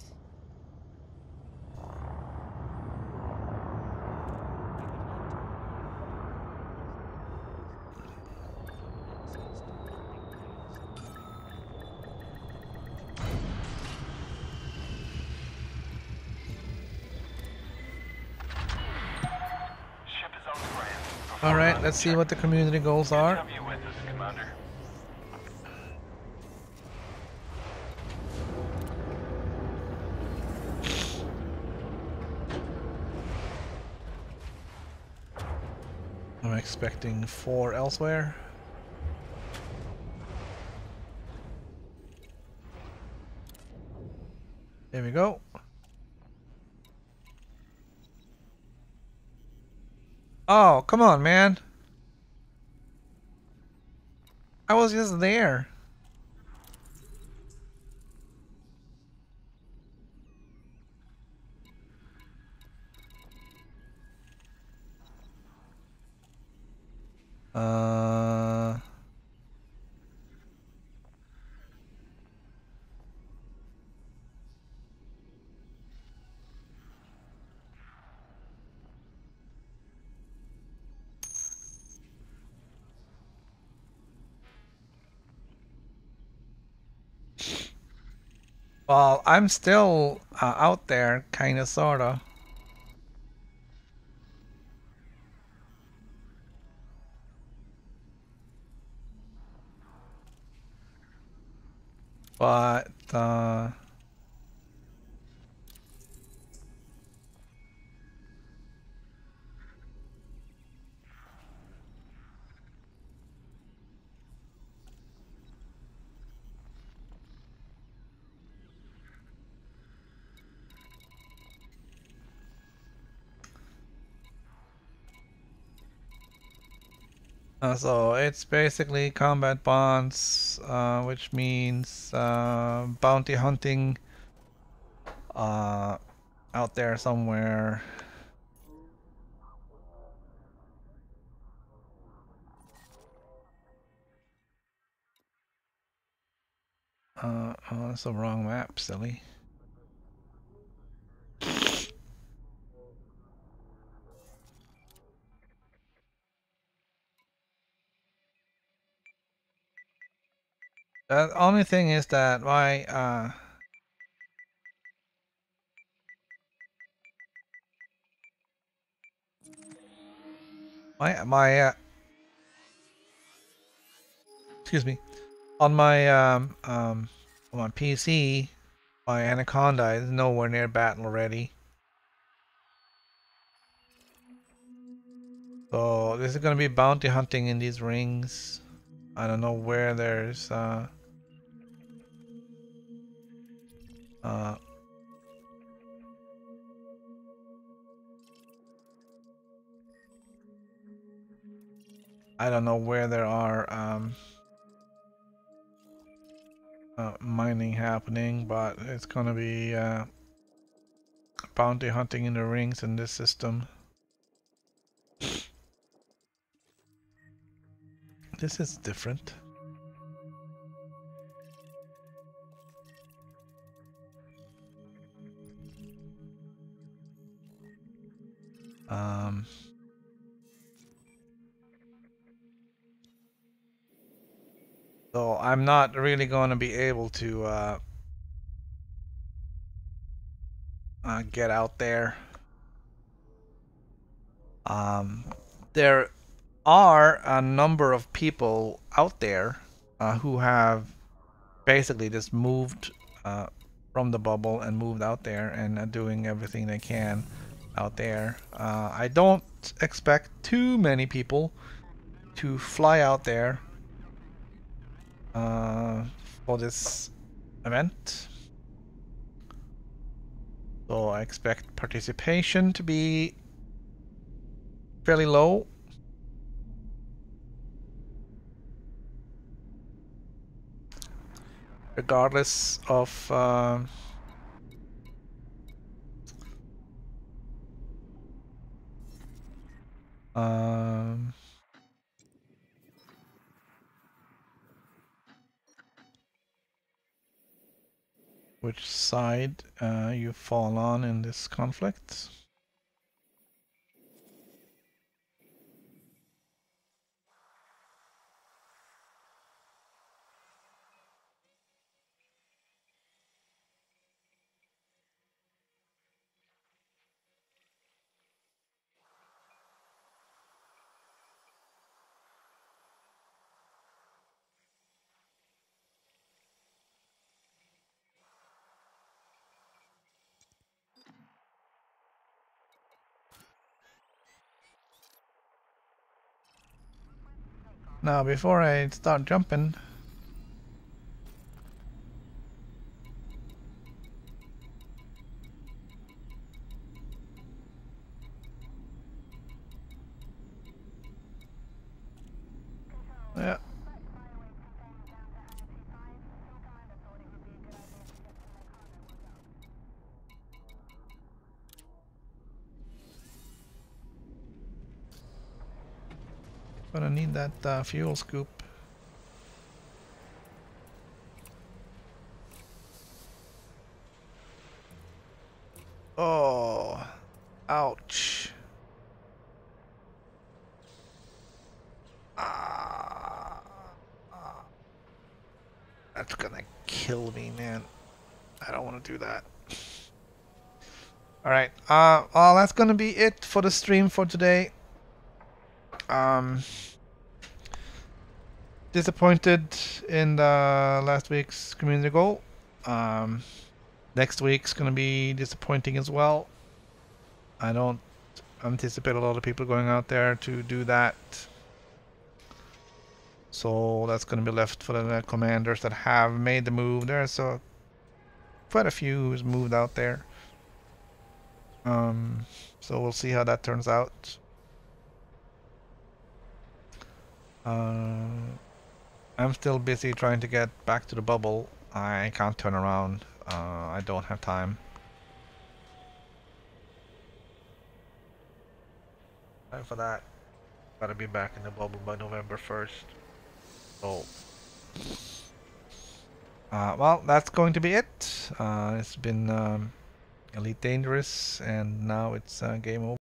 Ship is on the ground. All right, let's see what the community goals are. Have you with us, Commander? I'm expecting 4 elsewhere. There we go. Oh, come on, man. I was just there. Well, I'm still out there, kinda, sorta. But, so it's basically combat bonds, which means bounty hunting out there somewhere. Oh, that's the wrong map, silly. The only thing is that my excuse me, on my PC, my Anaconda is nowhere near battle ready. So this is gonna be bounty hunting in these rings. I don't know where there's I don't know where there are mining happening, but it's gonna be bounty hunting in the rings in this system. This is different. So I'm not really going to be able to get out there. There are a number of people out there who have basically just moved from the bubble and moved out there and are doing everything they can out there. I don't expect too many people to fly out there for this event. So I expect participation to be fairly low. Regardless of which side you fall on in this conflict. Now, before I start jumping, yeah. Gonna need that fuel scoop. Oh, ouch. That's gonna kill me, man. I don't want to do that. Alright, well, that's gonna be it for the stream for today. Disappointed in the last week's community goal. Next week's gonna be disappointing as well. I don't anticipate a lot of people going out there to do that. So that's gonna be left for the commanders that have made the move. There's quite a few who's moved out there. So we'll see how that turns out. I'm still busy trying to get back to the bubble. I can't turn around. I don't have time. Time for that. Gotta be back in the bubble by November 1st. So, well, that's going to be it. It's been Elite Dangerous, and now it's game over.